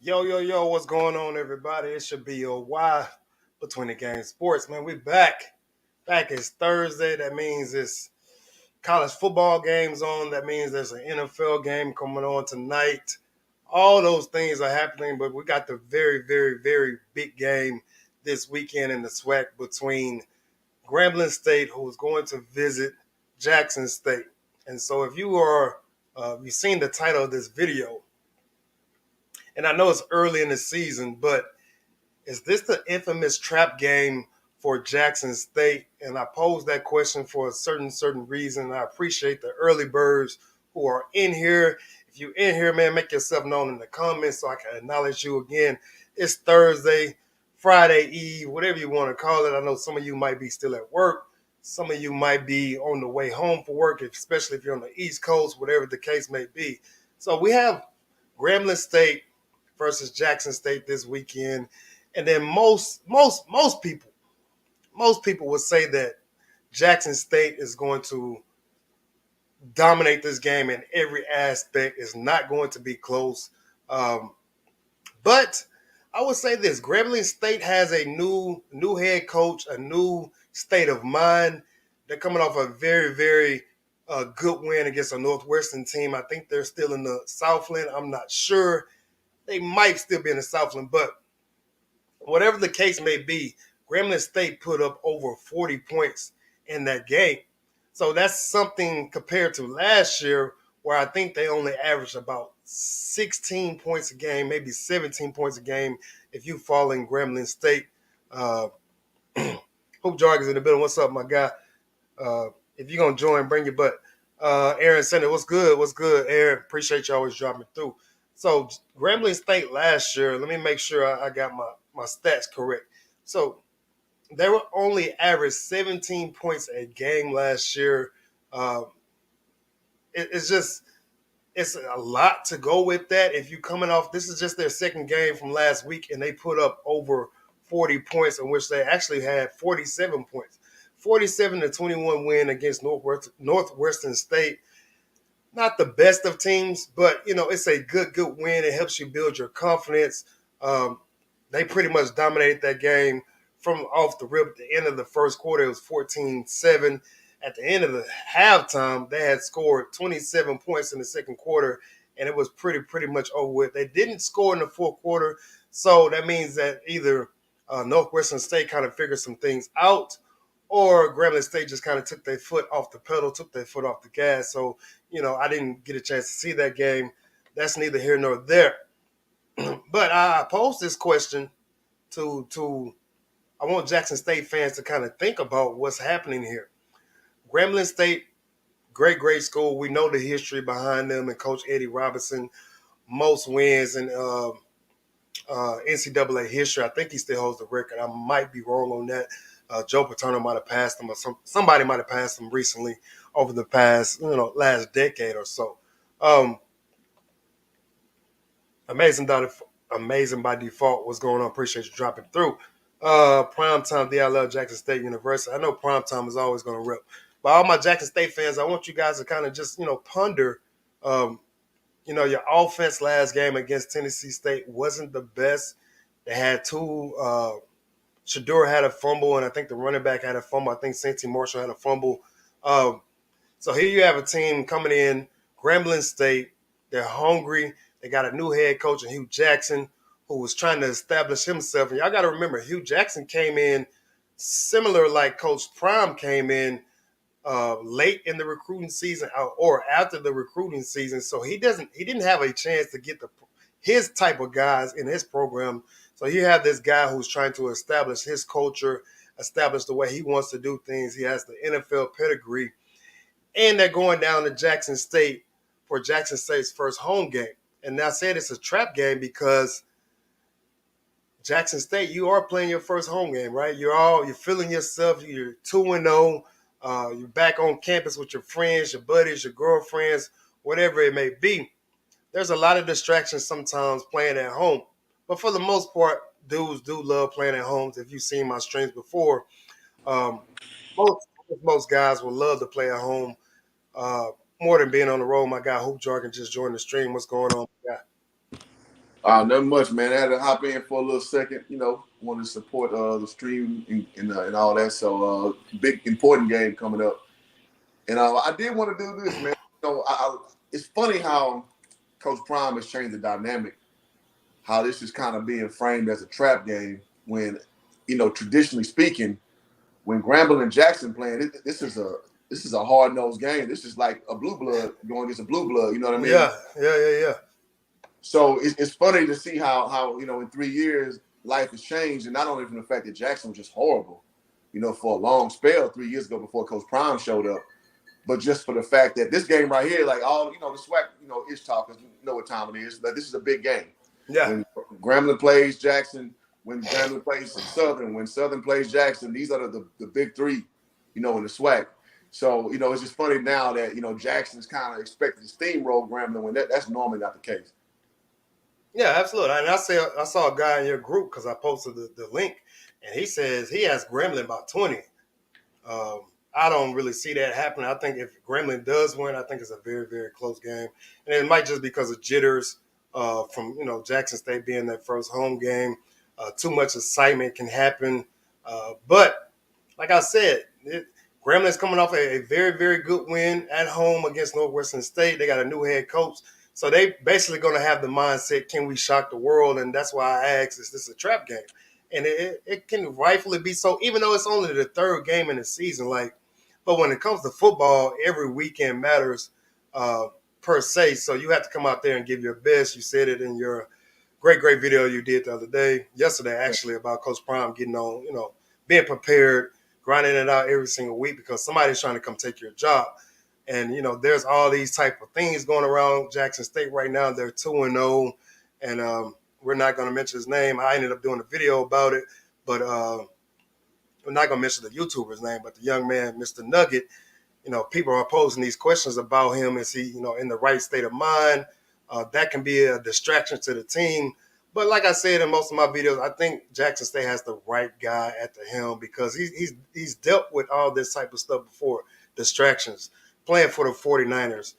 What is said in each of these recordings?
Yo, what's going on, everybody? It should be a Y between the game sports, man. We back. Back is Thursday. That means it's college football games on. That means there's an NFL game coming on tonight. All those things are happening, but we got the very big game this weekend in the SWAC between Grambling State, who is going to visit Jackson State. And so, if you've seen the title of this video, and I know it's early in the season, but is this the infamous trap game for Jackson State? And I pose that question for a certain reason. I appreciate the early birds who are in here. If you're in here, man, make yourself known in the comments so I can acknowledge you again. It's Thursday, Friday Eve, whatever you want to call it. I know some of you might be still at work. Some of you might be on the way home for work, especially if you're on the East Coast, whatever the case may be. So we have Grambling State versus Jackson State this weekend. And then most people would say that Jackson State is going to dominate this game in every aspect. It's not going to be close. But I would say this: Grambling State has a new head coach, a new state of mind. They're coming off a very good win against a Northwestern team. I think they're still in the Southland. I'm not sure. They might still be in the Southland, but whatever the case may be, Grambling State put up over 40 points in that game. So that's something compared to last year, where I think they only averaged about 16 points a game, maybe 17 points a game if you fall in Grambling State. Uh, Hope Jarg is in the building. What's up, my guy? If you're going to join, bring your butt. Aaron Sender, what's good? What's good, Aaron? Appreciate you always dropping through. So Grambling State last year, let me make sure I got my stats correct. So they were only averaged 17 points a game last year. Uh, it's a lot to go with that. If you're coming off, this is just their second game from last week, and they put up over 40 points, in which they actually had 47 points. 47-21 win against Northwestern State. Not the best of teams, but it's a good win. It helps you build your confidence. They pretty much dominated that game from off the rip. At the end of the first quarter, it was 14-7. At the end of the halftime, they had scored 27 points in the second quarter, and it was pretty much over with. They didn't score in the fourth quarter, so that means that either Northwestern State kind of figured some things out, or Grambling State just kind of took their foot off the pedal, took their foot off the gas. So, I didn't get a chance to see that game. That's neither here nor there. But I posed this question to I want Jackson State fans to kind of think about what's happening here. Grambling State, great school. We know the history behind them and Coach Eddie Robinson, most wins in NCAA history. I think he still holds the record. I might be wrong on that. Joe Paterno might have passed him, or somebody might have passed him recently over the past, last decade or so. Amazing by default. What's going on? Appreciate you dropping through. Primetime DLL Jackson State University. I know primetime is always going to rip. But all my Jackson State fans, I want you guys to kind of just, ponder. Your offense last game against Tennessee State wasn't the best. They had two. Shador had a fumble, and I think the running back had a fumble. I think Santi Marshall had a fumble. So here you have a team coming in, Grambling State. They're hungry. They got a new head coach in Hugh Jackson, who was trying to establish himself. And y'all got to remember, Hugh Jackson came in similar like Coach Prime came in late in the recruiting season or after the recruiting season. So he didn't have a chance to get his type of guys in his program. So you have this guy who's trying to establish his culture, establish the way he wants to do things. He has the NFL pedigree. And they're going down to Jackson State for Jackson State's first home game. And I said it's a trap game because Jackson State, you are playing your first home game, right? You're feeling yourself. You're 2-0. You're back on campus with your friends, your buddies, your girlfriends, whatever it may be. There's a lot of distractions sometimes playing at home. But for the most part, dudes do love playing at home. If you've seen my streams before, most guys will love to play at home more than being on the road. My guy Hoop Jargon just joined the stream. What's going on, guy? Nothing much, man. I had to hop in for a little second. Wanted to support the stream and all that. So big important game coming up, and I did want to do this, man. It's funny how Coach Prime has changed the dynamic. How this is kind of being framed as a trap game when, traditionally speaking, when Grambling and Jackson playing, this is a hard nosed game. This is like a blue blood going against a blue blood. You know what I mean? Yeah. So it's funny to see how in 3 years life has changed, and not only from the fact that Jackson was just horrible, for a long spell 3 years ago before Coach Prime showed up, but just for the fact that this game right here, like all the SWAC ish talkers know what time it is. Like this is a big game. Yeah. When Grambling plays Jackson, when Grambling plays Southern, when Southern plays Jackson, these are the big three, in the SWAC. So it's just funny now that Jackson's kind of expected to steamroll Grambling when that's normally not the case. Yeah, absolutely. And I saw a guy in your group because I posted the link, and he says he has Grambling about 20. I don't really see that happening. I think if Grambling does win, I think it's a very, very close game. And it might just because of jitters from, Jackson State being their first home game. Too much excitement can happen. But like I said, Gremlin's coming off a very, very good win at home against Northwestern State. They got a new head coach. So they basically going to have the mindset, can we shock the world? And that's why I asked, is this a trap game? And it can rightfully be so, even though it's only the third game in the season. But when it comes to football, every weekend matters per se. So you have to come out there and give your best. You said it in your great video you did the other day, yesterday actually, about Coach Prime getting on, being prepared, grinding it out every single week because somebody's trying to come take your job. And, there's all these type of things going around Jackson State right now. They're 2-0, and we're not going to mention his name. I ended up doing a video about it, but we're not going to mention the YouTuber's name, but the young man, Mr. Nugget, people are posing these questions about him. Is he, in the right state of mind? That can be a distraction to the team. But like I said in most of my videos, I think Jackson State has the right guy at the helm because he's dealt with all this type of stuff before. Distractions, playing for the 49ers,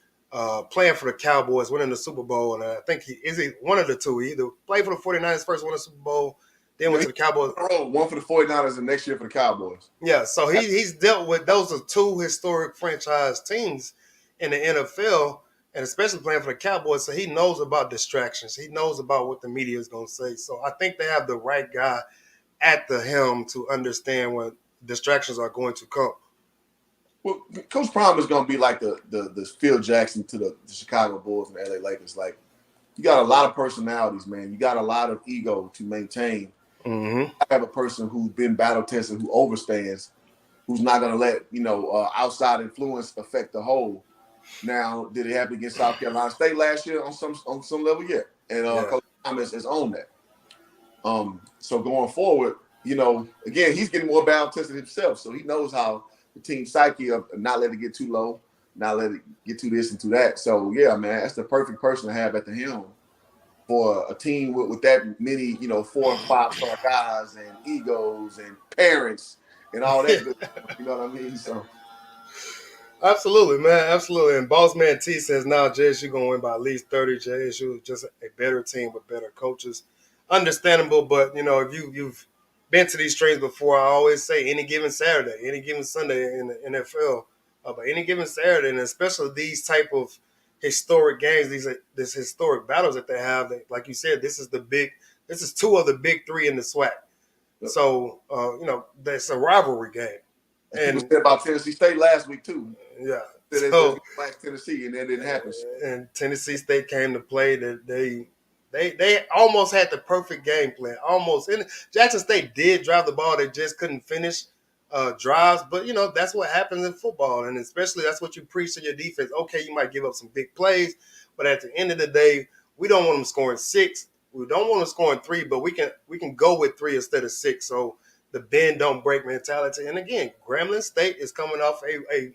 playing for the Cowboys, winning the Super Bowl. And I think he one of the two. He either played for the 49ers first, won the Super Bowl, then went to the Cowboys. One for the 49ers and next year for the Cowboys. Yeah, so he's dealt with those are two historic franchise teams in the NFL, and especially playing for the Cowboys. So he knows about distractions. He knows about what the media is going to say. So I think they have the right guy at the helm to understand when distractions are going to come. Well, Coach Prime is going to be like the Phil Jackson to the Chicago Bulls and the LA Lakers. Like, you got a lot of personalities, man. You got a lot of ego to maintain. Mm-hmm. I have a person who's been battle tested, who overstands, who's not going to let outside influence affect the whole. Now, did it happen against South Carolina State last year on some level? Yeah, and Coach Thomas has owned that. So going forward, again, he's getting more battle tested himself, so he knows how the team psyche of not let it get too low, not let it get to this and to that. So yeah, man, that's the perfect person to have at the helm for a team with that many, 4 and 5 star guys and egos and parents and all that good stuff, you know what I mean? So absolutely, man, absolutely. And Boss Man T says now JSU gonna win by at least 30. JSU is just a better team with better coaches. Understandable, but if you've been to these streams before, I always say any given Saturday, any given Sunday in the NFL, but any given Saturday, and especially these type of historic games, this historic battles that they have. Like you said, this is two of the big three in the SWAC. So that's a rivalry game. And people said about Tennessee State last week too. Yeah. So, Tennessee, and that didn't happen. And Tennessee State came to play. That they almost had the perfect game plan. Almost. And Jackson State did drive the ball. They just couldn't finish drives. But, that's what happens in football. And especially that's what you preach to your defense. Okay, you might give up some big plays. But at the end of the day, we don't want them scoring 6. We don't want them scoring 3. But we can go with 3 instead of 6. So the bend don't break mentality. And again, Grambling State is coming off a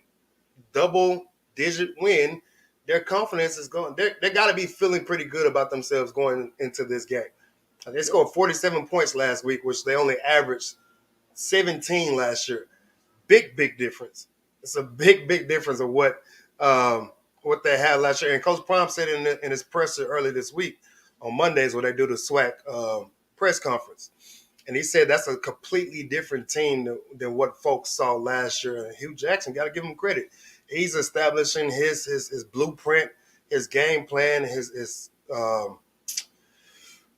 double-digit win. Their confidence is going. They got to be feeling pretty good about themselves going into this game. They scored 47 points last week, which they only averaged 17 last year. Big difference. It's a big difference of what they had last year. And Coach Prime said in his presser early this week, on Mondays where they do the SWAC press conference. And he said that's a completely different team than what folks saw last year. And Hugh Jackson, got to give him credit. He's establishing his blueprint, his game plan, his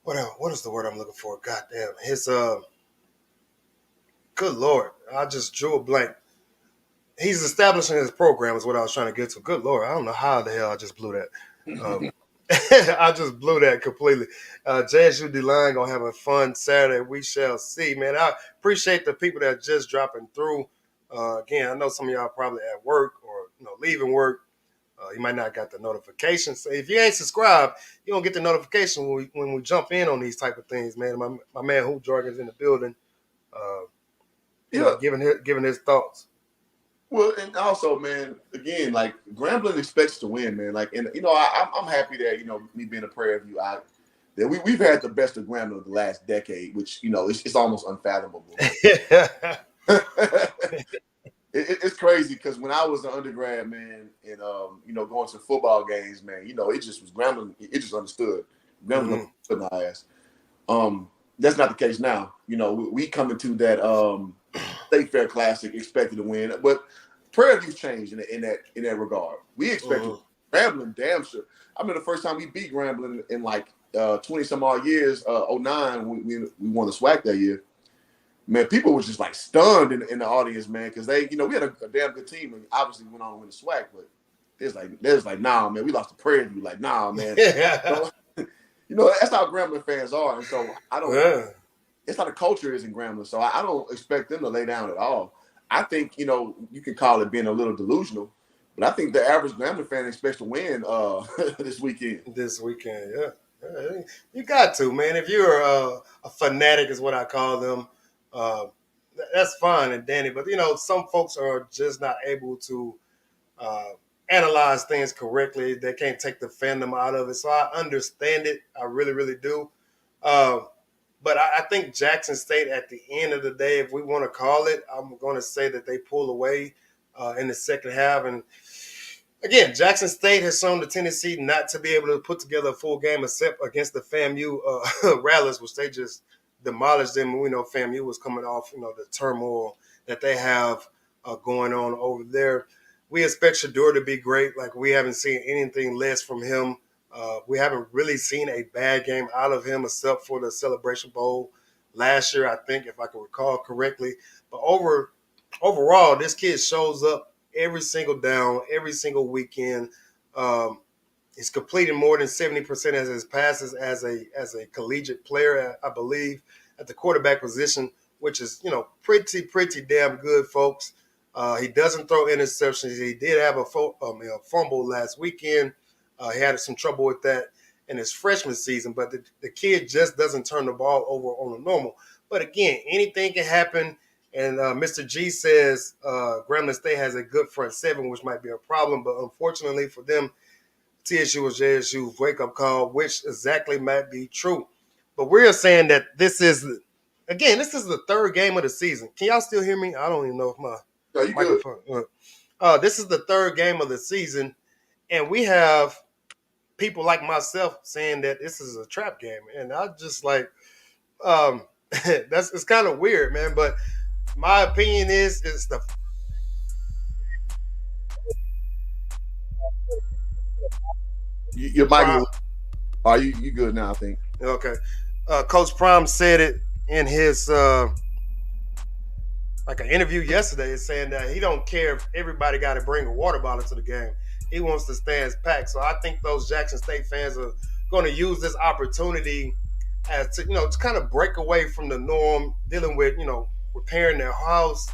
what is the word I'm looking for? God damn, his good Lord, I just drew a blank. He's establishing his program is what I was trying to get to. Good Lord, I don't know how the hell I just blew that. I just blew that completely. JSU D-Line gonna have a fun Saturday. We shall see, man. I appreciate the people that are just dropping through. Again, I know some of y'all probably at work or leaving work. You might not got the notification. So if you ain't subscribed, you don't get the notification when we jump in on these type of things, man. My man Hoop Jorgen's in the building. Giving his thoughts. Well, and also, man, again, like Grambling expects to win, man. Like, and I'm happy that me being a Prairie View, that we've had the best of Grambling the last decade, which it's almost unfathomable. It's crazy because when I was an undergrad, man, and going to football games, man, it just was Grambling. It just understood Grambling put in our ass. That's not the case now. We come into that State Fair Classic expected to win, but Prairie View's changed in that regard. We expected Grambling, damn sure. I remember the first time we beat Grambling in like 20 some odd years, 09, we won the SWAC that year. Man, people were just like stunned in the audience, man, because they, we had a damn good team and obviously went on to win the SWAC, but there's like, nah, man, we lost to Prairie View. Like, nah, man. That's how Grambling fans are. And so I don't, it's how the culture is in Grambling. So I don't expect them to lay down at all. I think, you can call it being a little delusional, but I think the average Grambling fan expects to win this weekend. This weekend, yeah. You got to, man. If you're a fanatic is what I call them, that's fine and dandy. But, some folks are just not able to analyze things correctly. They can't take the fandom out of it. So I understand it. I really, really do. But I think Jackson State, at the end of the day, if we want to call it, I'm going to say that they pull away in the second half. And again, Jackson State has shown the tendency not to be able to put together a full game except against the FAMU Rattlers, which they just demolished them. We know FAMU was coming off, the turmoil that they have going on over there. We expect Shador to be great. Like, we haven't seen anything less from him. We haven't really seen a bad game out of him except for the Celebration Bowl last year, I think, if I can recall correctly. But overall, this kid shows up every single down, every single weekend. He's completing more than 70% of his passes as a collegiate player, I believe, at the quarterback position, which is, pretty damn good, folks. He doesn't throw interceptions. He did have a fumble last weekend. He had some trouble with that in his freshman season, but the kid just doesn't turn the ball over on a normal. But again, anything can happen. And Mr. G says Grambling State has a good front seven, which might be a problem. But unfortunately for them, TSU was JSU's wake-up call, which exactly might be true. But we're saying that this is the third game of the season. Can y'all still hear me? I don't even know if my microphone. This is the third game of the season, and we have people like myself saying that this is a trap game, and I just like it's kind of weird, man. But my opinion is the your mic. Are you good now? I think. Okay. Coach Prime said it in his like an interview yesterday, saying that he don't care if everybody got to bring a water bottle to the game. He wants the stands packed. So I think those Jackson State fans are going to use this opportunity as to to kind of break away from the norm, dealing with repairing their house,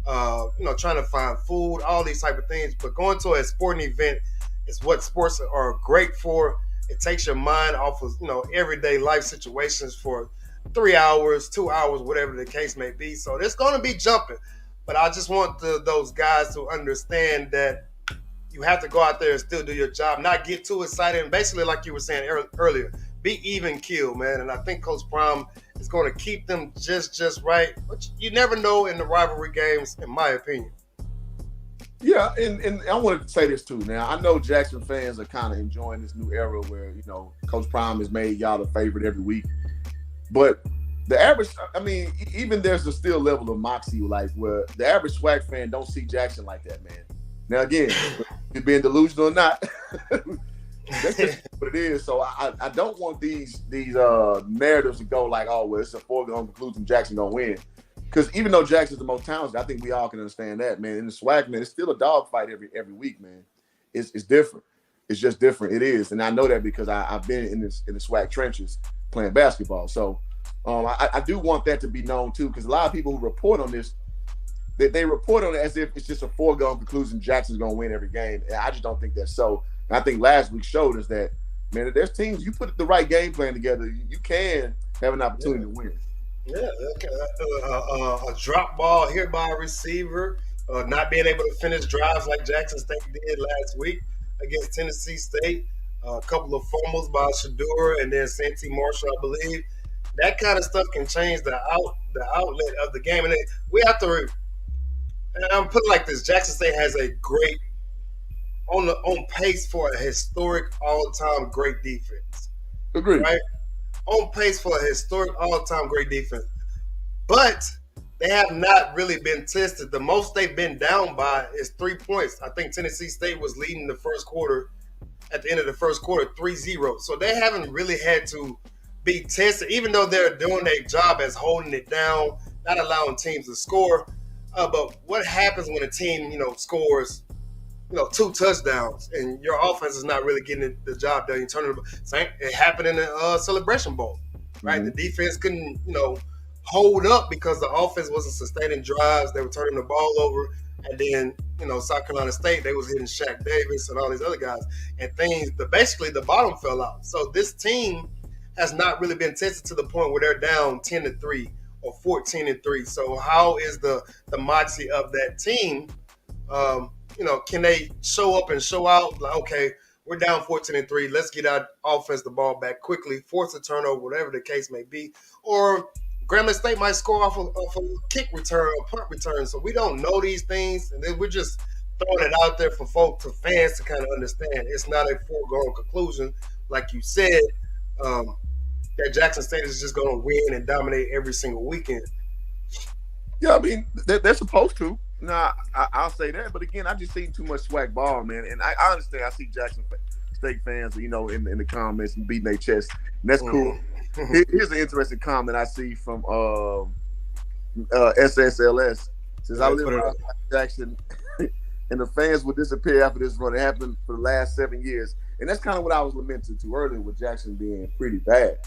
trying to find food, all these type of things. But going to a sporting event is what sports are great for. It takes your mind off of everyday life situations for 3 hours, 2 hours, whatever the case may be. So there's going to be jumping, but I just want those guys to understand that you have to go out there and still do your job, not get too excited, and basically, like you were saying earlier, be even keel, man. And I think Coach Brown is going to keep them just right. But you never know in the rivalry games, in my opinion. Yeah, and I wanted to say this too. Now I know Jackson fans are kind of enjoying this new era where Coach Prime has made y'all the favorite every week. But the average, I mean, even there's a still level of moxie, like where the average SWAC fan don't see Jackson like that, man. Now again, you're being delusional or not, that's just what it is. So I don't want these narratives to go like, oh well, it's a foregone conclusion Jackson gonna win. Because even though Jackson's the most talented, I think we all can understand that, man. In the SWAC, man, it's still a dogfight every week, man. It's different. It's just different. It is, and I know that because I've been in the SWAC trenches playing basketball. So I do want that to be known too, because a lot of people who report on this, they report on it as if it's just a foregone conclusion Jackson's going to win every game. And I just don't think that's so. And I think last week showed us that, man, if there's teams, you put the right game plan together, you can have an opportunity to win. Yeah, okay. A drop ball hit by a receiver, not being able to finish drives like Jackson State did last week against Tennessee State, a couple of fumbles by Shadura and then Santi Marshall, I believe. That kind of stuff can change the outlet of the game, and we have to. And I'm putting it like this: Jackson State has a great on pace for a historic all time great defense, Agreed. right? On pace for a historic all time great defense. But they have not really been tested. The most they've been down by is 3 points. I think Tennessee State was leading the first quarter at the end of the first quarter 3-0. So they haven't really had to be tested, even though they're doing their job as holding it down, not allowing teams to score. But what happens when a team, scores, two touchdowns and your offense is not really getting the job done? You turn it happened in the Celebration Bowl, right? Mm-hmm. The defense couldn't, hold up because the offense wasn't sustaining drives. They were turning the ball over. And then, South Carolina State, they was hitting Shaq Davis and all these other guys. And basically the bottom fell out. So this team has not really been tested to the point where they're down 10-3 or 14-3. So how is the moxie of that team? Can they show up and show out? Like, okay, we're down 14-3. Let's get our offense the ball back quickly, force a turnover, whatever the case may be. Or Grambling State might score off a kick return or punt return. So we don't know these things, and then we're just throwing it out there for fans to kind of understand. It's not a foregone conclusion, like you said, that Jackson State is just going to win and dominate every single weekend. Yeah, I mean, they're supposed to. Nah, I'll say that. But again, I just seen too much SWAC ball, man. And I understand. I see Jackson State fans, in the comments and beating their chest. And that's cool. Here's an interesting comment I see from SSLS. Says, I live around Jackson, and the fans will disappear after this run. It happened for the last 7 years. And that's kind of what I was lamenting to earlier with Jackson being pretty bad.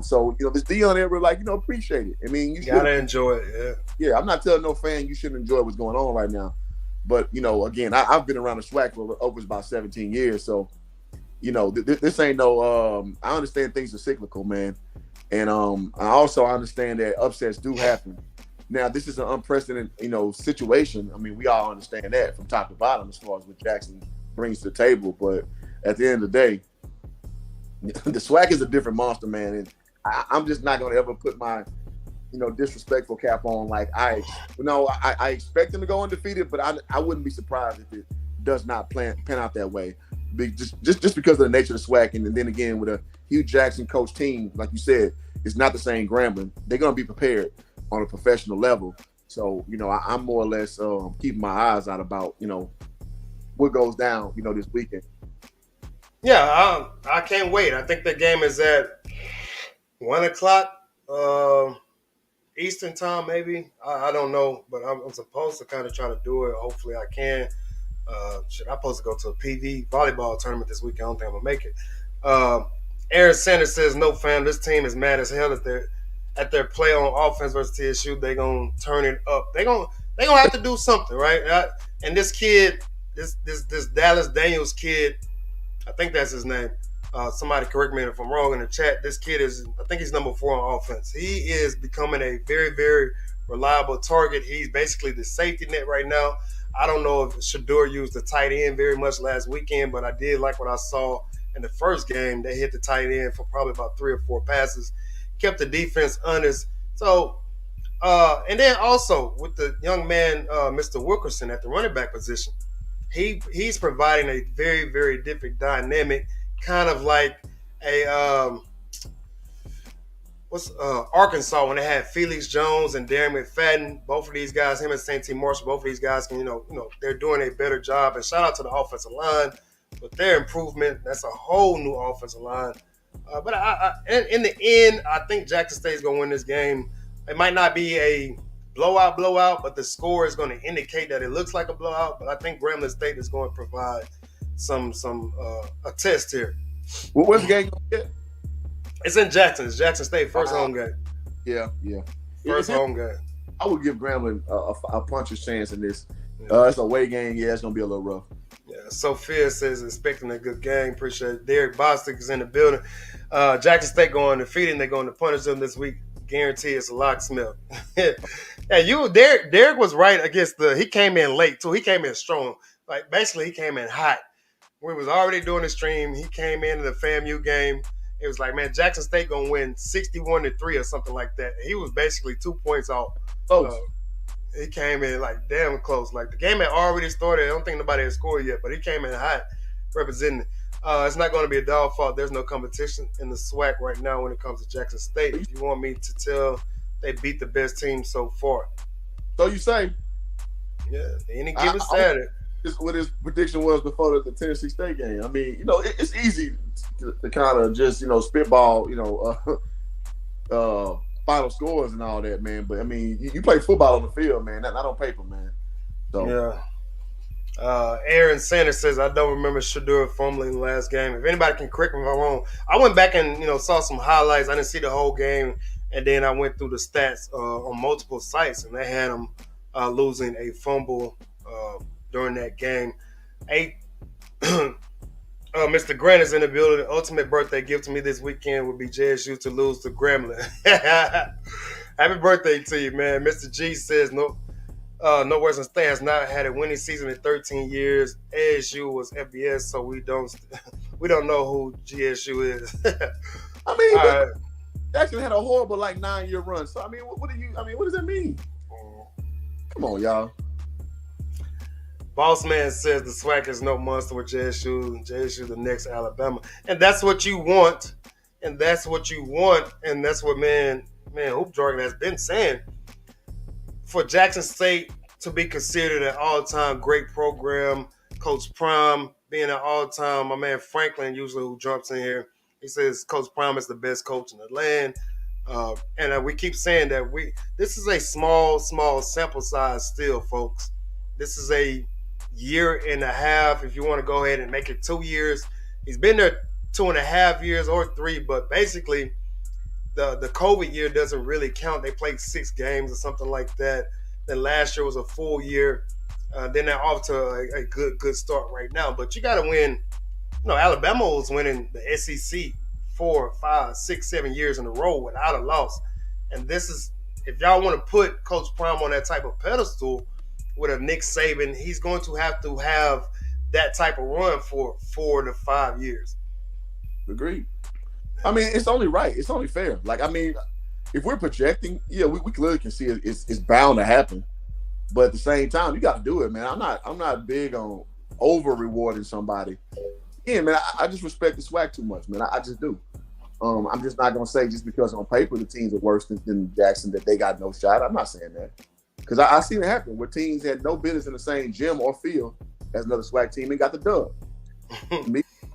So this Dion era, appreciate it. I mean, you gotta enjoy it. Yeah. Yeah, I'm not telling no fan you shouldn't enjoy what's going on right now. But again, I've been around the SWAC for over about 17 years, so this ain't no. I understand things are cyclical, man, and I also understand that upsets do happen. Now, this is an unprecedented, situation. I mean, we all understand that from top to bottom as far as what Jackson brings to the table. But at the end of the day, the SWAC is a different monster, man, and I'm just not going to ever put my, disrespectful cap on. Like I expect them to go undefeated, but I wouldn't be surprised if it does not pan out that way. Just because of the nature of the SWAC, and then again with a Hugh Jackson coach team, like you said, it's not the same Grambling. They're going to be prepared on a professional level. So I'm more or less keeping my eyes out about what goes down this weekend. Yeah, I can't wait. I think the game is at 1:00 Eastern time, maybe. I don't know, but I'm supposed to kind of try to do it. Hopefully, I can. I'm supposed to go to a PV volleyball tournament this weekend. I don't think I'm gonna make it. Aaron Sanders says, "No, fam. This team is mad as hell at their play on offense versus TSU. They gonna turn it up. They gonna have to do something, right? And this kid, this Dallas Daniels kid, I think that's his name. Somebody correct me if I'm wrong in the chat. This kid I think he's number 4 on offense. He is becoming a very, very reliable target. He's basically the safety net right now. I don't know if Shador used the tight end very much last weekend, but I did like what I saw in the first game. They hit the tight end for probably about 3 or 4 passes, kept the defense honest. So And then also with the young man, Mr. Wilkerson at the running back position, he's providing a very very different dynamic, kind of like a what's Arkansas when they had Felix Jones and Darren McFadden. Both of these guys, him and Saint T. Marshall, both of these guys can they're doing a better job. And shout out to the offensive line with their improvement. That's a whole new offensive line. But in the end, I think Jackson State is going to win this game. It might not be a blowout, but the score is going to indicate that it looks like a blowout. But I think Grambling State is going to provide some a test here. Where's the game going to get? It's in Jackson. It's Jackson State first home game. Yeah. First home game. I would give Grambling a puncher's chance in this. It's a away game. Yeah, it's going to be a little rough. Yeah, Sophia says expecting a good game. Appreciate it. Derek Bostic is in the building. Jackson State going undefeated. They're going to punish them this week. Guarantee it's a locksmith. Derek was right against he came in late too. He came in strong. Like basically he came in hot. We was already doing the stream. He came into the FAMU game. It was like, man, Jackson State gonna win 61-3 or something like that. He was basically 2 points off. He came in like damn close. Like the game had already started. I don't think nobody had scored yet, but he came in hot, representing. It's not going to be a dog fault. There's no competition in the SWAC right now when it comes to Jackson State. If you want me to tell, they beat the best team so far. So you say? Yeah, any given Saturday. What his prediction was before the Tennessee State game. I mean, it's easy to kind of just spitball, final scores and all that, man. But I mean, you play football on the field, man, not on paper, man. So yeah. Aaron Sanders says, I don't remember Shadura fumbling the last game. If anybody can correct me if I'm wrong. I went back and saw some highlights. I didn't see the whole game, and then I went through the stats on multiple sites, and they had him losing a fumble during that game. Mr. Grant is in the building. The ultimate birthday gift to me this weekend would be JSU to lose to Grambling. Happy birthday to you, man. Mr. G says Northwestern State has not had a winning season in 13 years. ASU was FBS, so we don't know who GSU is. I mean, Jackson had a horrible 9-year run. So I mean, what does that mean? Come on, y'all. Boss Man says the SWAC is no monster with JSU. JSU the next Alabama. And that's what you want. And that's what man Hoop Jargon has been saying. For Jackson State to be considered an all-time great program, Coach Prime being an all-time, my man Franklin usually who jumps in here, he says Coach Prime is the best coach in the land. And we keep saying that this is a small sample size still, folks. This is a year and a half. If you want to go ahead and make it 2 years, he's been there 2.5 years or 3, but basically the COVID year doesn't really count. They played 6 games or something like that. Then last year was a full year. Then they're off to a good start right now. But you got to win. Alabama was winning the SEC 4, 5, 6, 7 years in a row without a loss. And this is, if y'all want to put Coach Prime on that type of pedestal with a Nick Saban, he's going to have that type of run for 4 to 5 years. Agreed. I mean, it's only right. It's only fair. If we're projecting, we clearly can see it's bound to happen. But at the same time, you got to do it, man. I'm not big on over rewarding somebody. Yeah, man. I just respect the SWAC too much, man. I just do. I'm just not gonna say just because on paper the teams are worse than Jackson that they got no shot. I'm not saying that because I seen it happen where teams had no business in the same gym or field as another SWAC team and got the dub.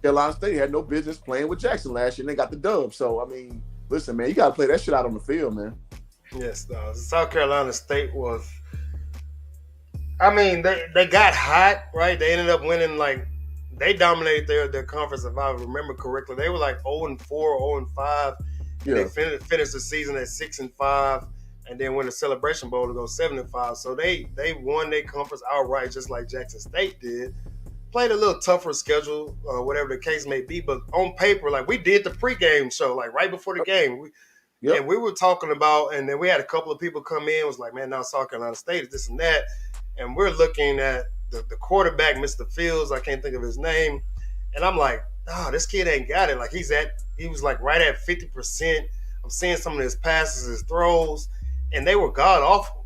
Carolina State had no business playing with Jackson last year and they got the dub. So I mean, listen, man, you got to play that shit out on the field, man. Yes, South Carolina State was. I mean, they got hot, right? They ended up winning they dominated their conference, if I remember correctly. They were 0-4, 0-5. Yeah. They finished the season at 6-5, and then win the Celebration Bowl to go 7-5. So they won their conference outright, just like Jackson State did. Played a little tougher schedule, whatever the case may be. But on paper, we did the pregame show, right before the game. And we were talking about, and then we had a couple of people come in, was like, man, now South Carolina State is this and that. And we're looking at the quarterback, Mr. Fields, I can't think of his name. And I'm like, this kid ain't got it. He was right at 50%. I'm seeing some of his passes, his throws. and they were god awful.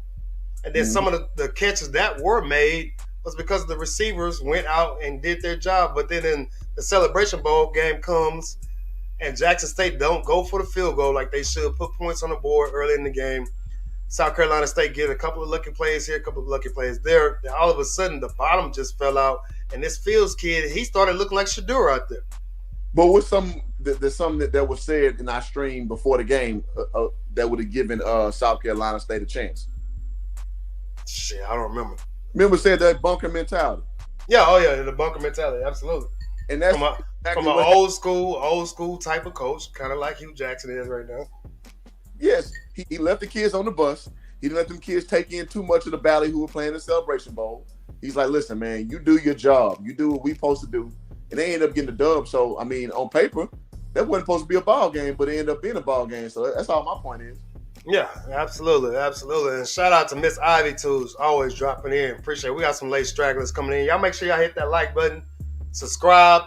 And then Mhm. some of the catches that were made was because the receivers went out and did their job. But then in the Celebration Bowl game comes, and Jackson State don't go for the field goal like they should, put points on the board early in the game. South Carolina State get a couple of lucky plays here, a couple of lucky plays there. Then all of a sudden, the bottom just fell out, and this Fields kid, he started looking like Shadur out there. But with there's something that was said in our stream before the game that would have given South Carolina State a chance. Shit, I don't remember. Remember said that bunker mentality. Yeah, oh yeah, the bunker mentality, absolutely. And that's from exactly an old school type of coach, kind of like Hugh Jackson is right now. Yes, he left the kids on the bus. He didn't let them kids take in too much of the Valley who were playing the Celebration Bowl. He's like, listen, man, you do your job. You do what we supposed to do. And they ended up getting the dub. So, I mean, on paper, that wasn't supposed to be a ball game, but it ended up being a ball game. So that's all my point is. Yeah, absolutely. And shout out to Miss Ivy too, always dropping in. Appreciate it. We got some late stragglers coming in. Y'all make sure y'all hit that like button, subscribe,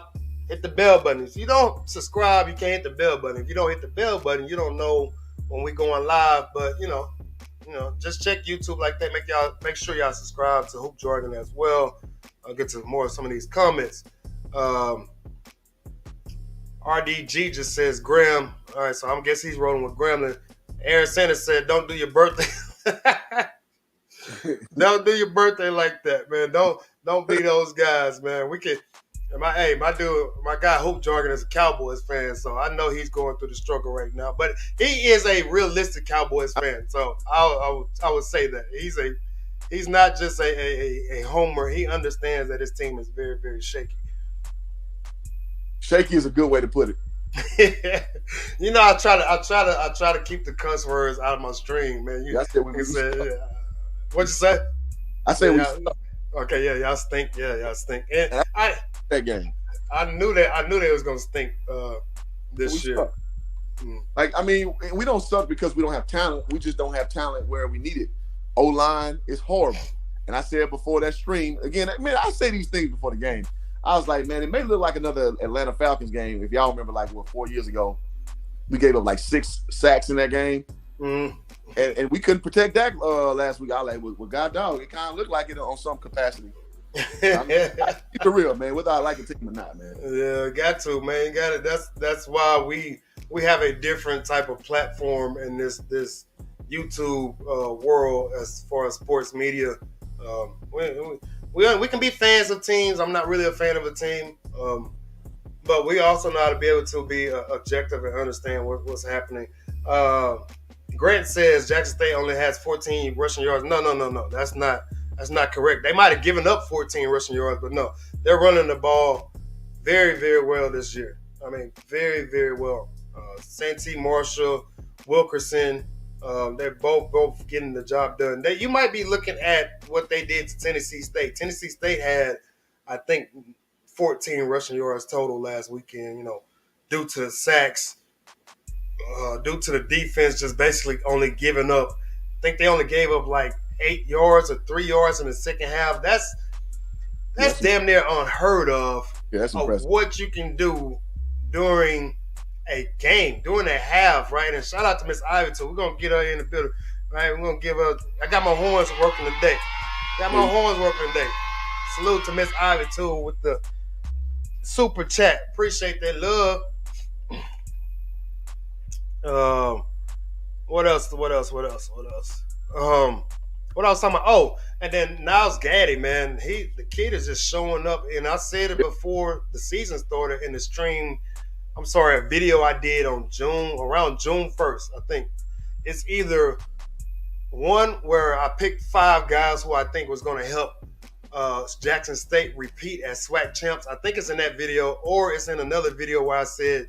hit the bell button. If you don't subscribe, you can't hit the bell button. If you don't hit the bell button, you don't know when we going live. But you know, just check YouTube like that. Make sure y'all subscribe to Hoop Jargon as well. I'll get to more of some of these comments. RDG just says Graham. All right, so I guess he's rolling with Grambling. Aaron Sanders said, "Don't do your birthday. Don't do your birthday like that, man. Don't be those guys, man. We can." My guy Hoop Jargon is a Cowboys fan, so I know he's going through the struggle right now. But he is a realistic Cowboys fan, so I would say that he's not just a homer. He understands that his team is very, very shaky. Shaky is a good way to put it. I try to keep the cuss words out of my stream, man. What'd you say? I say we okay, yeah, y'all stink. Yeah, y'all stink. And that game. I knew they was gonna stink this year. Like, I mean, we don't suck because we don't have talent. We just don't have talent where we need it. O-line is horrible. And I said before that stream, again, man, I say these things before the game. I was like, man, it may look like another Atlanta Falcons game. If y'all remember, 4 years ago, we gave up 6 sacks in that game. Mm-hmm. And we couldn't protect Dak last week. I was like, well, God dog, it kind of looked like it on some capacity. I mean, keep it real, man, whether I like a team or not, man. Yeah, got to, man. Got it. That's why we have a different type of platform in this YouTube world as far as sports media. We can be fans of teams. I'm not really a fan of a team, but we also know how to be able to be objective and understand what's happening. Grant says Jackson State only has 14 rushing yards. No. That's not correct. They might have given up 14 rushing yards, but no, they're running the ball very, very well this year. I mean, very, very well. Santee, Marshall, Wilkerson, they're both getting the job done. You might be looking at what they did to Tennessee State. Tennessee State had, I think, 14 rushing yards total last weekend, due to sacks, due to the defense just basically only giving up. I think they only gave up 8 yards or 3 yards in the second half. That's damn near unheard of. Yeah, that's impressive. What you can do during a game, during a half, right? And shout out to Miss Ivy too. We're gonna get her in the building, right? We're gonna give her. I got my horns working today. Salute to Miss Ivy too with the super chat. Appreciate that love. What else? What else talking about? Oh, and then Niles Gaddy, man. The kid is just showing up, and I said it before the season started in the stream. I'm sorry, a video I did around June 1st, I think. It's either one where I picked 5 guys who I think was going to help Jackson State repeat as SWAC champs. I think it's in that video, or it's in another video where I said,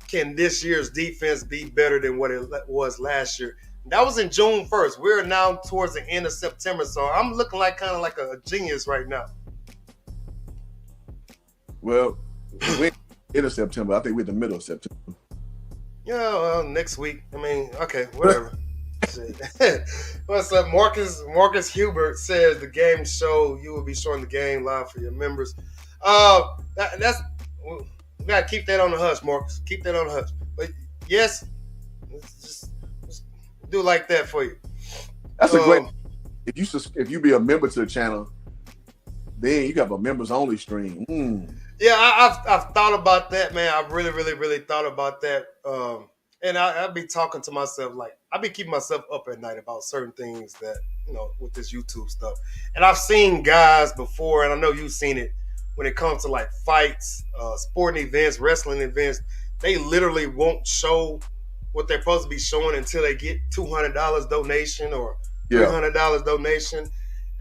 can this year's defense be better than what it was last year? That was in June 1st. We're now towards the end of September, so I'm looking kind of like a genius right now. Well, we're in September. I think we're in the middle of September. Yeah, well, next week. I mean, okay, whatever. What's up? Marcus Hubert says the game show. You will be showing the game live for your members. We gotta keep that on the hush, Marcus. Keep that on the hush. But yes, just do like that for you. That's a great. If you be a member to the channel, then you have a members only stream. Yeah, I've thought about that, man. I've really thought about that. And I'll be talking to myself, like I'll be keeping myself up at night about certain things that, with this YouTube stuff. And I've seen guys before, and I know you've seen it when it comes to like fights, sporting events, wrestling events. They literally won't show what they're supposed to be showing until they get $200 donation or $300 donation.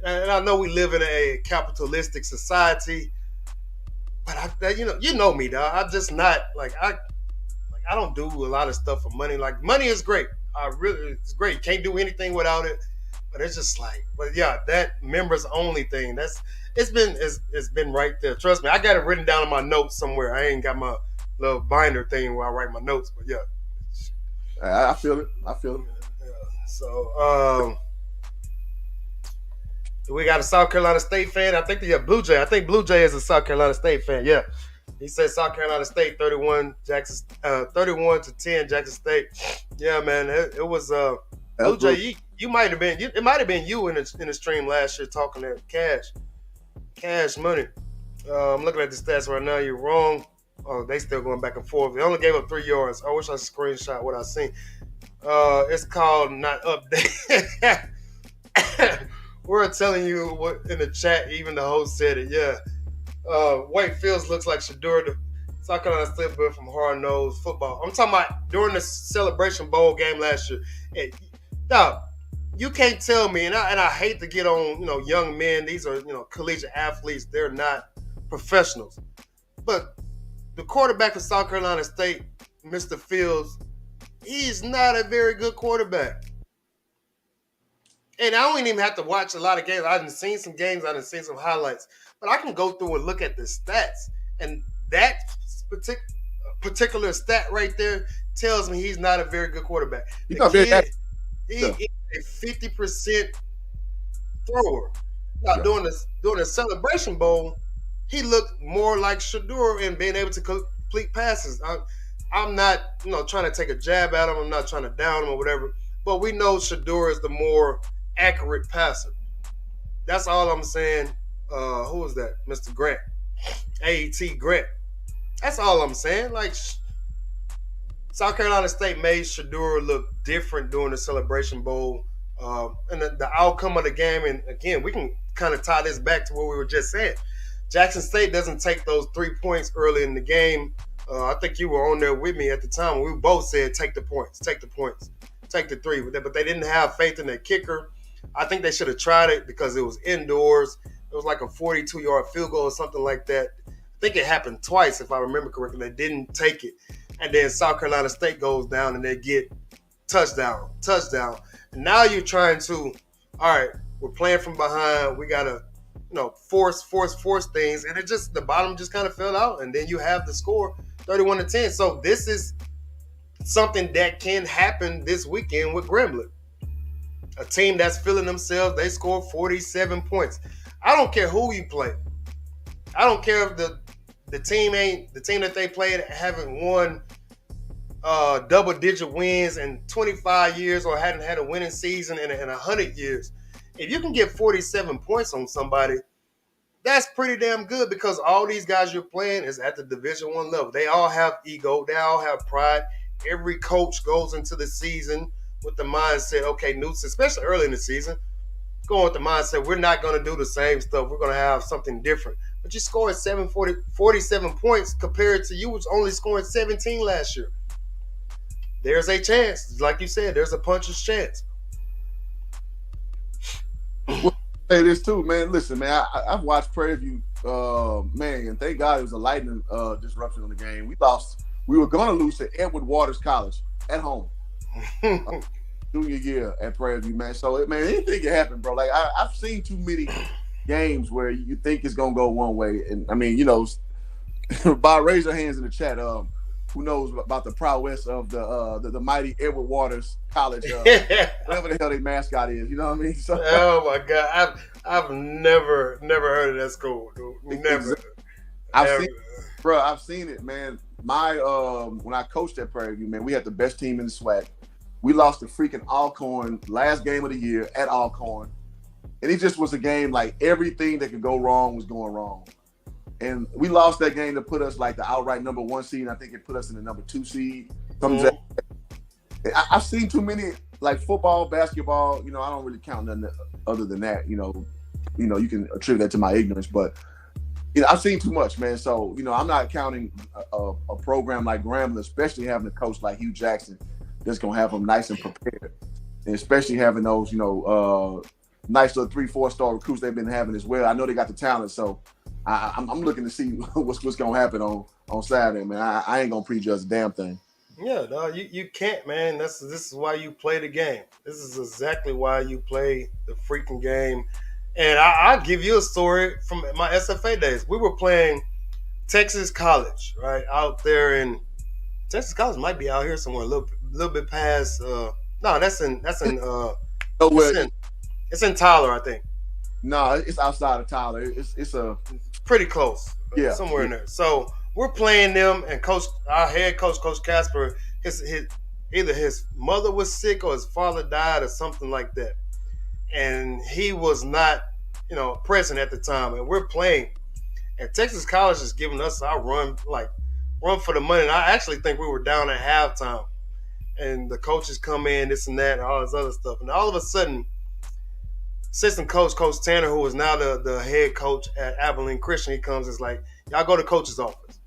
And I know we live in a capitalistic society, but you know me, dog. I'm just not I don't do a lot of stuff for money. Like money is great. It's great. You can't do anything without it. But it's just like, but yeah, that members only thing. It's been right there. Trust me, I got it written down in my notes somewhere. I ain't got my little binder thing where I write my notes, but yeah. I feel it. Yeah. So we got a South Carolina State fan. I think Blue Jay. I think Blue Jay is a South Carolina State fan. Yeah. He said South Carolina State 31 to 10 Jackson State. Yeah, man. It was Blue Jay. You might have been. It might have been you in the stream last year talking that cash money. I'm looking at the stats right now. You're wrong. Oh, they still going back and forth. They only gave up 3 yards. I wish I screenshot what I seen. It's called not update. We're telling you what in the chat. Even the host said it. Yeah. White Fields looks like Shador, the South Carolina State boy from Hard Nosed Football. I'm talking about during the Celebration Bowl game last year. Dog, you can't tell me, and I hate to get on, young men. These are, collegiate athletes. They're not professionals. But the quarterback for South Carolina State, Mr. Fields, he's not a very good quarterback. And I don't even have to watch a lot of games. I've seen some games. I've seen some highlights. But I can go through and look at the stats. And that particular stat right there tells me he's not a very good quarterback. He is a 50% thrower. Now, during the Celebration Bowl, he looked more like Shador in being able to complete passes. I'm not, trying to take a jab at him. I'm not trying to down him or whatever. But we know Shador is the more accurate passer. That's all I'm saying. Who was that? Mr. Grant. AET Grant. That's all I'm saying. Like, South Carolina State made Shador look different during the Celebration Bowl. And the outcome of the game, and again, we can kind of tie this back to what we were just saying. Jackson State doesn't take those 3 points early in the game. I think you were on there with me at the time. We both said, take the points, take the 3. But they didn't have faith in their kicker. I think they should have tried it because it was indoors. It was like a 42-yard field goal or something like that. I think it happened twice, if I remember correctly. They didn't take it. And then South Carolina State goes down and they get touchdown. And now you're trying to, all right, we're playing from behind. We got to, force things. And the bottom just kind of fell out. And then you have the score 31 to 10. So this is something that can happen this weekend with Grambling. A team that's feeling themselves, they score 47 points. I don't care who you play. I don't care if the team that they played haven't won double-digit wins in 25 years or hadn't had a winning season in 100 years. If you can get 47 points on somebody, that's pretty damn good because all these guys you're playing is at the Division I level. They all have ego. They all have pride. Every coach goes into the season with the mindset, okay, Newts, especially early in the season, going with the mindset, we're not going to do the same stuff. We're going to have something different. But you scored 47 points compared to you, which only scoring 17 last year. There's a chance. Like you said, there's a puncher's chance. Well, say this too, man. Listen, man, I've watched Prairie View, man, and thank God it was a lightning disruption on the game. We were going to lose to Edward Waters College at home. Junior year at Prairie View, man. So, man, anything can happen, bro. Like, I've seen too many games where you think it's going to go one way. And, I mean, Bob, raise your hands in the chat. Who knows about the prowess of the mighty Edward Waters College, whatever the hell their mascot is, you know what I mean? So, oh my God, I've never heard of that school, dude. Never. I've seen it, man. When I coached at Prairie View, man, we had the best team in the SWAC. We lost the freaking Alcorn last game of the year at Alcorn. And it just was a game like everything that could go wrong was going wrong. And we lost that game to put us like the outright number 1 seed. I think it put us in the number 2 seed. I've seen too many like football, basketball. I don't really count nothing other than that. You can attribute that to my ignorance, but I've seen too much, man. So I'm not counting a program like Grambling, especially having a coach like Hugh Jackson that's gonna have them nice and prepared, and especially having those nice little 3-4 star recruits they've been having as well. I know they got the talent, so I'm looking to see what's gonna happen on Saturday, man. I ain't gonna prejudge a damn thing. Yeah, no, you can't, man. This is why you play the game. This is exactly why you play the freaking game. And I'll give you a story from my SFA days. We were playing Texas College, right out there in Texas College. Might be out here somewhere, a little bit past. No, that's in it's in Tyler, I think. No, it's outside of Tyler. It's pretty close, somewhere in there. So we're playing them, and our head coach, Coach Casper, either his mother was sick or his father died or something like that, and he was not, present at the time. And we're playing, and Texas College is giving us our run for the money. And I actually think we were down at halftime, and the coaches come in, this and that, and all this other stuff, and all of a sudden, assistant coach, Coach Tanner, who is now the head coach at Abilene Christian, he comes and is like, y'all go to coach's office.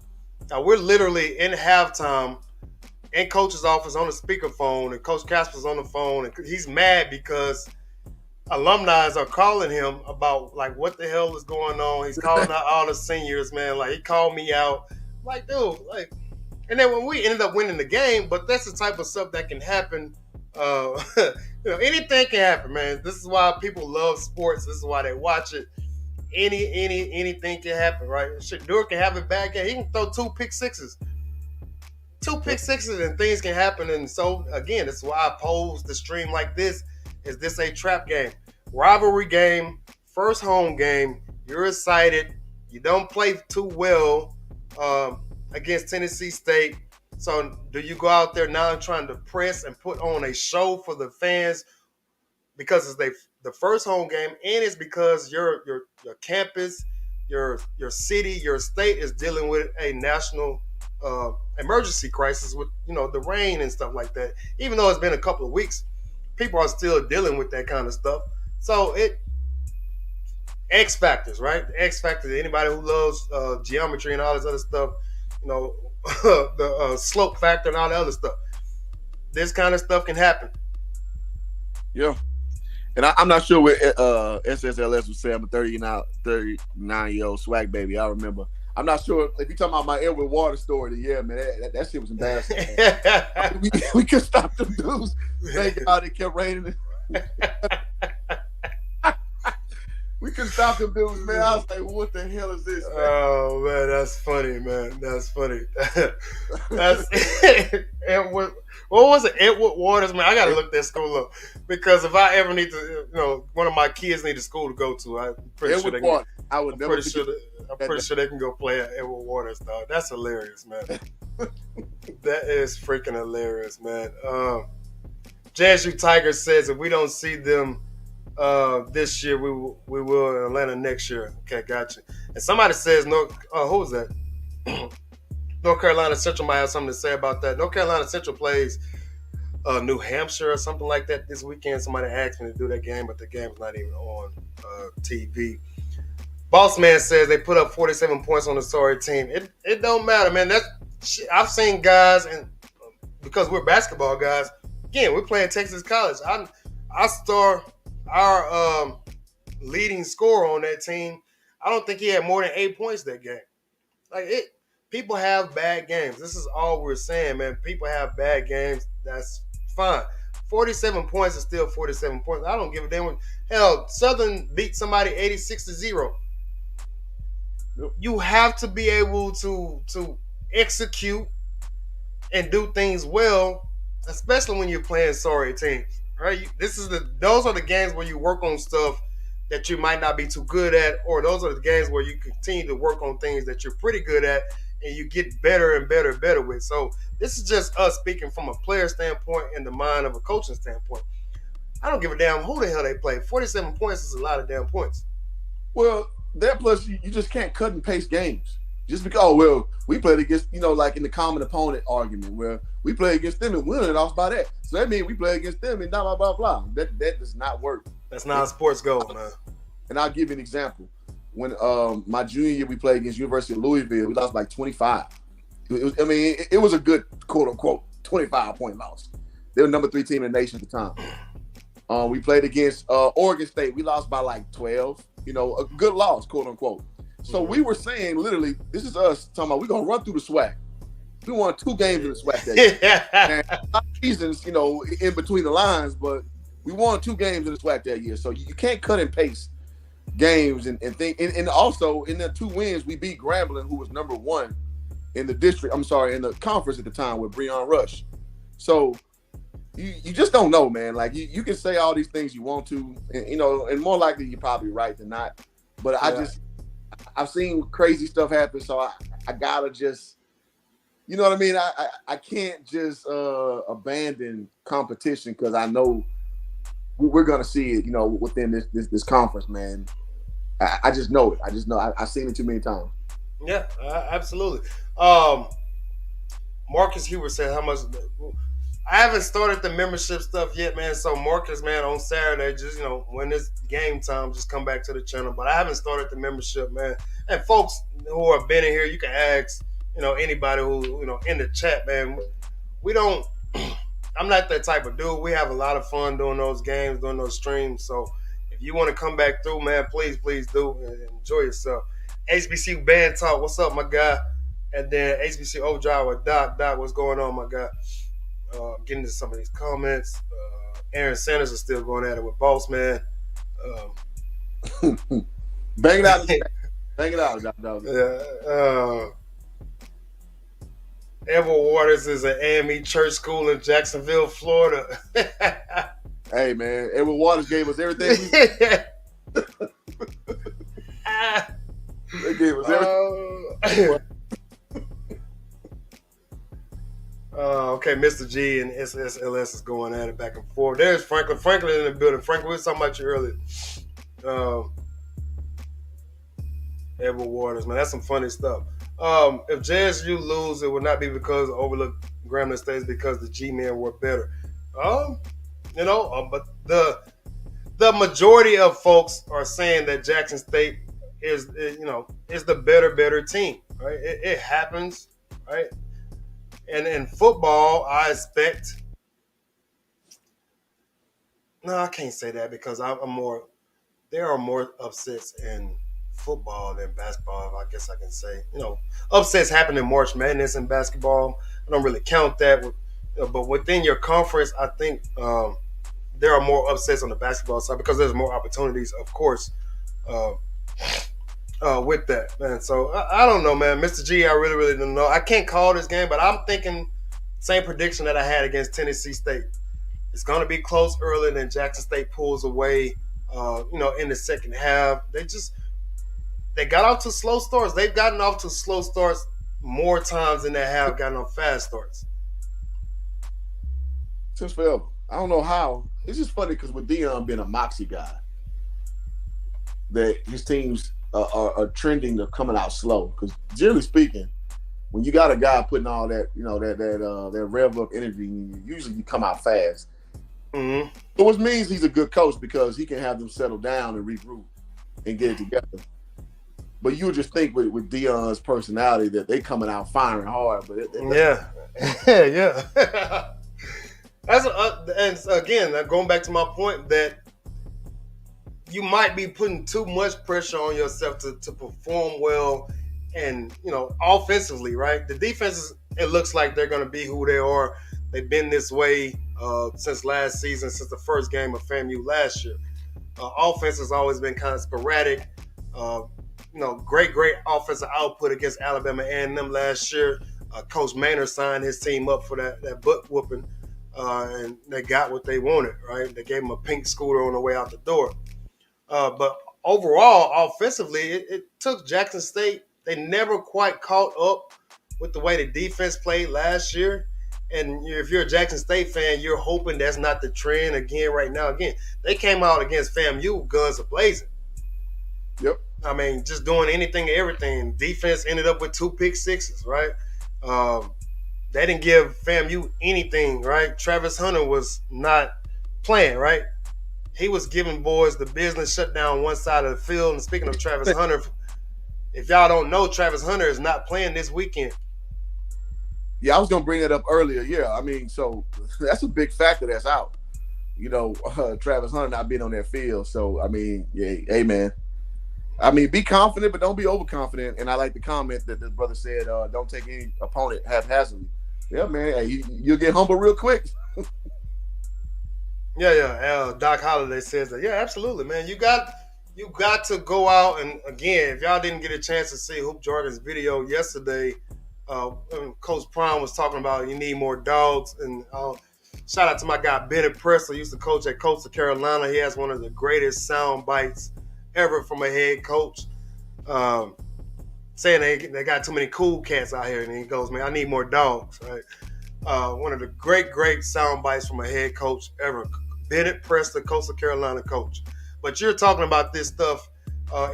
Now, we're literally in halftime in coach's office on the speakerphone, and Coach Casper's on the phone, and he's mad because alumni are calling him about, like, what the hell is going on. He's calling out all the seniors, man. Like, he called me out. Like, dude, like, and then when we ended up winning the game, but that's the type of stuff that can happen. Anything can happen, man. This is why people love sports. This is why they watch it. Anything can happen, right? Shedeur can have a bad game. He can throw 2 pick sixes. 2 pick sixes, and things can happen. And so, again, this is why I pose the stream like this. Is this a trap game? Rivalry game, first home game. You're excited. You don't play too well against Tennessee State. So do you go out there now trying to press and put on a show for the fans because it's the first home game, and it's because your campus, your city, your state is dealing with a national emergency crisis with the rain and stuff like that. Even though it's been a couple of weeks, people are still dealing with that kind of stuff. So X factors, right? The X factors. Anybody who loves geometry and all this other stuff, the slope factor and all the other stuff. This kind of stuff can happen. Yeah. And I'm not sure what SSLS would say. I'm a 39-year-old SWAC baby. I remember. I'm not sure if you're talking about my Edward Water story. Then yeah, man, that shit was embarrassing. we couldn't stop them dudes. Thank God it kept raining. We couldn't stop them dudes, man. I was like, what the hell is this, man? Oh, man, that's funny, man. That's funny. That's Edward. What was it? Edward Waters, man. I got to look that school up. Because if I ever need to, one of my kids need a school to go to, I'm pretty sure they can. I'm pretty sure they can go play at Edward Waters, dog. That's hilarious, man. That is freaking hilarious, man. JSU Tigers says if we don't see them this year, we will in Atlanta next year. Okay, gotcha. And somebody says, who was that? North Carolina Central might have something to say about that. North Carolina Central plays New Hampshire or something like that this weekend. Somebody asked me to do that game, but the game's not even on TV. Boss Man says they put up 47 points on the sorry team. It don't matter, man. I've seen guys, and because we're basketball guys, again, we're playing Texas College. I star our leading scorer on that team. I don't think he had more than 8 points that game. People have bad games. This is all we're saying, man. People have bad games. That's fine. 47 points is still 47 points. I don't give a damn. Hell, Southern beat somebody 86-0. You have to be able to execute and do things well, especially when you're playing sorry teams. Right? Those are the games where you work on stuff that you might not be too good at, or those are the games where you continue to work on things that you're pretty good at and you get better and better and better with. So this is just us speaking from a player standpoint and the mind of a coaching standpoint. I don't give a damn who the hell they play. 47 points is a lot of damn points. Well, that plus you just can't cut and paste games. Just because, oh, well, we played against, like in the common opponent argument where we play against them and we only lost by that. So that means we play against them and blah, blah, blah, blah. That does not work. That's not how sports go, man. And I'll give you an example. When my junior year we played against University of Louisville, we lost like 25. It was a good, quote unquote, 25-point loss. They were number 3 team in the nation at the time. We played against Oregon State. We lost by like 12. A good loss, quote unquote. So we were saying, literally, this is us talking about we're going to run through the SWAC. We won 2 games in the SWAC that year. And a lot of reasons, in between the lines, but we won 2 games in the SWAC that year. So you can't cut and paste games and think. And also, in the 2 wins, we beat Grambling, who was number 1 in the district. I'm sorry, in the conference at the time with Breon Rush. So you just don't know, man. Like, you can say all these things you want to, and, and more likely you're probably right than not. But I've seen crazy stuff happen, so I gotta just, you know what I mean? I can't just abandon competition because I know we're gonna see it, within this conference, man. I just know it. I just know I've seen it too many times. Yeah, absolutely. Marcus Hubert said how much. I haven't started the membership stuff yet, man. So Marcus, man, on Saturday, just when it's game time, just come back to the channel. But I haven't started the membership, man. And folks who have been in here, you can ask, anybody who in the chat, man. We don't. I'm not that type of dude. We have a lot of fun doing those games, doing those streams. So if you want to come back through, man, please do and enjoy yourself. HBCU Band Talk, what's up, my guy? And then HBCU Overdrive with Doc. Doc, what's going on, my guy? Getting to some of these comments. Aaron Sanders is still going at it with Boss Man. Bang it out. Bang it out, dog. Yeah. Edward Waters is an AME church school in Jacksonville, Florida. Hey, man. Edward Waters gave us everything. They gave us everything. Okay, Mr. G and SSLS is going at it back and forth. There's Franklin. Franklin in the building. Franklin, we were talking about you earlier. Edward Waters, man, that's some funny stuff. If JSU lose, it would not be because overlooked Grambling State, it's because the G-men were better. But the majority of folks are saying that Jackson State is the better team, right? It happens, right? And in football, I expect. No, I can't say that because I'm more. There are more upsets in football than basketball. I guess I can say. Upsets happen in March Madness in basketball. I don't really count that. But within your conference, I think there are more upsets on the basketball side because there's more opportunities, of course, with that, man. So I don't know, man. Mr. G, I really don't know. I can't call this game, but I'm thinking same prediction that I had against Tennessee State. It's going to be close early, and then Jackson State pulls away, in the second half. They got off to slow starts. They've gotten off to slow starts more times than they have gotten on fast starts. Since forever. I don't know how. It's just funny because with Deion being a moxie guy, that his teams are trending to coming out slow. Because generally speaking, when you got a guy putting all that, that rev up energy, usually you come out fast. Mm-hmm. So which means he's a good coach because he can have them settle down and regroup and get it together. But you would just think with Deion's personality that they coming out firing hard. But yeah. That's and again, going back to my point that you might be putting too much pressure on yourself to perform well and, offensively, right? The defenses, it looks like they're going to be who they are. They've been this way since last season, since the first game of FAMU last year. Offense has always been kind of sporadic. Great offensive output against Alabama A&M last year. Coach Maynard signed his team up for that butt whooping, and they got what they wanted, right? They gave him a pink scooter on the way out the door. But overall, offensively, it took Jackson State. They never quite caught up with the way the defense played last year. And if you're a Jackson State fan, you're hoping that's not the trend again right now. Again, they came out against FAMU, guns a blazing. Yep. I mean, just doing anything and everything. Defense ended up with 2 pick sixes, right? They didn't give FAMU anything, right? Travis Hunter was not playing, right? He was giving boys the business, shut down one side of the field. And speaking of Travis Hunter, if y'all don't know, Travis Hunter is not playing this weekend. Yeah, I was gonna bring it up earlier. Yeah, I mean, so that's a big factor that's out. Travis Hunter not being on that field. So I mean, yeah, hey man. I mean, be confident, but don't be overconfident. And I like the comment that this brother said, don't take any opponent haphazardly. Yeah, man, hey, you'll get humble real quick. Yeah. Doc Holliday says that. Yeah, absolutely, man. You got to go out and again, if y'all didn't get a chance to see Hoop Jordan's video yesterday, Coach Prime was talking about you need more dogs. And shout out to my guy Bennett Presley, used to coach at Coastal Carolina. He has one of the greatest sound bites ever from a head coach, saying they got too many cool cats out here. And he goes, man, I need more dogs, right? One of the great sound bites from a head coach ever. Bennett Presley, Coastal Carolina coach. But you're talking about this stuff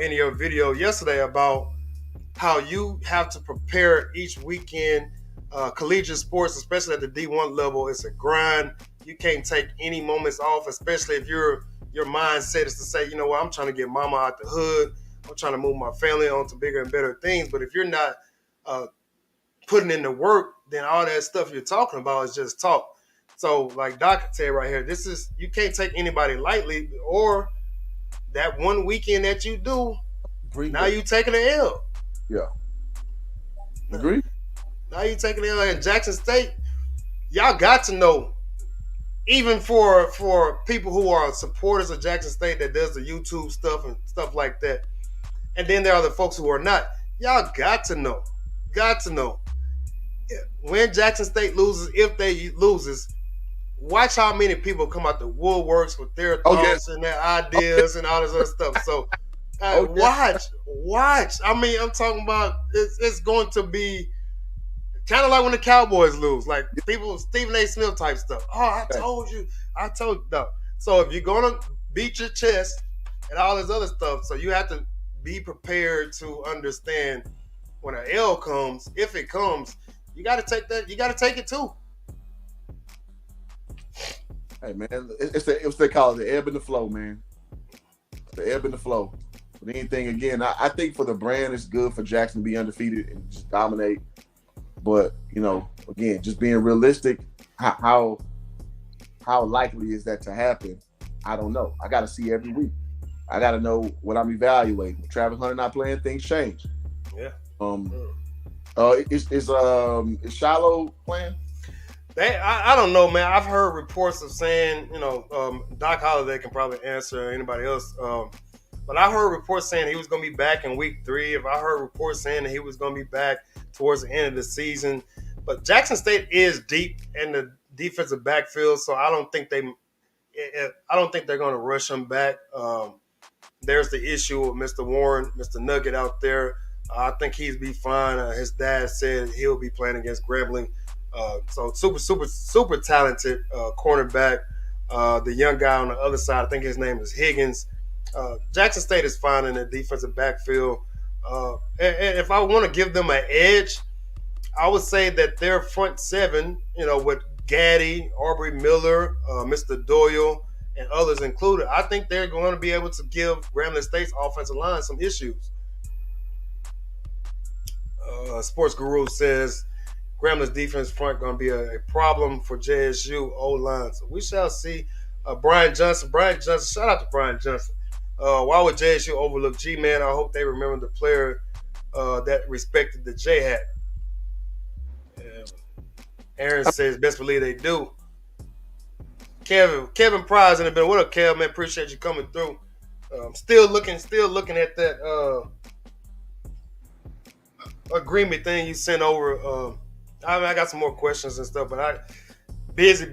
in your video yesterday about how you have to prepare each weekend. Collegiate sports, especially at the D1 level, it's a grind. You can't take any moments off, especially if your mindset is to say, you know what, I'm trying to get mama out the hood. I'm trying to move my family on to bigger and better things. But if you're not putting in the work, then all that stuff you're talking about is just talk. So like Doc said right here, you can't take anybody lightly, or that one weekend that you do, now you taking an L. Yeah. Agree? Now you taking an L. In Jackson State, y'all got to know, even for people who are supporters of Jackson State that does the YouTube stuff and stuff like that, and then there are the folks who are not, y'all got to know, when Jackson State loses, if they loses, watch how many people come out the woodworks with their thoughts and their ideas and all this other stuff. So watch. I mean, I'm talking about it's going to be kind of like when the Cowboys lose, like people, Stephen A. Smith type stuff. Oh, I told you. No. So if you're gonna beat your chest and all this other stuff, so you have to be prepared to understand when an L comes, if it comes, you got to take that. You got to take it too. Hey man, it's what they call it, the ebb and the flow, man. The ebb and the flow. But anything again, I think for the brand, it's good for Jackson to be undefeated and just dominate. But again, just being realistic, how likely is that to happen? I don't know. I got to see every week. I got to know what I'm evaluating. With Travis Hunter not playing, things change. Yeah. Is Shiloh playing? I don't know, man. I've heard reports of saying, Doc Holliday can probably answer anybody else. But I heard reports saying he was going to be back in week 3. If I heard reports saying that he was going to be back towards the end of the season. But Jackson State is deep in the defensive backfield, so I don't think they're going to rush him back. There's the issue with Mr. Warren, Mr. Nugget out there. I think he'd be fine. His dad said he'll be playing against Grambling. So super talented cornerback. The young guy on the other side, I think his name is Higgins. Jackson State is fine in the defensive backfield. And if I want to give them an edge, I would say that their front seven, with Gaddy, Aubrey Miller, Mr. Doyle, and others included, I think they're going to be able to give Grambling State's offensive line some issues. Sports Guru says Grambling's defense front going to be a problem for JSU O-line. So we shall see. Brian Johnson, shout out to Brian Johnson. Why would JSU overlook G-Man? I hope they remember the player that respected the J-Hat. Aaron says, best believe they do. Kevin Prize in the building. What up, Kev, man? Appreciate you coming through. Still looking at that agreement thing you sent over. I got some more questions and stuff, but I busy.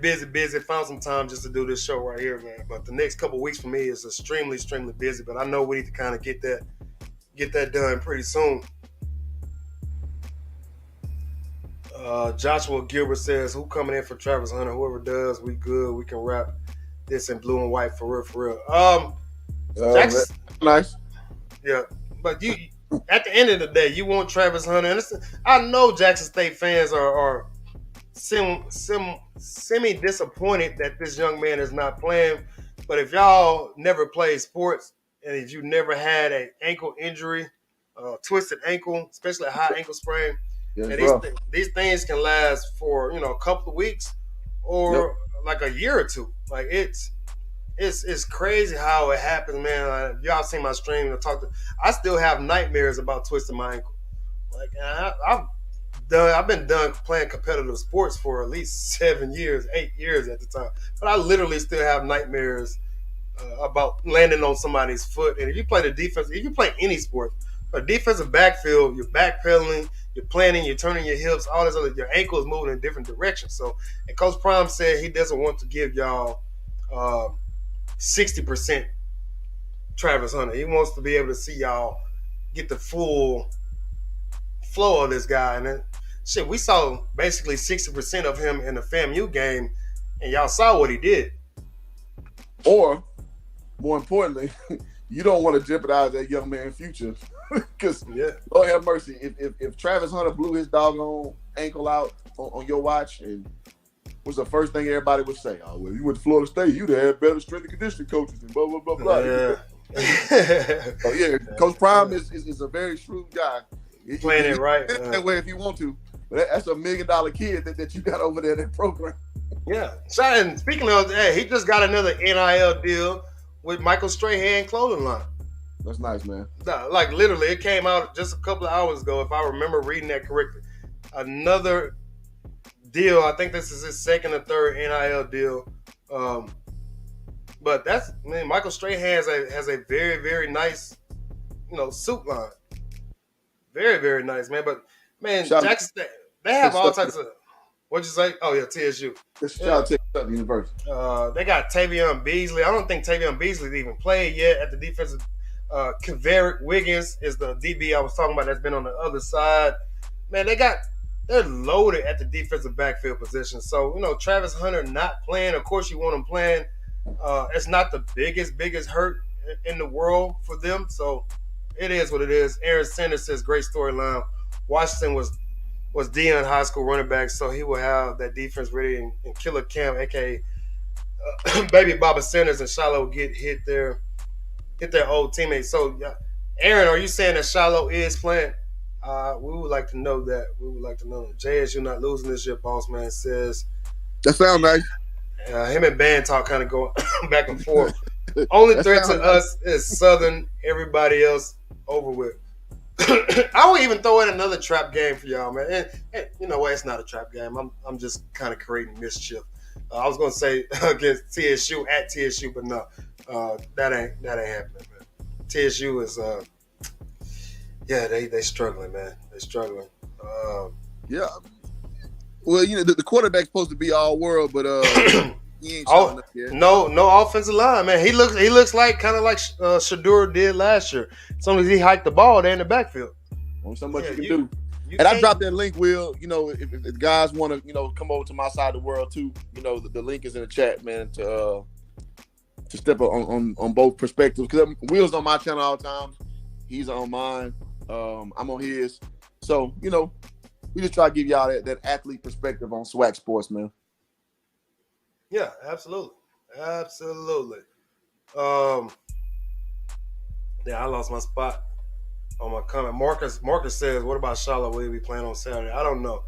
Found some time just to do this show right here, man. But the next couple weeks for me is extremely busy. But I know we need to kind of get that done pretty soon. Joshua Gilbert says, "Who coming in for Travis Hunter? Whoever does, we good. We can wrap this in blue and white for real, for real." Jackson, Nice. yeah, but you at the end of the day, you want Travis Hunter. And I know Jackson State fans are semi disappointed that this young man is not playing. But if y'all never played sports and if you never had an ankle injury, twisted ankle, especially a high ankle sprain, Yes, and bro. these things can last for a couple of weeks Yep. or like a year or two. Like it's crazy how it happens, man. Y'all seen my stream and I still have nightmares about twisting my ankle. Like I've been done playing competitive sports for at least 7 years, 8 years at the time. But I literally still have nightmares about landing on somebody's foot. And if you play the defense, if you play any sport, a defensive backfield, you're backpedaling, you're planning, you're turning your hips, all this other, your ankle is moving in different directions. So, and Coach Prime said he doesn't want to give y'all 60% Travis Hunter. He wants to be able to see y'all get the full flow of this guy. And then, shit, we saw basically 60% of him in the FAMU game, and y'all saw what he did. Or, more importantly, you don't want to jeopardize that young man's future. Because, Lord have mercy, if Travis Hunter blew his doggone ankle out on your watch, and was the first thing everybody would say, "Oh, well, you went to Florida State, you'd have had better strength and conditioning coaches and blah, blah, blah, blah." Yeah. So, yeah, Coach Prime is a very shrewd guy. Playing it right. That way if you want to. But that's $1 million kid that you got over there in that program. Yeah. And speaking of, he just got another NIL deal with Michael Strahan Clothing Line. That's nice, man. Like literally, it came out just a couple of hours ago, if I remember reading that correctly. Another deal. I think this is his second or third NIL deal. But Michael Strahan has a very, very nice, suit line. Very, very nice, man. But man, Jackson State, they have all types of. What'd you say? Oh yeah, TSU. Shout out to Texas University. They got Tavion Beasley. I don't think Tavion Beasley even played yet at the defensive. Kaverick Wiggins is the DB I was talking about that's been on the other side. Man, they're loaded at the defensive backfield position. So, Travis Hunter not playing. Of course, you want him playing. It's not the biggest hurt in the world for them. So it is what it is. Aaron Sanders says great storyline. Washington was Deion high school running back, so he will have that defense ready and Killer Cam, aka Baby Baba Sanders and Shiloh hit their old teammates. So, Aaron, are you saying that Shiloh is playing? We would like to know that. We would like to know. JSU not losing this year, boss man says. That sounds nice. Him and Band Talk kind of going back and forth. Only threat to us is Southern. Everybody else over with. I would even throw in another trap game for y'all, man. And you know what? It's not a trap game. I'm just kind of creating mischief. I was gonna say against TSU at TSU, but no, that ain't happening, man. TSU is they struggling, man. They struggling. Yeah. Well, the quarterback's supposed to be all world, but he ain't showing up yet. No offensive line, man. He looks like kind of like Shadur did last year. As long as he hiked the ball there in the backfield. Only so much you can do. And I dropped that link, Will. If guys want to, come over to my side of the world too, the link is in the chat, man, to step up on both perspectives. Because Will's on my channel all the time. He's on mine. I'm on his. So, we just try to give y'all that athlete perspective on SWAC sports, man. Yeah, absolutely. Absolutely. I lost my spot on my comment. Marcus says, what about Charlotte? Will he be playing on Saturday? I don't know.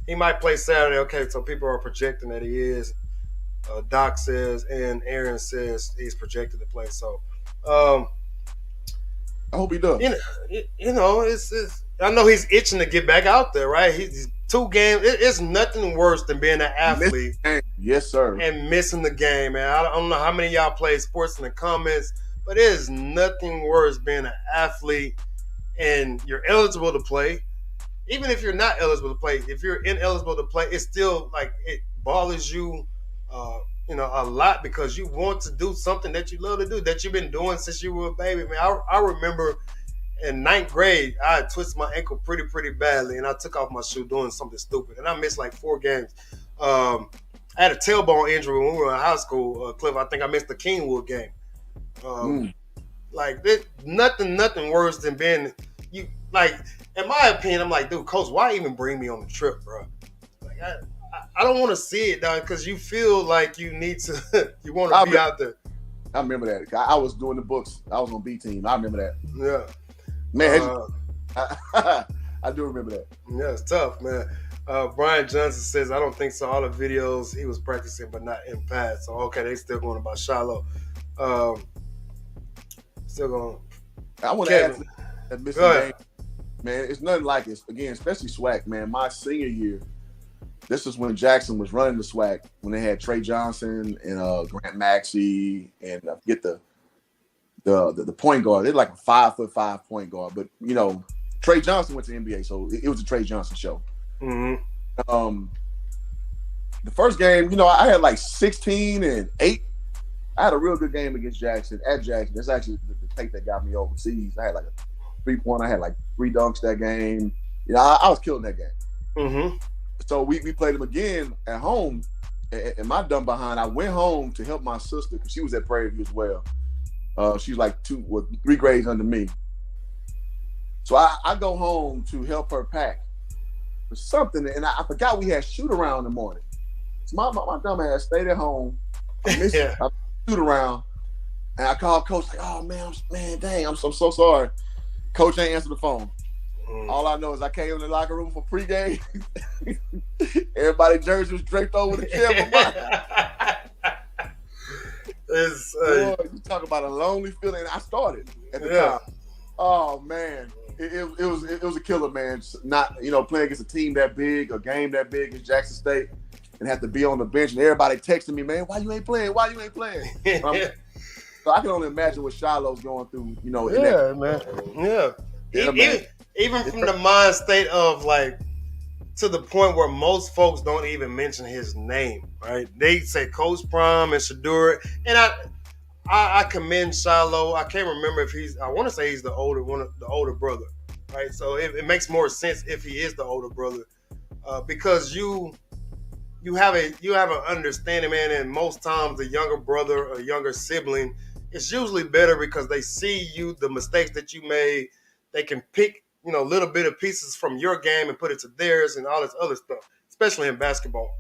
He might play Saturday. Okay, so people are projecting that he is. Doc says, and Aaron says he's projected to play. So, I hope he does. It's I know he's itching to get back out there, right? He's 2 games. It's nothing worse than being an athlete. Yes, sir. And missing the game, man. I don't know how many of y'all play sports in the comments, but it is nothing worse being an athlete and you're eligible to play. Even if you're not eligible to play, if you're ineligible to play, it's still like it bothers you, a lot because you want to do something that you love to do, that you've been doing since you were a baby, man. I remember in ninth grade, I had twisted my ankle pretty badly, and I took off my shoe doing something stupid, and I missed like 4 games. I had a tailbone injury when we were in high school, Cliff. I think I missed the Kingwood game. Like nothing worse than being you. Like in my opinion, I'm like, dude, coach, why even bring me on the trip, bro? Like I don't want to see it, dog, because you feel like you need to, you want to be out there. I remember that. I was doing the books. I was on B team. I remember that. Yeah, man. I do remember that. Yeah, it's tough, man. Brian Johnson says, I don't think so. All the videos he was practicing, but not in pads. So, okay, they still going about Shiloh. Still going. I want to add that missing game. Man, it's nothing like it. Again, especially SWAC, man. My senior year, this is when Jackson was running the SWAC, when they had Trey Johnson and Grant Maxey, and I forget the point guard. They're like a 5'5" point guard. But, you know, Trey Johnson went to the NBA, so it was a Trey Johnson show. Mm-hmm. The first game, you know, I had like 16 and 8. I had a real good game against Jackson, at Jackson. That's actually the tape that got me overseas. I had like a 3-point. I had like 3 dunks that game. You know, I was killing that game. Mm-hmm. So we played them again at home. And my dumb behind, I went home to help my sister because she was at Prairie View as well. She's like 3 grades under me. So I go home to help her pack for something, and I forgot we had shoot around in the morning. So my dumb ass stayed at home. I missed I shoot around, and I called coach like, "Oh man, dang, I'm so sorry." Coach ain't answer the phone. All I know is I came in the locker room for pregame. Everybody's jersey was draped over the chair. Boy, you talk about a lonely feeling. I started at the time. Oh man, it was a killer, man. Not, you know, playing against a team that big, a game that big as Jackson State, and have to be on the bench and everybody texting me, man, why you ain't playing? Why you ain't playing? So I can only imagine what Shiloh's going through, you know. Man. Even from the mind state of like, to the point where most folks don't even mention his name, right? They say Coach Prime and Shadur, and I commend Shiloh. I can't remember if I want to say he's the older brother, right? So it makes more sense if he is the older brother, because you have an understanding, man. And most times the younger brother or younger sibling is usually better because they see the mistakes that you made. They can pick, you know, little bit of pieces from your game and put it to theirs and all this other stuff, especially in basketball.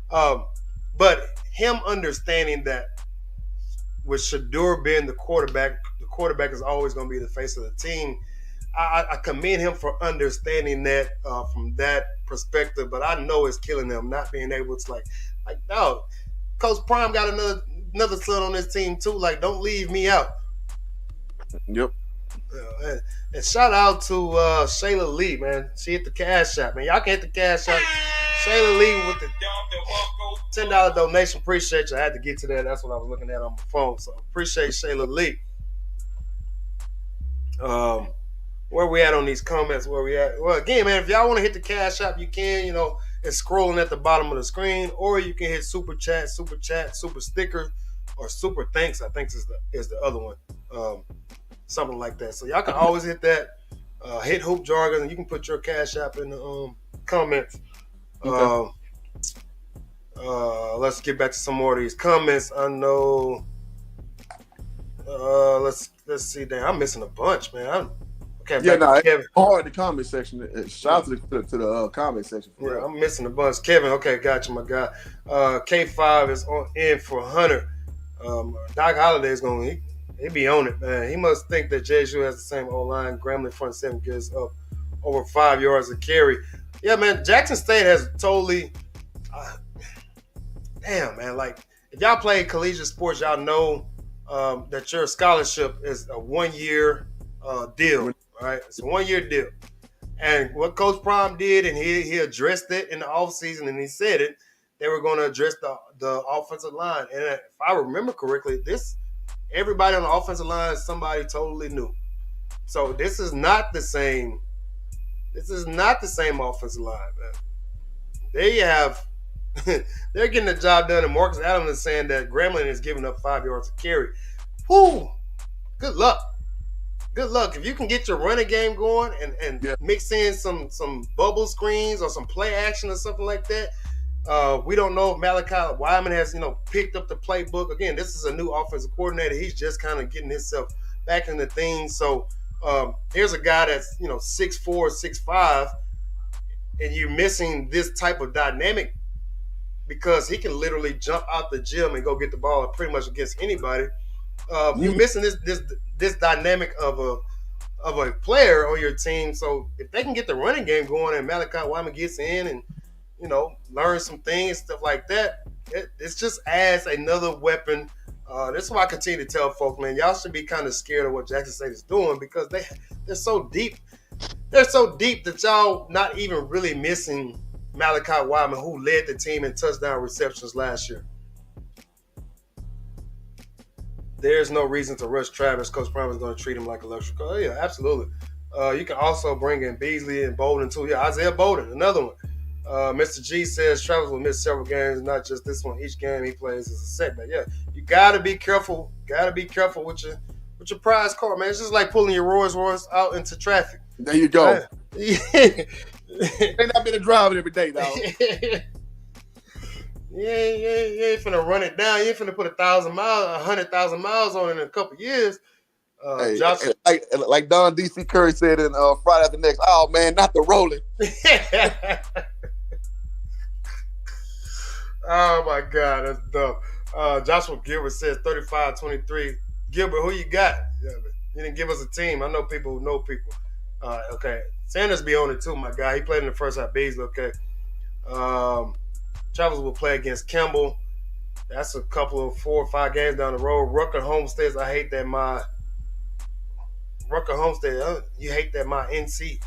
But him understanding that with Shadur being the quarterback is always going to be the face of the team. I commend him for understanding that from that perspective, but I know it's killing them not being able to like, no, Coach Prime got another son on this team too. Like, don't leave me out. Yep. And shout out to Shayla Lee, man. She hit the cash app, man. Y'all can hit the cash app. Shayla Lee with the $10 donation. Appreciate you. I had to get to that. That's what I was looking at on my phone. So appreciate Shayla Lee. Where we at on these comments? Where we at? Well, again, man, if y'all want to hit the cash app, you can. You know, it's scrolling at the bottom of the screen, or you can hit super chat, super sticker, or super thanks. I think is the other one. Something like that. So y'all can always hit that. Hit Hoop Jargon, and you can put your cash app in the comments. Okay. Let's get back to some more of these comments. I know. Let's see. Damn, I'm missing a bunch, man. It's hard the comment section. Shout out to the comment section. Yeah, I'm missing a bunch. Kevin, okay, got you, my guy. K5 is in for Hunter. Doc Holliday's going. He be on it, man. He must think that JSU has the same O-line. Grambling front 7 gives up over 5 yards a carry. Yeah, man. Jackson State has totally. Damn, man. Like, if y'all play collegiate sports, y'all know that your scholarship is a 1-year deal, right? It's a 1-year deal. And what Coach Prime did, and he addressed it in the offseason, and he said it, they were going to address the offensive line. And if I remember correctly, everybody on the offensive line is somebody totally new. So this is not the same. This is not the same offensive line, man. They're getting the job done, and Marcus Adams is saying that Grambling is giving up 5 yards a carry. Whoo! Good luck. good luck. If you can get your running game going and Yeah. mix in some bubble screens or some play action or something like that. We don't know if Malachi Wyman has, picked up the playbook. Again, this is a new offensive coordinator. He's just kind of getting himself back in the thing. So here's a guy that's, 6'4", 6'5", and you're missing this type of dynamic because he can literally jump out the gym and go get the ball pretty much against anybody. You're missing this dynamic of a player on your team. So if they can get the running game going and Malachi Wyman gets in and learn some things, stuff like that, it's just adds another weapon. That's why I continue to tell folks, man, y'all should be kind of scared of what Jackson State is doing because they're so deep. They're so deep that y'all not even really missing Malachi Wyman, who led the team in touchdown receptions last year. There's no reason to rush Travis. Coach Brown is going to treat him like a luxury. Oh, yeah, absolutely. You can also bring in Beasley and Bolden, too. Yeah, Isaiah Bolden, another one. Mr. G says Travis will miss several games, not just this one. Each game he plays is a setback. Yeah, you got to be careful. Got to be careful with your prize car, man. It's just like pulling your Rolls Royce out into traffic. There you go. Yeah. Ain't not been driving every day, dog. You ain't finna run it down. You ain't finna put 100,000 miles on it in a couple years. Hey, Josh, like Don D.C. Curry said in Friday After Next, oh man, not the rolling. Oh my God, that's dumb. Joshua Gilbert says 35-23. Gilbert, who you got? You didn't give us a team. I know people who know people. Okay, Sanders be on it too, my guy. He played in the first half. Beasley, okay. Travis will play against Campbell. That's a couple of 4 or 5 games down the road. Rucker Homestead, I hate that my Rucker Homestead. You hate that my NC.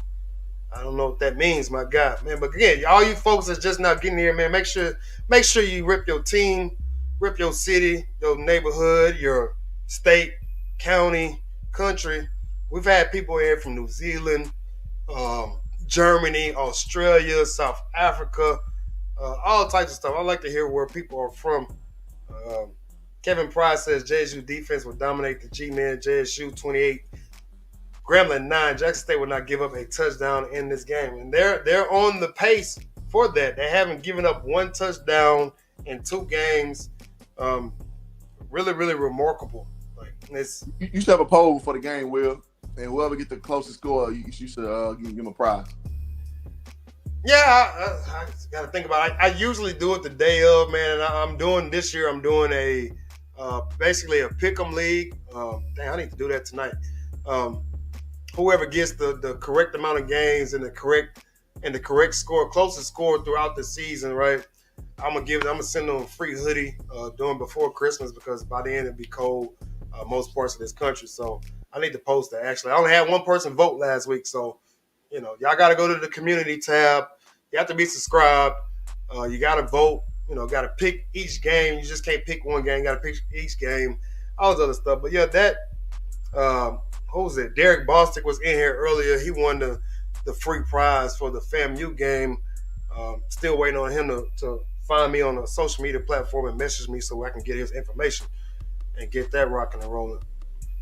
I don't know what that means, my guy, man. But again, all you folks that's just now getting here, man, make sure you rip your team, rip your city, your neighborhood, your state, county, country. We've had people here from New Zealand, Germany, Australia, South Africa, all types of stuff. I like to hear where people are from. Kevin Price says JSU defense will dominate the G-Men. JSU 28, Grambling 9. Jackson State will not give up a touchdown in this game. And they're on the pace for that. They haven't given up one touchdown in 2 games. Really, really remarkable. Like you should have a poll for the game, Will. And whoever get the closest score, you should give them a prize. Yeah, I got to think about it. I usually do it the day of, man. And this year I'm doing a basically a pick'em league. I need to do that tonight. Whoever gets the correct amount of games and the correct score, closest score throughout the season, right? I'm gonna send them a free hoodie during before Christmas because by then it'll be cold most parts of this country. So I need to post that. Actually, I only had one person vote last week, so y'all got to go to the community tab. You have to be subscribed. You got to vote. Got to pick each game. You just can't pick one game. You got to pick each game. All this other stuff. But yeah, that who was it? Derek Bostic was in here earlier. He won the free prize for the FAMU game. Still waiting on him to find me on a social media platform and message me so I can get his information and get that rocking and rolling.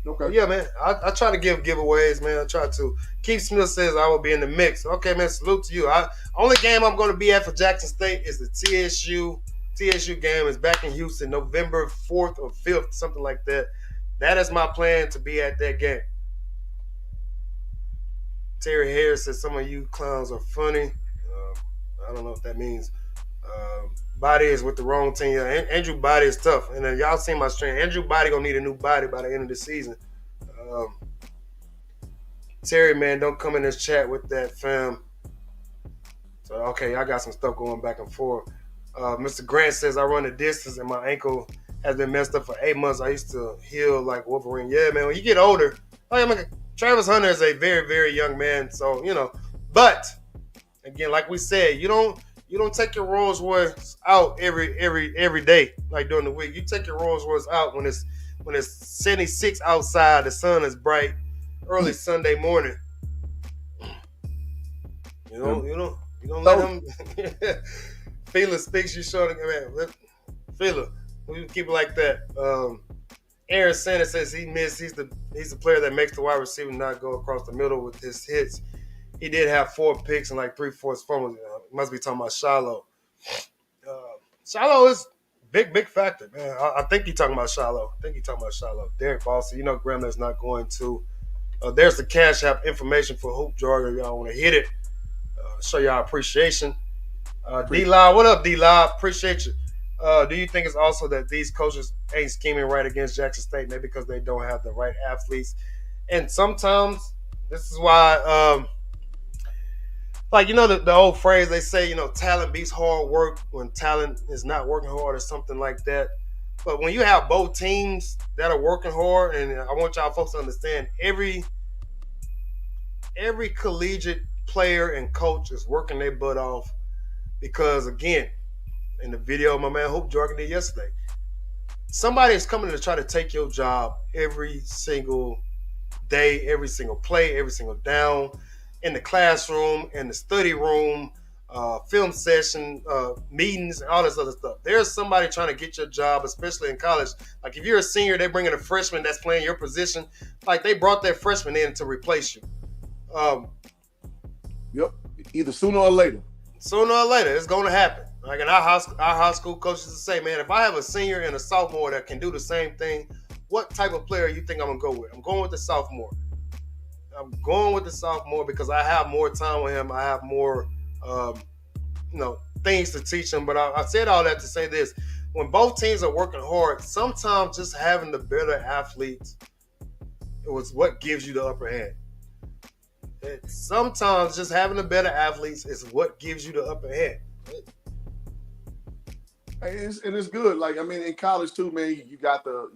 Okay. But yeah, man. I try to give giveaways, man. I try to. Keith Smith says I will be in the mix. Okay, man. Salute to you. Only game I'm going to be at for Jackson State is the TSU game. Is back in Houston, November 4th or 5th, something like that. That is my plan to be at that game. Terry Harris says some of you clowns are funny. I don't know what that means. Body is with the wrong team. Yeah, Andrew Body is tough. And then y'all seen my strength. Andrew Body gonna need a new body by the end of the season. Terry, man, don't come in this chat with that, fam. So, okay, I got some stuff going back and forth. Mr. Grant says I run the distance and my ankle has been messed up for 8 months. I used to heal like Wolverine. Yeah, man, when you get older, Travis Hunter is a very, very young man. So, but again, like we said, you don't take your Rolls Royce out every day, like during the week. You take your Rolls Royce out when it's 76 outside, the sun is bright, early Sunday morning. You don't let him. Feeler speaks. You showing, man. Feeler, we keep it like that. Aaron Sanders says he missed. He's the player that makes the wide receiver not go across the middle with his hits. He did have 4 picks and like 3 forced fumbles. Must be talking about Shiloh. Shiloh is big factor, man. I think you're talking about Shiloh. Derek Boston, Grambling not going to. There's the Cash App information for Hoop Jargon. Y'all want to hit it. Show y'all appreciation. D-Live, what up, D-Live? Appreciate you. Do you think it's also that these coaches ain't scheming right against Jackson State, maybe because they don't have the right athletes? And sometimes this is why, the old phrase they say, talent beats hard work when talent is not working hard or something like that. But when you have both teams that are working hard, and I want y'all folks to understand, every collegiate player and coach is working their butt off because, again, in the video my man Hoop Jargon did yesterday, somebody is coming to try to take your job every single day, every single play, every single down, in the classroom, in the study room, film session, meetings, all this other stuff. There's somebody trying to get your job, especially in college. Like if you're a senior, they bring in a freshman that's playing your position. Like they brought that freshman in to replace you. Yep. Either sooner or later. Sooner or later, it's going to happen. Like in our high school coaches say, man, if I have a senior and a sophomore that can do the same thing, what type of player you think I'm going to go with? I'm going with the sophomore. Because I have more time with him. I have more, things to teach him. But I said all that to say this. When both teams are working hard, sometimes just having the better athletes is what gives you the upper hand. Sometimes just having the better athletes is what gives you the upper hand. And it's good. Like I mean, in college too, man. You got the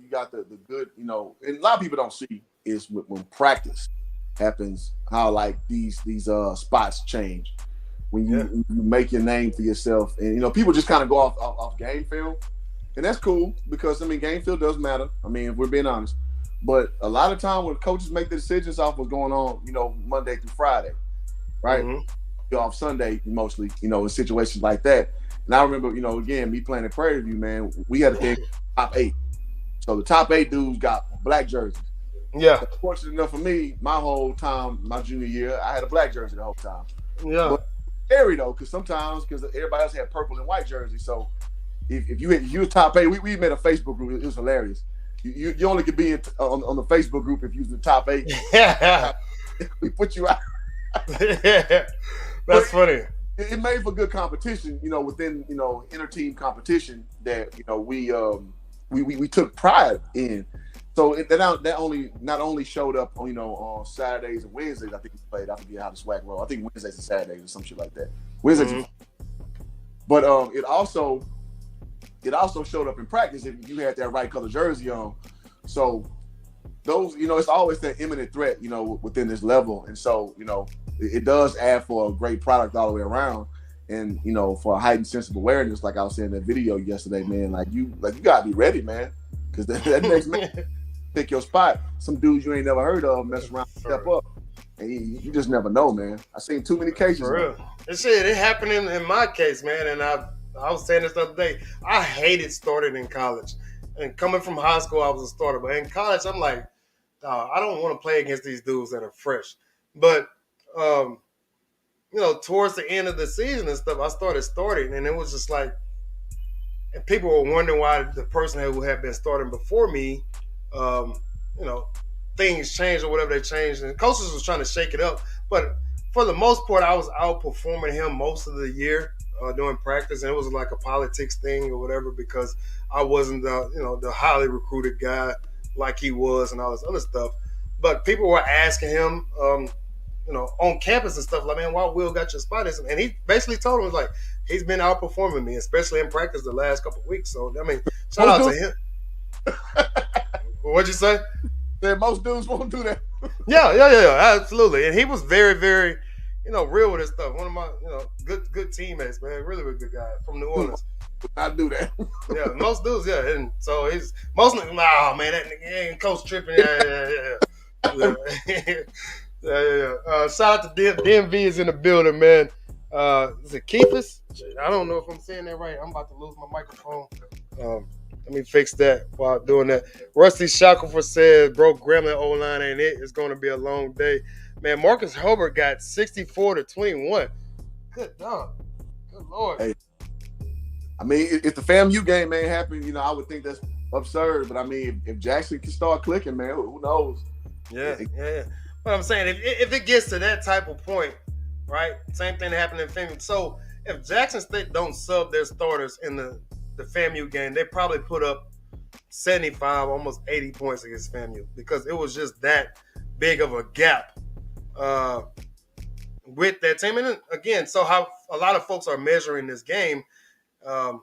good. And a lot of people don't see is when practice happens, how like these spots change when you make your name for yourself, and people just kind of go off game film, and that's cool because game film does matter. I mean, if we're being honest, but a lot of time when coaches make the decisions off what's going on, Monday through Friday, right? Mm-hmm. Off Sunday mostly, in situations like that. And I remember, again, me playing at Prairie View, man, we had a thing top 8. So the top 8 dudes got black jerseys. Yeah. Fortunate enough for me, my whole time, my junior year, I had a black jersey the whole time. Yeah. But scary though, because everybody else had purple and white jerseys. So if you were top 8, we made a Facebook group. It was hilarious. You only could be on the Facebook group if you was the top 8. Yeah. We put you out. Yeah. That's funny. It made for good competition, within inter-team competition that we took pride in. So that not only showed up on Saturdays and Wednesdays. I think we played. I forget how the SWAC roll. I think Wednesdays and Saturdays or some shit like that. Wednesdays, but it also showed up in practice if you had that right color jersey on. So those, it's always that imminent threat, within this level, and so it does add for a great product all the way around, and for a heightened sense of awareness, like I was saying in that video yesterday, man. Like you gotta be ready, man, because that next man pick your spot. Some dudes you ain't never heard of mess around, step up, and you just never know, man. I've seen too many cases. For real. It happened in my case, man, and I was saying this the other day. I hated starting in college, and coming from high school, I was a starter, but in college, I'm like, I don't want to play against these dudes that are fresh, but. Towards the end of the season and stuff, I started starting, and it was just like, and people were wondering why the person who had been starting before me, things changed or whatever they changed, and coaches was trying to shake it up. But for the most part, I was outperforming him most of the year during practice, and it was like a politics thing or whatever because I wasn't the highly recruited guy like he was and all this other stuff. But people were asking him. On campus and stuff, like, man, why Will got your spot? And he basically told him, like, he's been outperforming me, especially in practice the last couple of weeks. So, I mean, shout out to him. What'd you say? That most dudes won't do that. Yeah, absolutely. And he was very, very, real with his stuff. One of my, good teammates, man. Really a good guy from New Orleans. I do that. Yeah, most dudes, yeah. And so he's, most niggas, nah, man, that nigga ain't coach tripping. Yeah. Shout out to DMV is in the building, man. Is it Keithus? I don't know if I'm saying that right. I'm about to lose my microphone. Let Let me fix that while doing that. Rusty Shackelford says, bro, Grambling O-line ain't it. It's going to be a long day. Man, Marcus Hobart got 64 to 21. Good dog. Good Lord. Hey, I mean, if the FAMU game ain't happen, I would think that's absurd. But I mean, if Jackson can start clicking, man, who knows? Yeah. But I'm saying, if it gets to that type of point, right? Same thing that happened in FAMU. So if Jackson State don't sub their starters in the FAMU game, they probably put up 75, almost 80 points against FAMU because it was just that big of a gap with that team. And again, so how a lot of folks are measuring this game. I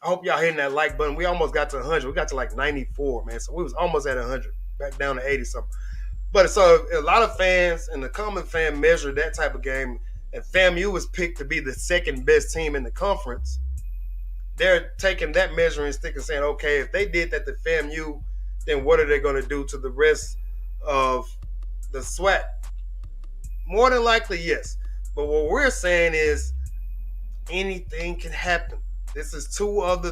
hope y'all hitting that like button. We almost got to 100. We got to like 94, man. So we was almost at 100, back down to 80 something. But so a lot of fans and the common fan measure that type of game, and FAMU was picked to be the second best team in the conference. They're taking that measuring stick and saying, okay, if they did that to FAMU, then what are they going to do to the rest of the SWAC? More than likely, yes. But what we're saying is anything can happen. This is two of the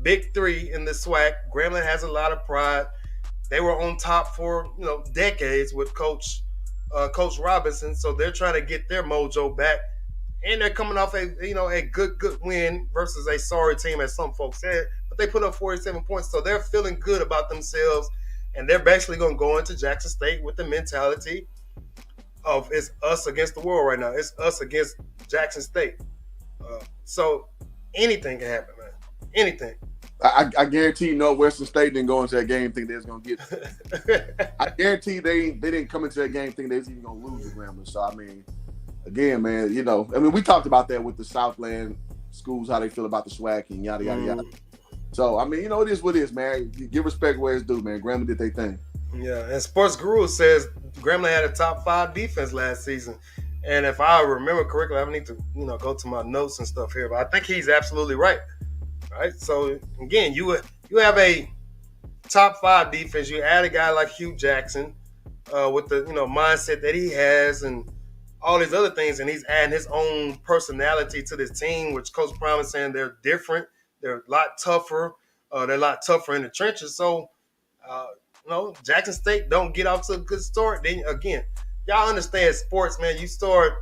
big three in the SWAC. Grambling has a lot of pride. They were on top for decades with Coach Robinson, so they're trying to get their mojo back. And they're coming off a good win versus a sorry team, as some folks said. But they put up 47 points, so they're feeling good about themselves. And they're basically going to go into Jackson State with the mentality of it's us against the world right now. It's us against Jackson State. So anything can happen, man. Anything. I guarantee Western State didn't go into that game thinking they was going to get. I guarantee they didn't come into that game thinking they was even going to lose the Grambling. So, I mean, again, man, we talked about that with the Southland schools, how they feel about the SWAC and yada, yada, yada. So, I mean, it is what it is, man. You give respect where it's due, man. Grambling did their thing. Yeah, and Sports Guru says Grambling had a top 5 defense last season. And if I remember correctly, I need to, go to my notes and stuff here, but I think he's absolutely right. Right? So, again, you have a top 5 defense. You add a guy like Hugh Jackson with the, mindset that he has and all these other things, and he's adding his own personality to this team, which Coach Prime is saying they're different. They're a lot tougher. They're a lot tougher in the trenches. So, Jackson State don't get off to a good start. Then, again, y'all understand sports, man. You start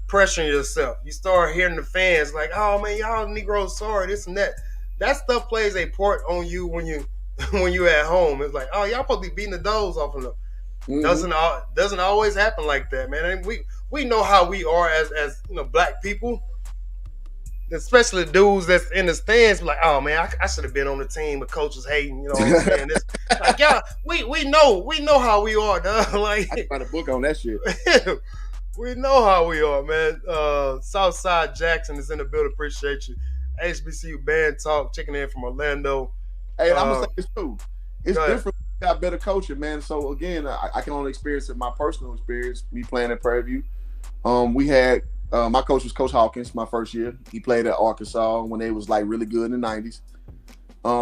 pressuring yourself. You start hearing the fans like, oh, man, y'all Negroes sorry, this and that. That stuff plays a part on you when you're at home. It's like, oh, y'all supposed to be beating the doors off of them. Mm-hmm. Doesn't always happen like that, man. And we know how we are as black people, especially dudes that's in the stands. Like, oh man, I should have been on the team, but coach was hating. You know what I'm saying? This, like, yeah, we know how we are, dog. Like, I write a book on that shit. We know how we are, man. Southside Jackson is in the building. Appreciate you. HBCU band talk, checking in from Orlando. Hey, I'm gonna say this too. It's different. We got better coaching, man. So again, I can only experience it. My personal experience, me playing at Prairie View. We had my coach was Coach Hawkins my first year. He played at Arkansas when they was like really good in the 90s.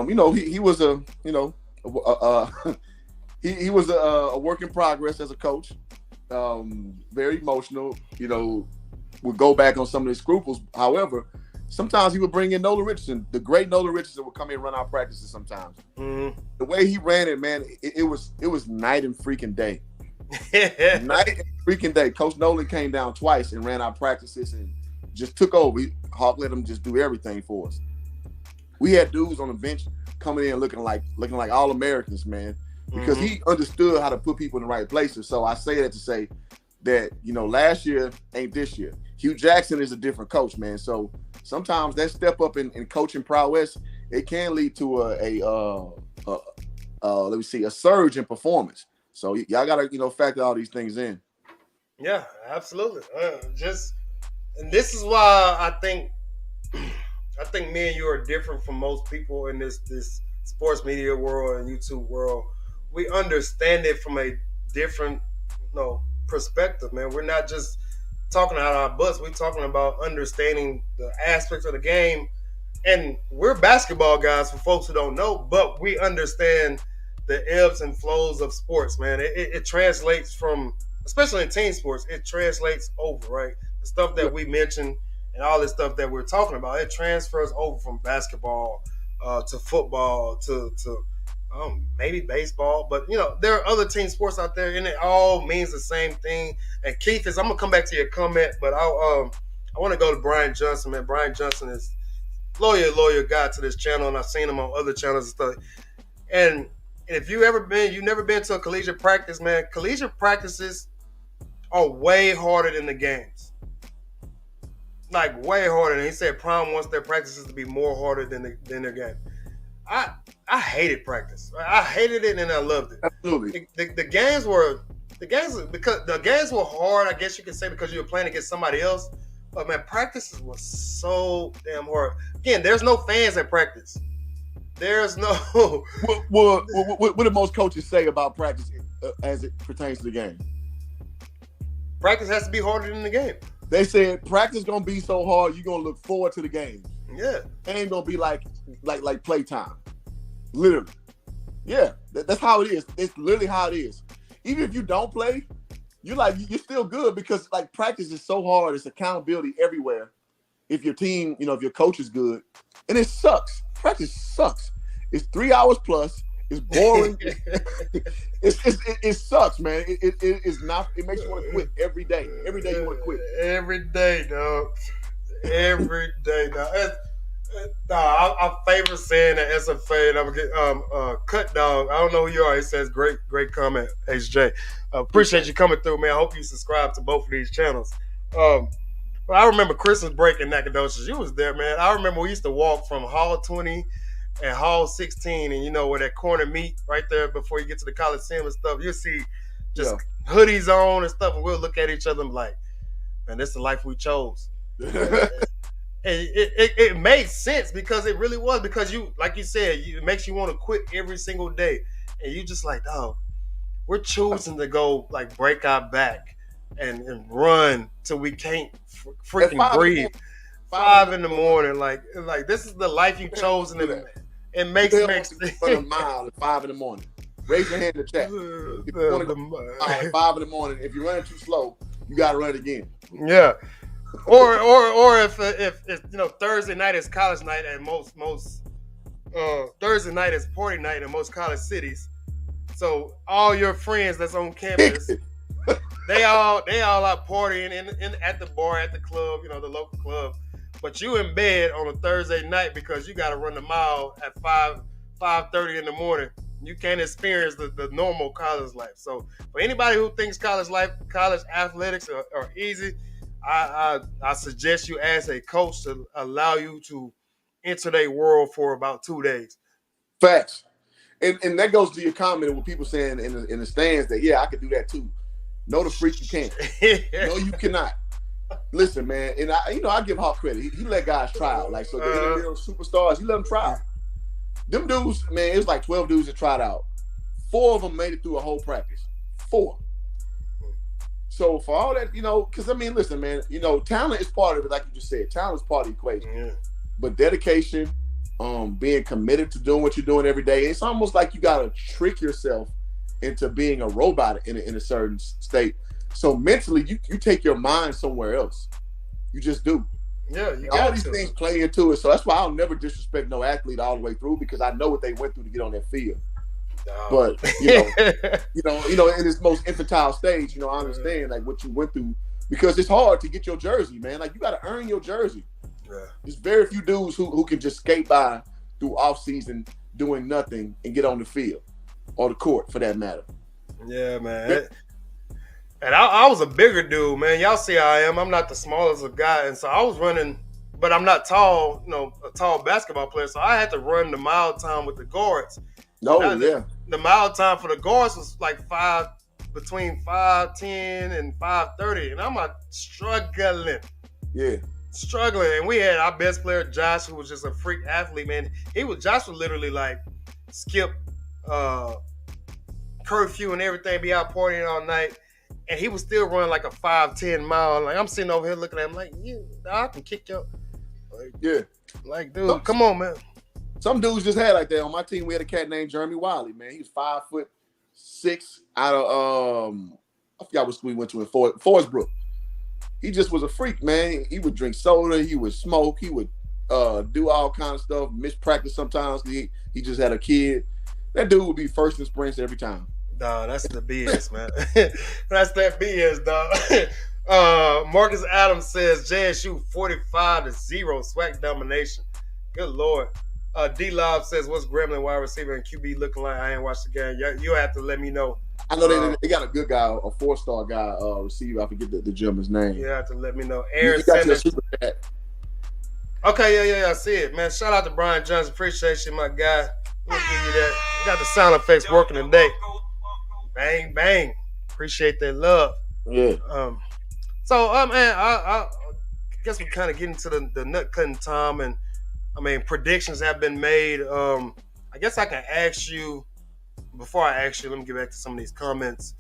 He was he was a work in progress as a coach. Very emotional. Would go back on some of his scruples. However, sometimes he would bring in Nolan Richardson. The great Nolan Richardson would come in and run our practices sometimes. Mm-hmm. The way he ran it, man, it was night and freaking day. Night and freaking day. Coach Nolan came down twice and ran our practices and just took over. Hawk let him just do everything for us. We had dudes on the bench coming in looking like all Americans, man, because he understood how to put people in the right places. So I say that to say that, last year ain't this year. Hugh Jackson is a different coach, man. So sometimes that step up in coaching prowess, it can lead to a surge in performance. So y'all gotta, factor all these things in. Yeah, absolutely. And this is why I think me and you are different from most people in this sports media world and YouTube world. We understand it from a different, perspective, man. We're not just talking out our butts. We're talking about understanding the aspects of the game. And we're basketball guys for folks who don't know, but we understand the ebbs and flows of sports, man. It translates from, especially in team sports, it translates over, right? The stuff that we mentioned and all this stuff that we're talking about, it transfers over from basketball to football to maybe baseball. But there are other team sports out there, and it all means the same thing. And Keith, I'm gonna come back to your comment, but I want to go to Brian Johnson, man. Brian Johnson is loyal guy to this channel, and I've seen him on other channels and stuff. And if you've never been to a collegiate practice, man. Collegiate practices are way harder than the games. Like way harder. And he said Prime wants their practices to be more harder than their game. I hated practice. I hated it and I loved it. Absolutely. The games were hard, I guess you could say, because you were playing against somebody else. But man, practices was so damn hard. Again, there's no fans at practice. There's no. What do most coaches say about practice as it pertains to the game? Practice has to be harder than the game. They said practice gonna be so hard you're gonna look forward to the game. Yeah, it ain't gonna be like playtime. Literally, yeah, that's how it is. It's literally how it is. Even if you don't play, you're still good because like practice is so hard. It's accountability everywhere. If your team, if your coach is good, and it sucks. Practice sucks. It's 3 hours plus. It's boring. it sucks, man. It is not. It makes you want to quit every day. Every day you want to quit. Every day, dog. Every day, dog. I favor saying that SFA, and I'm gonna get Cut Dog. I don't know who you are. He says great comment, HJ. Appreciate you coming through, man. I hope you subscribe to both of these channels. But I remember Christmas break in Nacogdoches. You was there, man. I remember we used to walk from Hall 20 and Hall 16, and where that corner meet right there before you get to the Coliseum and stuff. You'll see just hoodies on and stuff, and we'll look at each other and be like, man, this is the life we chose. It made sense because it really was, because you, like you said, it makes you want to quit every single day, and you just like, oh, we're choosing to go like break our back and run till we can't freaking breathe. 5 in the morning, like this is the life you chose, and it makes sense. For a mile at 5 in the morning. Raise your hand in the chat. If you want to go at 5 in the morning, if you're running too slow, you got to run it again. Yeah. Or if Thursday night is college night, and most Thursday night is party night in most college cities. So all your friends that's on campus, they all out partying in at the bar, at the club, the local club. But you in bed on a Thursday night because you got to run the mile at 5:30 in the morning. You can't experience the normal college life. So for anybody who thinks college athletics are easy, I suggest you ask a coach to allow you to enter their world for about 2 days. Facts. And that goes to your comment of what people saying in the stands that, I could do that too. No, the freak you can't. No, you cannot. Listen, man, and I give Hawk credit. He let guys try out. Like, so the NFL superstars, he let them try out. Them dudes, man, it was like 12 dudes that tried out. 4 of them made it through a whole practice. 4. So for all that, because listen, man, talent is part of it, like you just said. Talent is part of the equation. Yeah. But dedication, being committed to doing what you're doing every day, it's almost like you gotta trick yourself into being a robot in a certain state. So mentally, you take your mind somewhere else. You just do. Yeah, all these things play into it. So that's why I'll never disrespect no athlete all the way through, because I know what they went through to get on that field. No. But in its most infantile stage, I understand like what you went through, because it's hard to get your jersey, man. Like you got to earn your jersey. Yeah. There's very few dudes who can just skate by through off season doing nothing and get on the field or the court for that matter. Yeah, man. And I was a bigger dude, man. Y'all see how I am. I'm not the smallest of guy. And so I was running, but I'm not tall, a tall basketball player. So I had to run the mile time with the guards. The mile time for the guards was like between 5:10 and 5:30. And I'm struggling. Yeah. Struggling. And we had our best player, Josh, who was just a freak athlete, man. Josh would literally like skip curfew and everything, be out partying all night. And he was still running like a 5:10 mile. Like I'm sitting over here looking at him like, I can kick your. Like, dude, come on, man. Some dudes just had like that. On my team, we had a cat named Jeremy Wiley, man. He was 5'6" out of I forgot what school we went to in Forest Brook. He just was a freak, man. He would drink soda, he would smoke, he would do all kind of stuff, miss practice sometimes. He just had a kid. That dude would be first in sprints every time. Nah, that's the BS, man. That's that BS, dog. Marcus Adams says JSU 45-0 SWAC domination. Good lord. D Lob says, "What's Grambling wide receiver and QB looking like?" I ain't watched the game. You have to let me know. I know they got a good guy, a 4-star guy, receiver. I forget the gentleman's name. You have to let me know. You Aaron got your Sanders. super chat. Okay, yeah, I see it, man. Shout out to Brian Johnson. Appreciate you, my guy. We'll give you that. Got the sound effects working today. Bang, bang. Appreciate that love. Yeah. So, man, I guess we're kind of getting to the nut cutting time, and I mean, predictions have been made. I guess I can ask you, before I ask you, let me get back to some of these comments.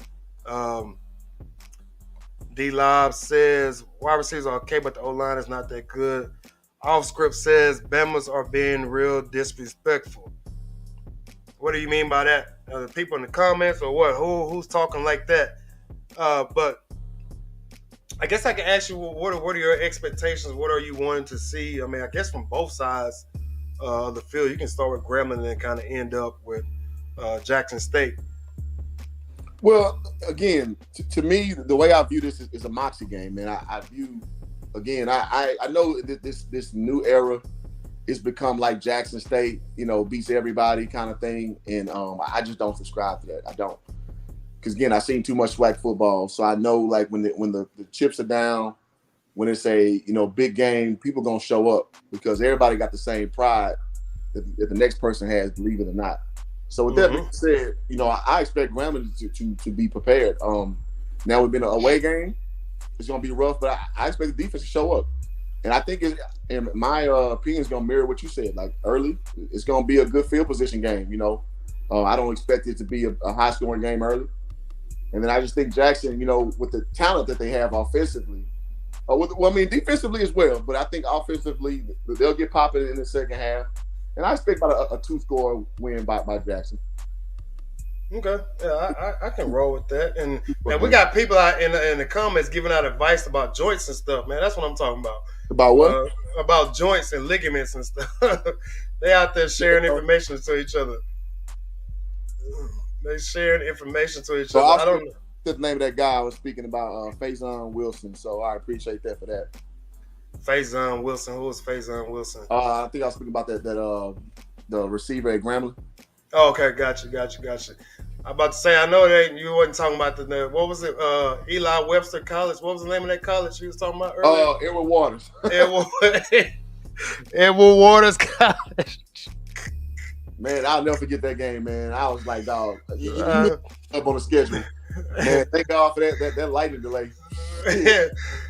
D Lob says, wide receivers are okay, but the O-line is not that good. Off script says, Bamas are being real disrespectful. What do you mean by that? The people in the comments or what? Who's talking like that? But I guess I can ask you, what are your expectations? What are you wanting to see? I mean, I guess from both sides of the field. You can start with Grambling and then kind of end up with Jackson State. Well, again, to me, the way I view this is a moxie game, man. I view, again, I know that this new era it's become like Jackson State, beats everybody kind of thing. And I just don't subscribe to that. I don't. Because, again, I've seen too much SWAC football. So I know, like, when the chips are down, when it's a, big game, people going to show up because everybody got the same pride that the next person has, believe it or not. So with that being said, I expect Grambling to be prepared. Now we've been an away game. It's going to be rough, but I expect the defense to show up. And I think, in my opinion, it's going to mirror what you said. Like, early, it's going to be a good field position game, I don't expect it to be a high-scoring game early. And then I just think Jackson, with the talent that they have offensively, defensively as well, but I think offensively, they'll get popping in the second half. And I expect about a 2-score win by Jackson. Okay, yeah, I can roll with that. And we got people out in the comments giving out advice about joints and stuff, man. That's what I'm talking about. About what? About joints and ligaments and stuff. They out there sharing information to each other. They sharing information to each other. I don't know the name of that guy I was speaking about, Faison Wilson. So I appreciate that for that. Faison Wilson. Who was Faison Wilson? I think I was speaking about that the receiver at Grambling. Oh, okay, gotcha. I'm about to say, I know that you wasn't talking about the what was it? Eli Webster College. What was the name of that college you was talking about earlier? Edward Waters. Edward Waters College. Man, I'll never forget that game, man. I was like, dog, you up on the schedule. Man, thank God for that lightning delay.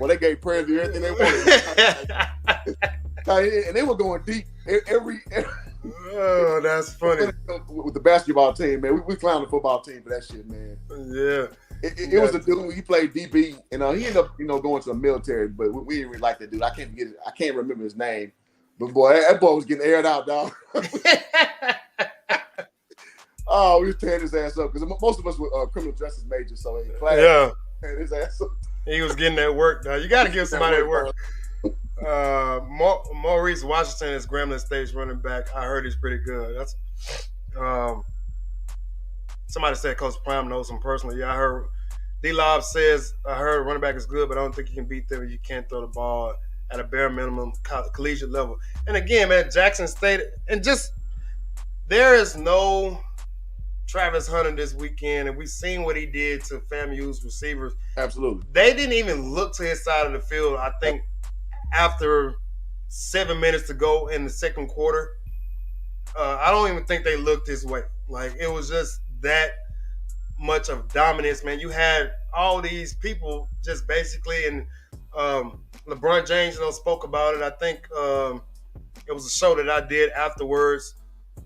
Well, they gave Prairie View everything they wanted. And they were going deep every oh, that's funny. With the basketball team, man. We clowned the football team for that shit, man. Yeah. It was a dude, he played DB, and he ended up, going to the military, but we didn't really like that dude. I can't remember his name. But boy, that boy was getting aired out, dog. Oh, we was tearing his ass up because most of us were criminal justice majors, so in class, tearing his ass up. He was getting that work, dog. You got to give somebody that work. Maurice Washington is Grambling State's running back. I heard he's pretty good. That's somebody said Coach Prime knows him personally. Yeah, I heard. D-Lob says I heard running back is good, but I don't think you can beat them if you can't throw the ball at a bare minimum collegiate level. And again, man, Jackson State, and just there is no Travis Hunter this weekend, and we've seen what he did to FAMU's receivers. Absolutely. They didn't even look to his side of the field, I think, after 7 minutes to go in the second quarter. I don't even think they looked this way. Like, it was just that much of dominance, man. You had all these people just basically, and LeBron James, spoke about it. I think it was a show that I did afterwards,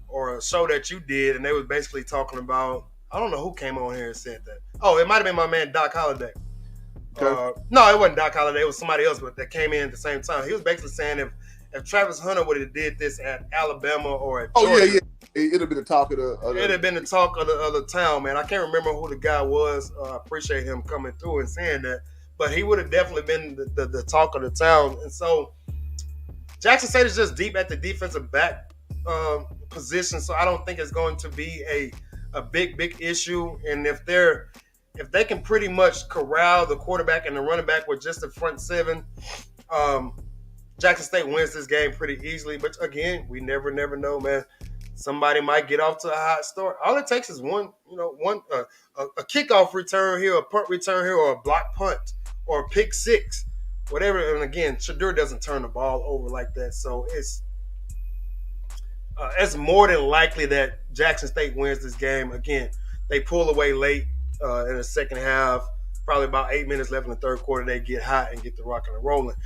or a show that you did, and they was basically talking about, I don't know who came on here and said that. Oh, it might have been my man Doc Holliday. Okay. No, it wasn't Doc Holliday. It was somebody else, but that came in at the same time. He was basically saying if Travis Hunter would have did this at Alabama or at Georgia, it'd have been the talk of it'd have been the talk of the town, man. I can't remember who the guy was. I appreciate him coming through and saying that, but he would have definitely been the talk of the town. And so Jackson State is just deep at the defensive back position, so I don't think it's going to be a big issue. And if they can pretty much corral the quarterback and the running back with just the front seven, um, Jackson State wins this game pretty easily. But again, we never know, man. Somebody might get off to a hot start. All it takes is one a kickoff return here, a punt return here, or a block punt, or a pick six, whatever. And again, Shadur doesn't turn the ball over like that, so it's more than likely that Jackson State wins this game. Again, they pull away late in the second half. Probably about 8 minutes left in the third quarter. They get hot and get the rocking and rolling.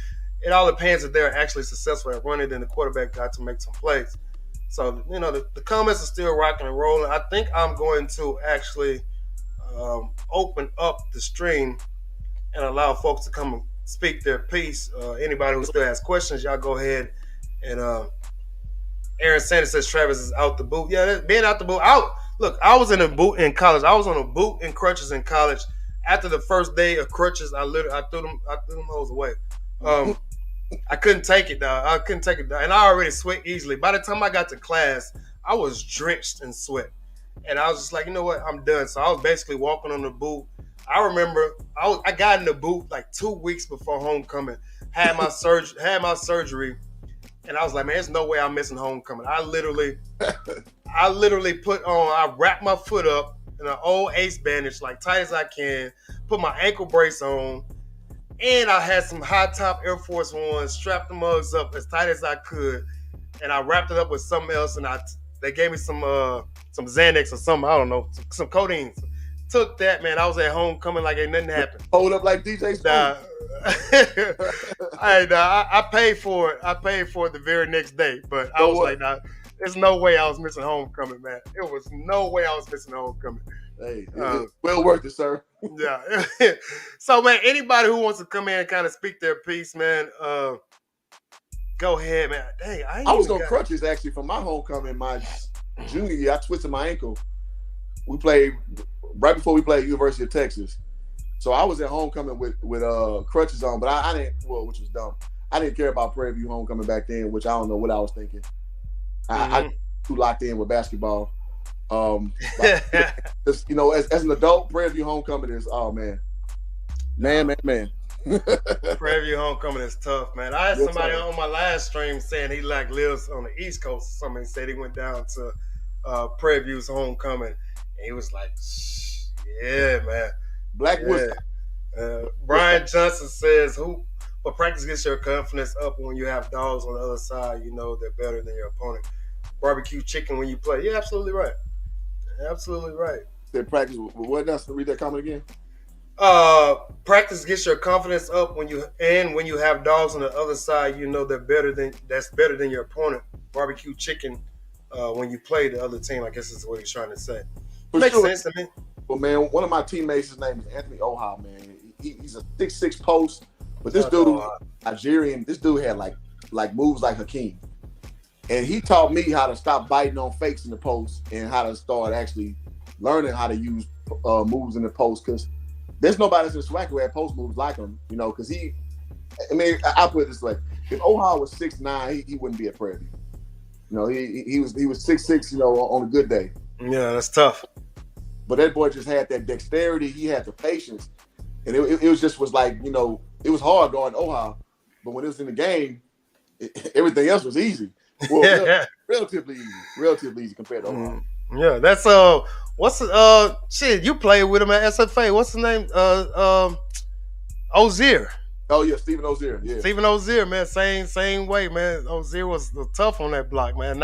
It all depends if they're actually successful at running. Then the quarterback got to make some plays. So, the comments are still rocking and rolling. I think I'm going to actually open up the stream and allow folks to come and speak their piece. Anybody who still has questions, y'all go ahead and Aaron Sanders says Travis is out the boot. Yeah, being out the boot. Look, I was in a boot in college. I was on a boot and crutches in college. After the first day of crutches, I threw them hoes away. I couldn't take it, dog. And I already sweat easily. By the time I got to class, I was drenched in sweat. And I was just like, you know what? I'm done. So I was basically walking on the boot. I remember I got in the boot like 2 weeks before homecoming. Had my surgery, and I was like, man, there's no way I'm missing homecoming. I literally I wrapped my foot up in an old ace bandage, like tight as I can, put my ankle brace on, and I had some high top Air Force Ones, strapped the mugs up as tight as I could, and I wrapped it up with something else, and they gave me some Xanax or something, I don't know, some codeine. Took that, man. I was at homecoming like ain't nothing happened. Hold up like DJ Spoon. I paid for it. I paid for it the very next day, but I was like, nah, there's no way I was missing homecoming, man. It was no way I was missing homecoming. Hey, well worth it, sir. Yeah. So, man, anybody who wants to come in and kind of speak their piece, man, go ahead, man. Dang, I was on crutches actually for my homecoming my junior year. I twisted my ankle. We played right before we played University of Texas. So I was at homecoming with crutches on, but I didn't, which was dumb. I didn't care about Prairie View homecoming back then, which I don't know what I was thinking. I too locked in with basketball. Just, as an adult, Prairie View homecoming is, oh man. Man. Prairie View homecoming is tough, man. I had somebody on my last stream saying he lives on the East Coast. Somebody said he went down to Prairie View's homecoming, and he was like, yeah, man. Blackwood. Brian Johnson says, but practice gets your confidence up when you have dogs on the other side. You know they're better than your opponent. Barbecue chicken when you play. Yeah, absolutely right. Absolutely right. Said practice. What else? Read that comment again. Practice gets your confidence up when you have dogs on the other side. You know that's better than your opponent. Barbecue chicken when you play the other team. I guess is what he's trying to say. Makes sense to me. Well, man, one of my teammates, his name is Anthony Oha, man. He's a 6'6" post, but this dude, Nigerian, this dude had like moves like Hakeem. And he taught me how to stop biting on fakes in the post and how to start actually learning how to use moves in the post, because there's nobody that's in SWAC who had post moves like him, because I'll put it this way. If Oha was 6'9", he wouldn't be at Prairie View. He was 6'6", on a good day. Yeah, that's tough. But that boy just had that dexterity. He had the patience. And it was like, it was hard going Oha. But when it was in the game, everything else was easy. Well, relatively easy compared to Oha. Yeah, that's what's shit, you played with him at SFA. What's the name? Ozier. Oh yeah, Stephen Ozier. Yeah. Stephen Ozier, man. Same way, man. Ozier was tough on that block, man.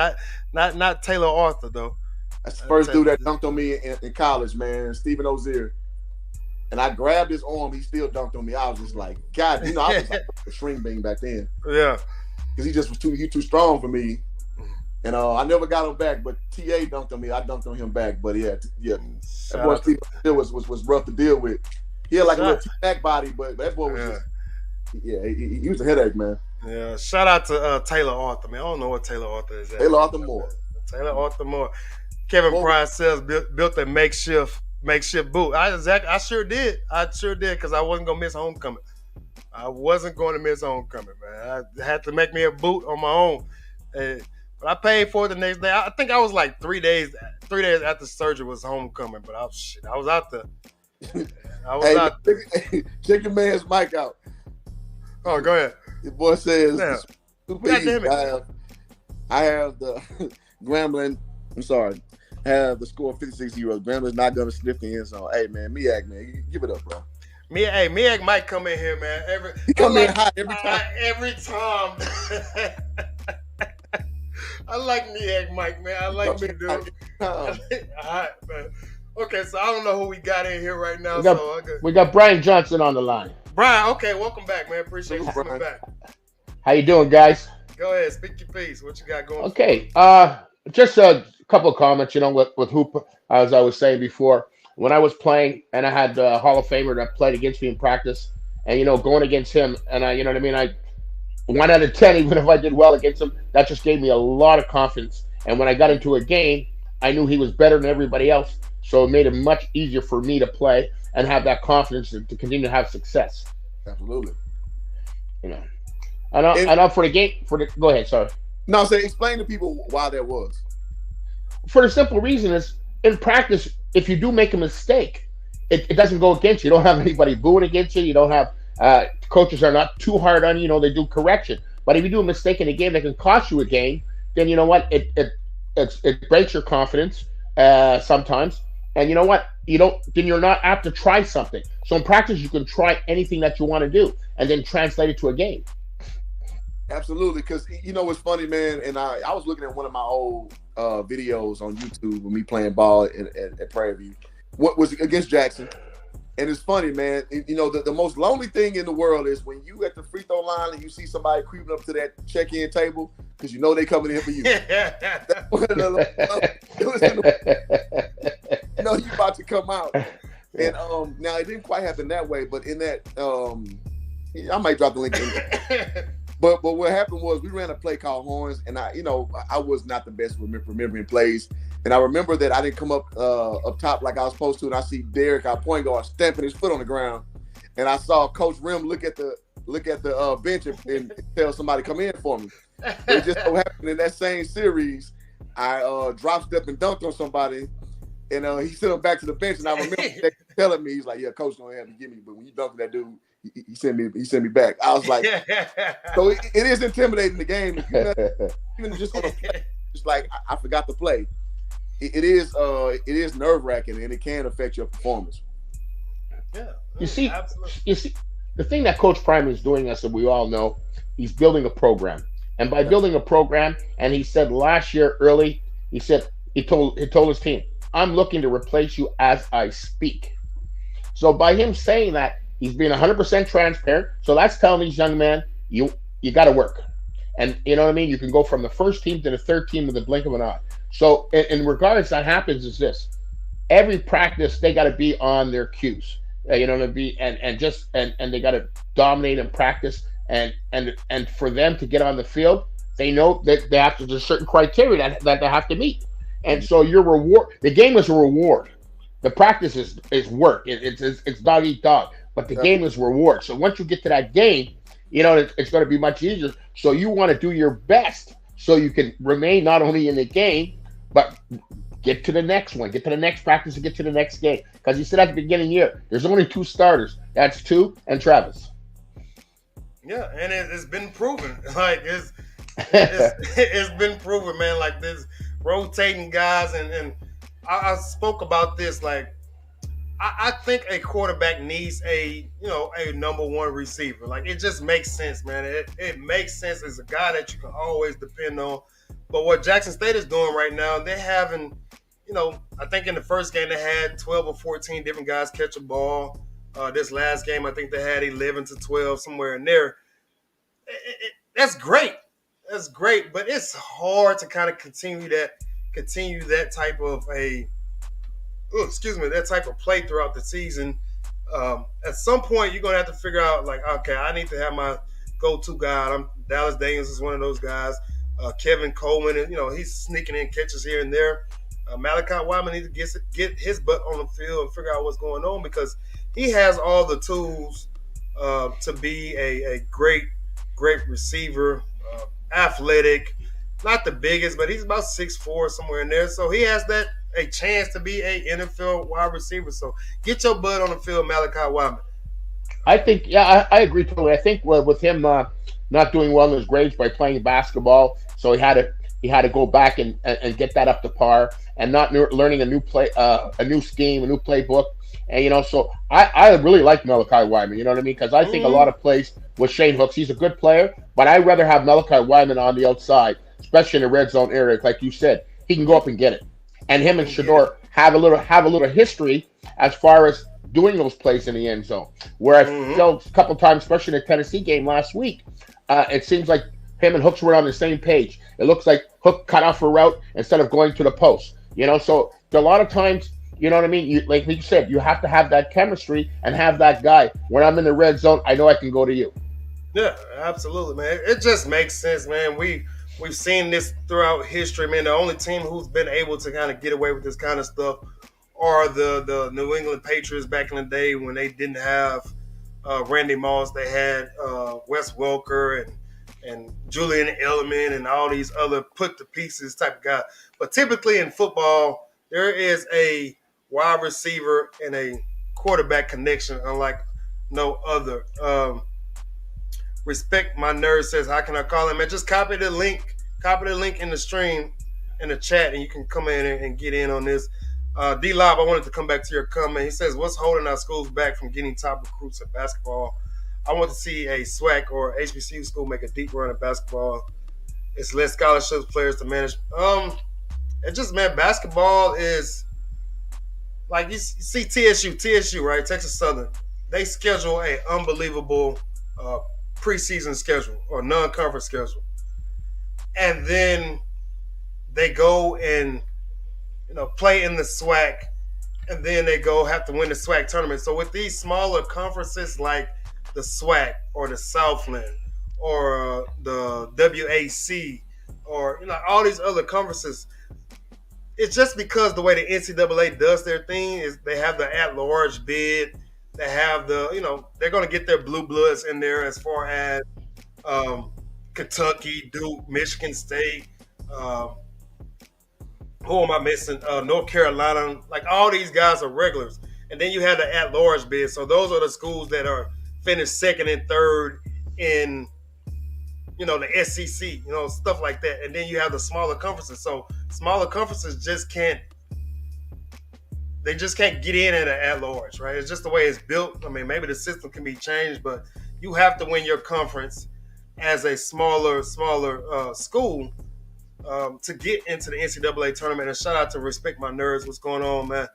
Not Taylor Arthur though. That's the first dude that dunked on me in college, man. Stephen Ozier. And I grabbed his arm. He still dunked on me. I was just like, God, I was like a shrink bean back then. Yeah. Because he just was too strong for me. And I never got him back, but TA dunked on me. I dunked on him back. But yeah. That boy Stephen Ozier was rough to deal with. He had like a little back body, but that boy was he was a headache, man. Yeah. Shout out to Taylor Arthur, man. I don't know what Taylor Arthur is. Taylor Arthur Moore. Taylor Arthur Moore. Kevin Price says built a makeshift boot. I sure did. Because I wasn't gonna miss homecoming. I wasn't going to miss homecoming, man. I had to make me a boot on my own. But I paid for it the next day. I think I was like 3 days after surgery was homecoming. But I was out there. I was Hey, out there. check your man's mic out. Oh, go ahead. Your boy says, Now, super God easy. damn it. I have the Grambling. I'm sorry. I have the score 56-0. Grambling's not gonna sniff the end zone. Hey man, Miak, man, give it up, bro. Miak might come in here, man. He come in hot every time. Every time. I like Miak Mike, man. I like you, dude. All right, man. Okay, so I don't know who we got in here right now. We got Brian Johnson on the line. Brian, okay, welcome back, man. Appreciate you coming back. How you doing, guys? Go ahead, speak your piece. What you got going? Okay, just a couple of comments. With hoop, as I was saying before, when I was playing and I had a Hall of Famer that played against me in practice, and going against him, and I, you know what I mean, I 1 out of 10, even if I did well against him, that just gave me a lot of confidence. And when I got into a game, I knew he was better than everybody else, so it made it much easier for me to play and have that confidence to continue to have success. Absolutely. I know for the game, go ahead, sorry. No, say explain to people why that was. For the simple reason is, in practice, if you do make a mistake, it doesn't go against you. You don't have anybody booing against you. You don't have coaches are not too hard on you. They do correction. But if you do a mistake in a game that can cost you a game, then you know what? It breaks your confidence sometimes. And you know what? Then you're not apt to try something. So in practice, you can try anything that you want to do and then translate it to a game. Absolutely, because what's funny, man, and I was looking at one of my old videos on YouTube when we playing ball at Prairie View. What was against Jackson? And it's funny, man. The most lonely thing in the world is when you at the free throw line and you see somebody creeping up to that check-in table because they coming in for you. You about to come out. And now it didn't quite happen that way, but in that I might drop the link in there. But what happened was we ran a play called Horns, and I was not the best remembering plays. And I remember that I didn't come up top like I was supposed to, and I see Derek, our point guard, stamping his foot on the ground, and I saw Coach Rim look at the bench and tell somebody come in for me. But it just so happened in that same series, I drop step and dunked on somebody, and he sent him back to the bench, and I remember telling me, he's like, "Yeah, Coach gonna have to give me," but when you dunked that dude, he sent me back. I was like, so it is intimidating the game. Even just on a play, just like I forgot to play. It is nerve wracking, and it can affect your performance. Yeah, you see, absolutely. The thing that Coach Prime is doing, as we all know, he's building a program, and by building a program, and he said last year early, he told his team, "I'm looking to replace you as I speak." So by him saying that, he's being 100% transparent. So that's telling these young men, you got to work. And you know what I mean? You can go from the first team to the third team with the blink of an eye. So in regards, that happens is this. Every practice, they got to be on their cues. And they got to dominate in practice. And for them to get on the field, they know that they have to, there's certain criteria that they have to meet. And so your reward, the game is a reward. The practice is work. It's dog eat dog. But the game is reward. So once you get to that game, it's going to be much easier. So you want to do your best so you can remain not only in the game, but get to the next one, get to the next practice, and get to the next game. Because you said at the beginning of the year, there's only 2 starters. That's 2 and Travis. Yeah, and it's been proven. Like it's been proven, man. Like this rotating guys, and I spoke about this. Like I think a quarterback needs a number 1 receiver. Like it just makes sense, man. It makes sense as a guy that you can always depend on. But what Jackson State is doing right now, they're having, I think in the first game they had 12 or 14 different guys catch a ball. This last game, I think they had 11 to 12, somewhere in there. That's great. That's great. But it's hard to kind of continue that type of that type of play throughout the season. At some point, you're going to have to figure out, like, okay, I need to have my go-to guy. Dallas Daniels is one of those guys. Kevin Coleman, he's sneaking in catches here and there. Malachi Wyman needs to get his butt on the field and figure out what's going on because he has all the tools to be a great receiver, athletic, not the biggest, but he's about 6'4", somewhere in there. So he has that a chance to be a NFL wide receiver. So get your butt on the field, Malachi Wyman. I think, yeah, I agree totally. I think with him not doing well in his grades by playing basketball, so he had to go back and get that up to par, and not learning a new a new scheme, a new playbook, and so I really like Malachi Wyman. You know what I mean? Because I think a lot Mm, of plays with Shane Hooks, he's a good player, but I'd rather have Malachi Wyman on the outside, especially in the red zone area, like you said. He can go up and get it, and him and and get it. Shador have a little history as far as doing those plays in the end zone. Where I Mm-hmm. felt a couple times, especially in the Tennessee game last week, it seems like him and Hooks were on the same page. It looks like Hook cut off a route instead of going to the post. So a lot of times, you know what I mean? Like you said, you have to have that chemistry and have that guy. When I'm in the red zone, I know I can go to you. Yeah, absolutely, man. It just makes sense, man. We've seen this throughout history, man. The only team who's been able to kind of get away with this kind of stuff are the New England Patriots back in the day when they didn't have Randy Moss. They had Wes Welker and Julian Edelman and all these other put the pieces type of guys. But typically in football, there is a wide receiver and a quarterback connection, unlike no other. Respect my nerd says, how can I call him? Man, just copy the link in the stream, in the chat, and you can come in and get in on this. D Lob, I wanted to come back to your comment. He says, what's holding our schools back from getting top recruits at basketball? I want to see a SWAC or HBCU school make a deep run at basketball. It's less scholarships, players to manage. It just, man, basketball is like you see TSU, right? Texas Southern. They schedule a unbelievable preseason schedule or non-conference schedule, and then they go and play in the SWAC, and then they go have to win the SWAC tournament. So with these smaller conferences like the SWAC or the Southland or the WAC or all these other conferences, it's just because the way the NCAA does their thing is they have the at-large bid. They have they're going to get their blue bloods in there as far as um, Kentucky, Duke, Michigan State. Um, who am I missing? North Carolina. Like all these guys are regulars, and then you have the at-large bid. So those are the schools that are finished second and third in the SEC, stuff like that. And then you have the smaller conferences. So smaller conferences just can't get in at large, right? It's just the way it's built. I mean, maybe the system can be changed, but you have to win your conference as a smaller school to get into the NCAA tournament. And shout out to Respect My Nerds. What's going on, man?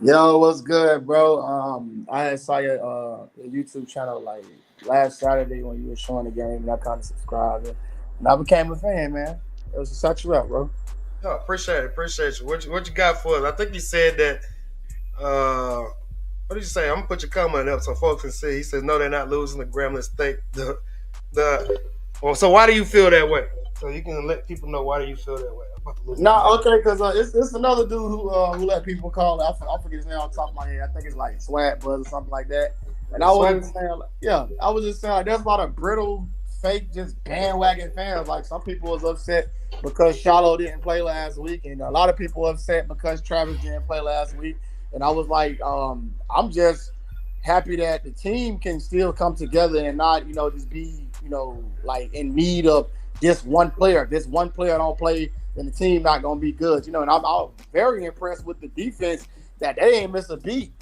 Yo, what's good, bro? I had saw your YouTube channel like last Saturday when you were showing the game, and I kind of subscribed, and I became a fan, man. It was to set you up, bro. Oh, appreciate you. What you got for us? I think you said that. What did you say? I'm gonna put your comment up so folks can see. He says no, they're not losing the Grambling State. Well, so why do you feel that way? So you can let people know why do you feel that way about the losing. No, okay, because it's another dude who let people call. I forget his name on top of my head. I think it's like Swag Buzz or something like that. And I was just saying, I was just saying, there's a lot of brittle, fake, just bandwagon fans. Like some people was upset because Shiloh didn't play last week, and a lot of people upset because Travis didn't play last week. And I was like, I'm just happy that the team can still come together and not, just be, like in need of this one player. This one player don't play, then the team not gonna be good. And I'm very impressed with the defense that they didn't miss a beat.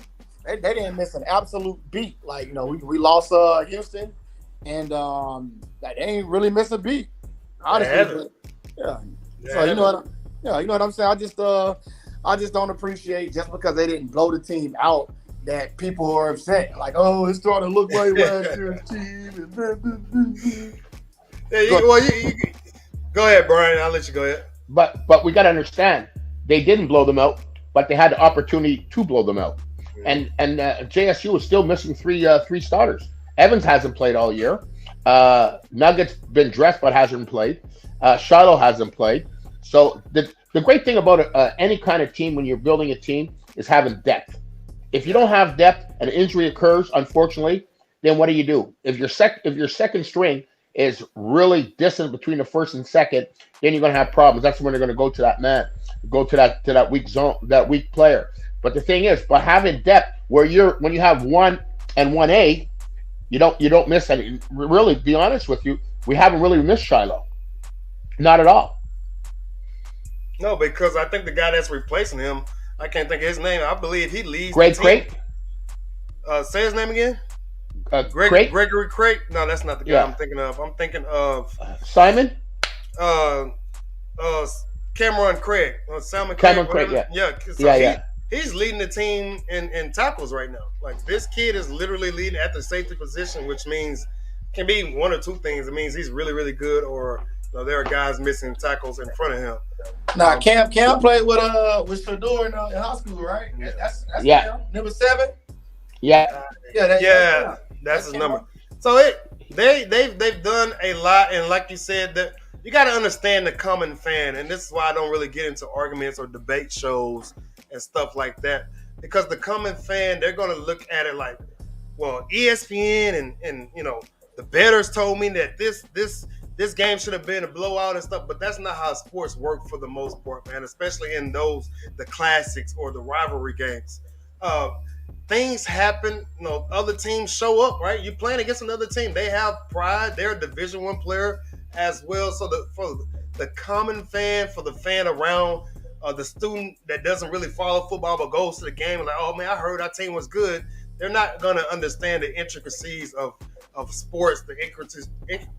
They didn't miss an absolute beat. Like, we lost Houston, and they ain't really miss a beat. Honestly, yeah. So you know what I'm saying. I just don't appreciate just because they didn't blow the team out that people are upset. Like, oh, it's starting to look like last year's team. Go ahead, Brian. I'll let you go ahead. But we got to understand, they didn't blow them out, but they had the opportunity to blow them out. And JSU is still missing three starters. Evans hasn't played all year. Nugget's been dressed but hasn't played. Shiloh hasn't played. So the great thing about any kind of team when you're building a team is having depth. If you don't have depth and an injury occurs, unfortunately, then what do? If your second string is really distant between the first and second, then you're going to have problems. That's when they're going to go to that man, go to that weak zone, that weak player. But the thing is, by having depth where when you have 1 and 1A, you don't miss any. Really, to be honest with you, we haven't really missed Shiloh, not at all. No, because I think the guy that's replacing him, I can't think of his name. I believe he leads Greg the team. Crate. Say his name again. Crate? Gregory Crate. No, that's not the guy I'm thinking of. I'm thinking of Simon. Cameron Craig. Simon Cameron Craig. Craig. Yeah. So he's leading the team in tackles right now. Like this kid is literally leading at the safety position, which means can be one or two things. It means he's really, really good, or there are guys missing tackles in front of him. Now, Cam played with Shador in high school, right? Yeah. That's Yeah. number 7. Yeah. That's his number. So they've done a lot, and like you said, that you got to understand the common fan, and this is why I don't really get into arguments or debate shows and stuff like that, because the common fan, they're going to look at it like, well, ESPN and the bettors told me that this game should have been a blowout and stuff, but that's not how sports work for the most part, man, especially in the classics or the rivalry games. Things happen, other teams show up, right? You're playing against another team. They have pride. They're a Division I player as well. So for the common fan, for the fan around the student that doesn't really follow football but goes to the game and like, oh man, I heard our team was good. They're not going to understand the intricacies of sports, the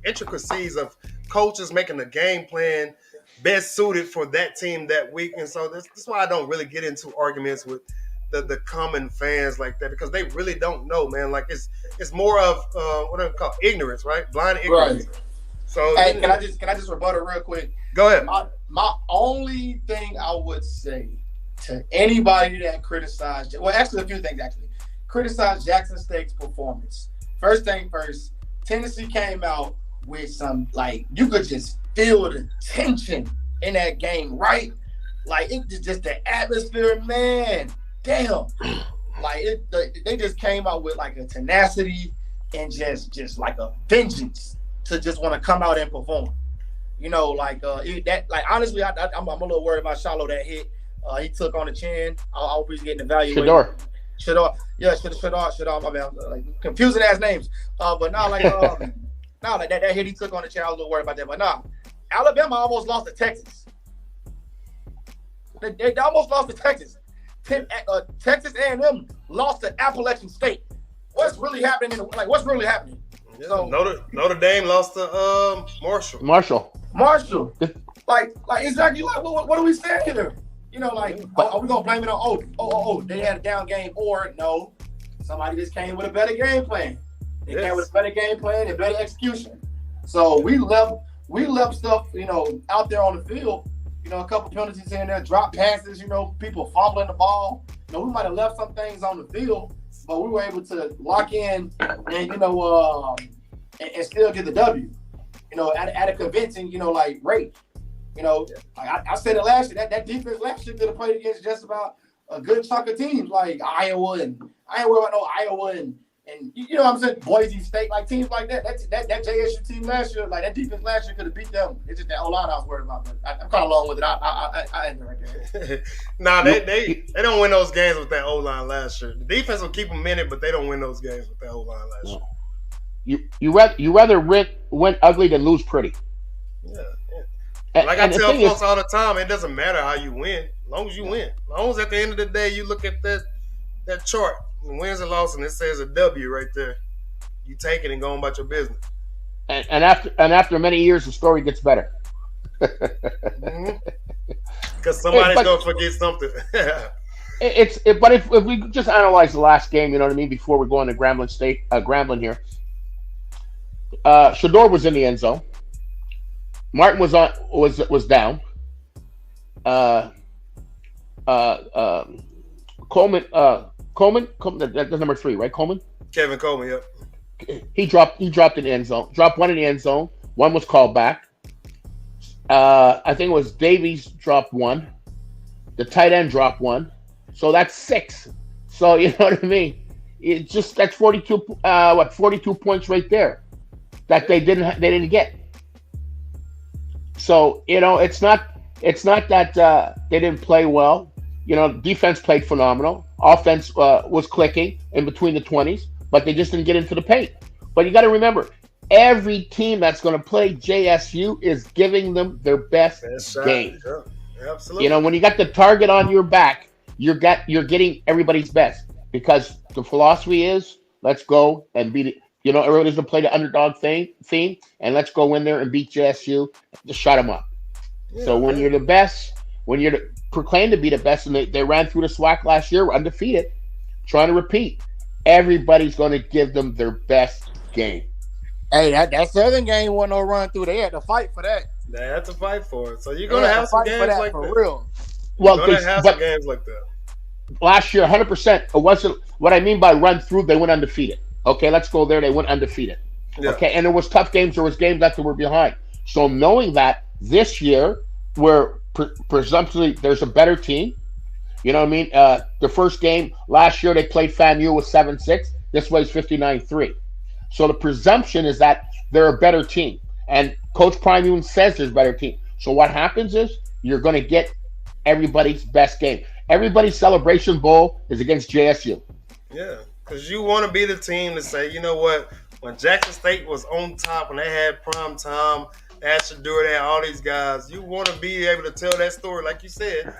intricacies of coaches making the game plan best suited for that team that week. And so this is why I don't really get into arguments with the common fans like that, because they really don't know, man. Like it's more of what I call ignorance, right? Blind ignorance. Right. So hey, can I just rebuttal real quick? Go ahead. My only thing I would say to anybody that criticized, well, actually a few things actually. Criticize Jackson State's performance. First thing first, Tennessee came out with some, like, you could just feel the tension in that game, right? Like, it just the atmosphere, man. Damn. Like, they just came out with, like, a tenacity and just like a vengeance to just want to come out and perform. Honestly, I'm a little worried about Shiloh that hit. He took on the chin. I hope he's getting evaluated. Shador. Yeah, Shador. My bad. Like, confusing ass names. But now, that hit he took on the chin, I was a little worried about that. But nah, Alabama almost lost to Texas. They almost lost to Texas. Texas A&M lost to Appalachian State. What's really happening? What's really happening? Yeah, so Notre Dame lost to Marshall. Like exactly. Like what are we saying here? Are we gonna blame it on they had a down game, or no, somebody just came with a better game plan. They came with a better game plan and better execution. So we left stuff out there on the field. A couple penalties in there, drop passes. People fumbling the ball. We might have left some things on the field, but we were able to lock in and and still get the W. At a convincing rate. I said it last year. That defense last year could have played against just about a good chunk of teams like Iowa, and I ain't worried about no Iowa and what I'm saying, Boise State, like teams like that. That JSU team last year, like that defense last year could have beat them. It's just that O-line I was worried about, but I'm kind of long with it. I ended right there. Nah, they don't win those games with that O-line last year. The defense will keep them in it, but they don't win those games with that O-line last year. You rather win ugly than lose pretty. Yeah. Like I tell folks all the time, it doesn't matter how you win, as long as you win. As long as at the end of the day you look at that chart, wins and losses, and it says a W right there. You take it and go on about your business. And after many years, the story gets better. Because somebody's gonna forget something. But if we just analyze the last game, you know what I mean, before we go into Grambling here. Shador was in the end zone. Martin was down. Coleman, that's number 3, right? Coleman. Kevin Coleman, yep. He dropped in the end zone. Dropped one in the end zone. One was called back. I think it was Davies dropped one. The tight end dropped one. So that's 6. So you know what I mean. It's just that's 42. 42 points right there that they didn't get. So it's not that they didn't play well. Defense played phenomenal. Offense was clicking in between the 20s, but they just didn't get into the paint. But you got to remember, every team that's going to play JSU is giving them their best Best shot. game. Yeah, absolutely. When you got the target on your back, you're getting everybody's best because the philosophy is let's go and beat it. Everybody's gonna play the underdog theme, and let's go in there and beat JSU, just shut them up. So Yeah, when you're the best, when you're proclaimed to be the best, and they ran through the SWAC last year undefeated, trying to repeat, everybody's going to give them their best game. Hey, that Southern game wasn't no run through. They had to fight for that. they had to fight for it. So you're They gonna had to have some fight for games that like for that. real. Well, You're gonna have some but games like that. last year, 100%. It wasn't what I mean by run through. They went undefeated. Okay, let's go there. They went undefeated. Yeah. Okay, and there was tough games. There was games that they were behind. So knowing that this year, where presumptively there's a better team, you know what I mean? The first game last year they played FAMU with 7-6. This way is 59-3. So the presumption is that they're a better team, and Coach Prime says there's a better team. So what happens is you're going to get everybody's best game. Everybody's celebration bowl is against JSU. Yeah, because you want to be the team to say, you know what, when Jackson State was on top, when they had prime time, they had Shadur, they had all these guys, you want to be able to tell that story, like you said.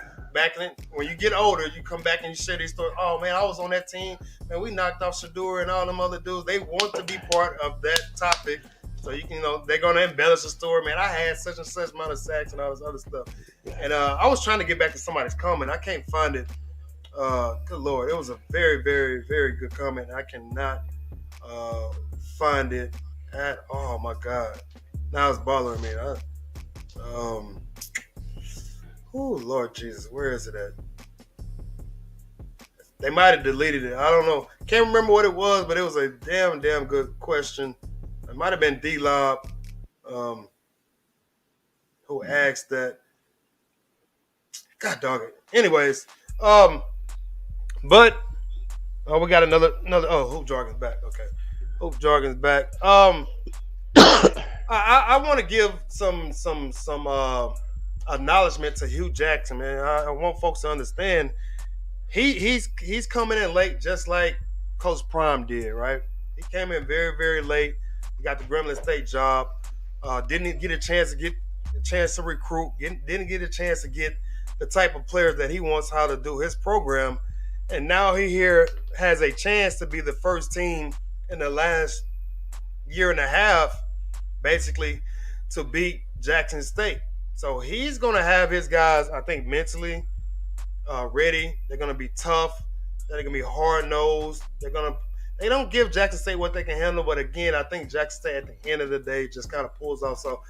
When you get older, you come back and you share these stories. Oh man, I was on that team, man. We knocked off Shadur and all them other dudes. They want to be part of that topic, so they're gonna embellish the story. Man, I had such and such amount of sacks and all this other stuff. And I was trying to get back to somebody's comment. I can't find it. Good Lord, it was a very, very, very good comment. I cannot find it at all. Oh my God, now it's bothering me. Oh Lord Jesus, where is it at? They might have deleted it. I don't know. Can't remember what it was, but it was a damn good question. It might have been D-Lob who asked that. God dog it. Anyways, but we got another. Oh, Hoop Jargon's back. Okay, Hoop Jargon's back. I want to give some acknowledgement to Hugh Jackson, man. I want folks to understand he's coming in late, just like Coach Prime did, right? He came in very, very late. He got the Grambling State job. Didn't get a chance to recruit. Didn't get a chance to get the type of players that he wants how to do his program. And now he here has a chance to be the first team in the last year and a half, basically, to beat Jackson State. So he's going to have his guys, I think, mentally ready. They're going to be tough. They're going to be hard-nosed. They don't give Jackson State what they can handle, but again, I think Jackson State at the end of the day just kind of pulls off. So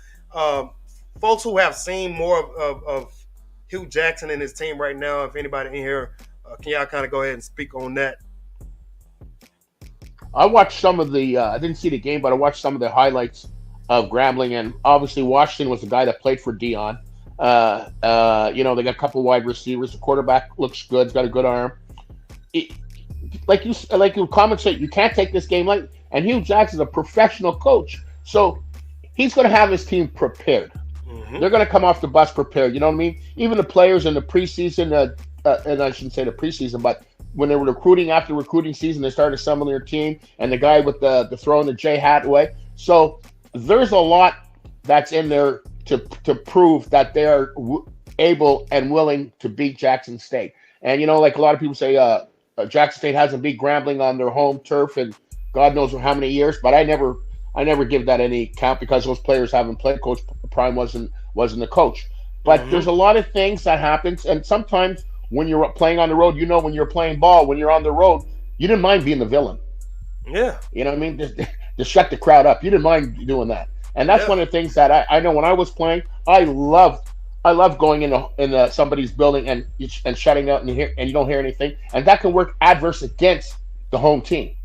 folks who have seen more of Hugh Jackson and his team right now, if anybody in here, can y'all kind of go ahead and speak on that? I watched some of the. I didn't see the game, but I watched some of the highlights of Grambling, and obviously Washington was the guy that played for Dion. They got a couple wide receivers. The quarterback looks good. He's got a good arm. Like your comments say, you can't take this game light. And Hugh Jackson's a professional coach, so he's going to have his team prepared. Mm-hmm. They're going to come off the bus prepared. You know what I mean? Even the players in the preseason, and I shouldn't say the preseason, but when they were recruiting after recruiting season, they started assembling their team, and the guy with the throwing the J hat away. So there's a lot that's in there to prove that they are able and willing to beat Jackson State. And like a lot of people say, Jackson State hasn't beat Grambling on their home turf in God knows how many years, but I never give that any count because those players haven't played. Coach Prime wasn't the coach. But there's a lot of things that happens, and sometimes when you're playing on the road, when you're playing ball, when you're on the road, you didn't mind being the villain. Yeah. You know what I mean? Just shut the crowd up. You didn't mind doing that. And that's one of the things that I know when I was playing, I loved going in somebody's building and shutting out and you don't hear anything. And that can work adverse against the home team.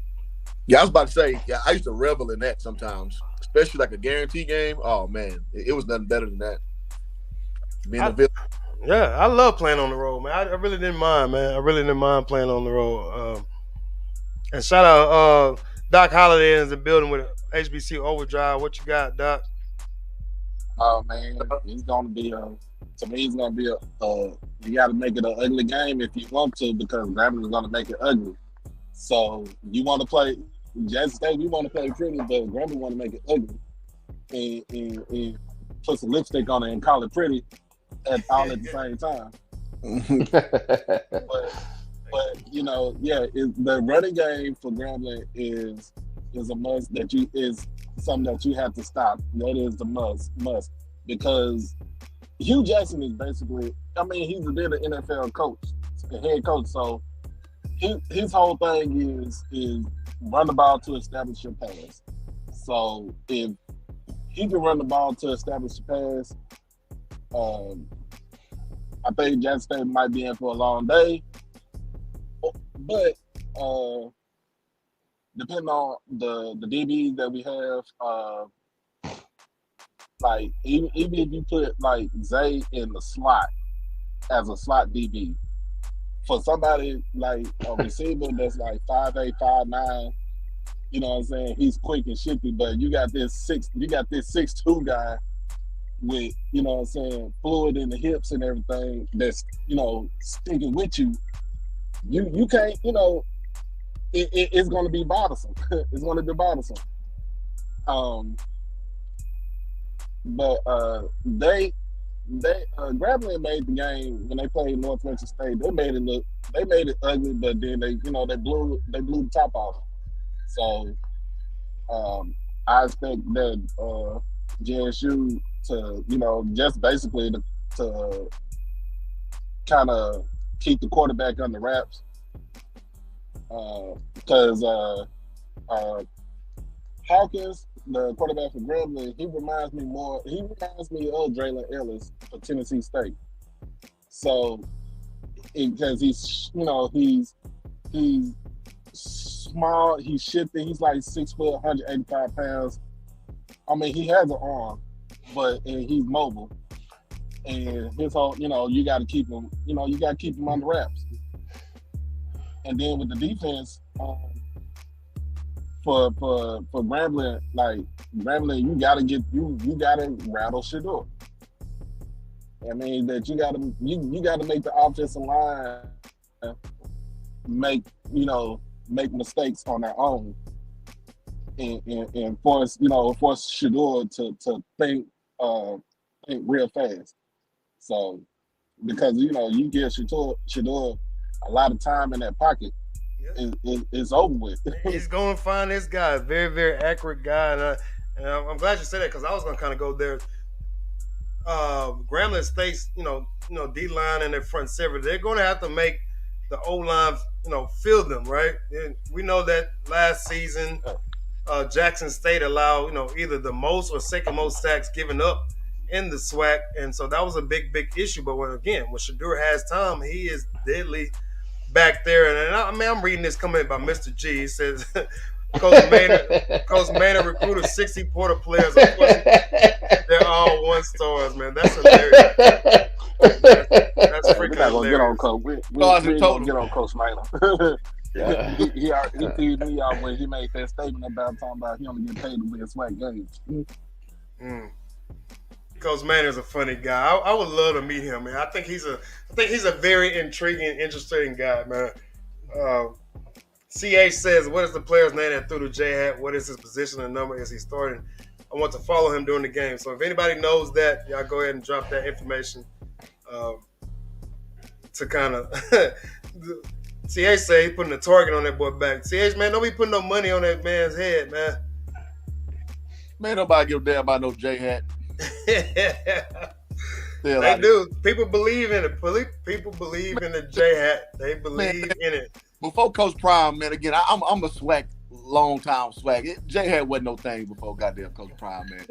Yeah, I was about to say, I used to revel in that sometimes, especially like a guarantee game. Oh, man, it was nothing better than that. Being a villain. Yeah, I love playing on the road, man. I really didn't mind, man. I really didn't mind playing on the road. And shout out Doc Holiday is in the building with HBC Overdrive. What you got, Doc? Oh man, it's gonna be to me it's gonna be you got to make it an ugly game if you want to because Grambling is gonna make it ugly. So you want to play Jackson State, we want to play pretty, but Grambling want to make it ugly and put some lipstick on it and call it pretty all at the same time. But you know, yeah, the running game for Grambling is a must is something that you have to stop. That is the must because Hugh Jackson is basically, I mean, he's been an NFL coach, a head coach, so his whole thing is run the ball to establish your pass. So if he can run the ball to establish the pass, I think Jackson State might be in for a long day. But depending on the DBs that we have, like even if you put like Zay in the slot as a slot DB, for somebody like a receiver that's like 5'8", 5'9", you know what I'm saying? He's quick and shifty, but you got this 6'2" guy with, you know what I'm saying, fluid in the hips and everything that's, you know, sticking with you. You can't, you know, it's going to be bothersome. It's going to be bothersome. But Grambling made the game when they played Northwestern State. They made it ugly, but then they blew the top off. So I expect that JSU to, you know, just basically to kind of keep the quarterback under wraps because Hawkins, the quarterback for Grambling, he reminds me of Draylon Ellis for Tennessee State. So because he's small, he's shifty, he's like 6 foot, 185 pounds. I mean, he has an arm, and he's mobile. And his whole, you know, you got to keep him under wraps. And then with the defense, for Grambling, like Grambling, you gotta rattle Shador. I mean that you gotta make the offensive line make mistakes on their own and force Shador to think real fast. So because you give Shador a lot of time in that pocket, it's over with. He's going to find this guy, very, very accurate guy, and I'm glad you said that because I was going to kind of go there. Grambling State's, D line and their front seven, they're going to have to make the O line, field them, right? And we know that last season, Jackson State allowed, either the most or second most sacks given up in the SWAC, and so that was a big, big issue. But when Shador has time, he is deadly back there. And I'm reading this comment by Mr. G. He says, Coach Maynard recruited 60 Porter players. Of course, they're all 1-stars, man. That's hilarious. That's freaking hilarious. We're gonna get on Coach Maynard. Yeah. He teed me off when he made that statement about talking about he only get paid to win SWAC games. Coach Maynard's a funny guy. I would love to meet him, man. I think he's a very intriguing, interesting guy, man. CH says, what is the player's name that threw the J hat? What is his position and number? Is he starting? I want to follow him during the game. So if anybody knows that, y'all go ahead and drop that information to kind of CH say he's putting a target on that boy back. CH, man, don't be putting no money on that man's head, man. Man, nobody give a damn about no J hat. They do. People believe in it. People believe in the J hat. They believe in it. Before Coach Prime, man, again, I'm a SWAC, long time SWAC. J hat wasn't no thing before goddamn Coach Prime, man.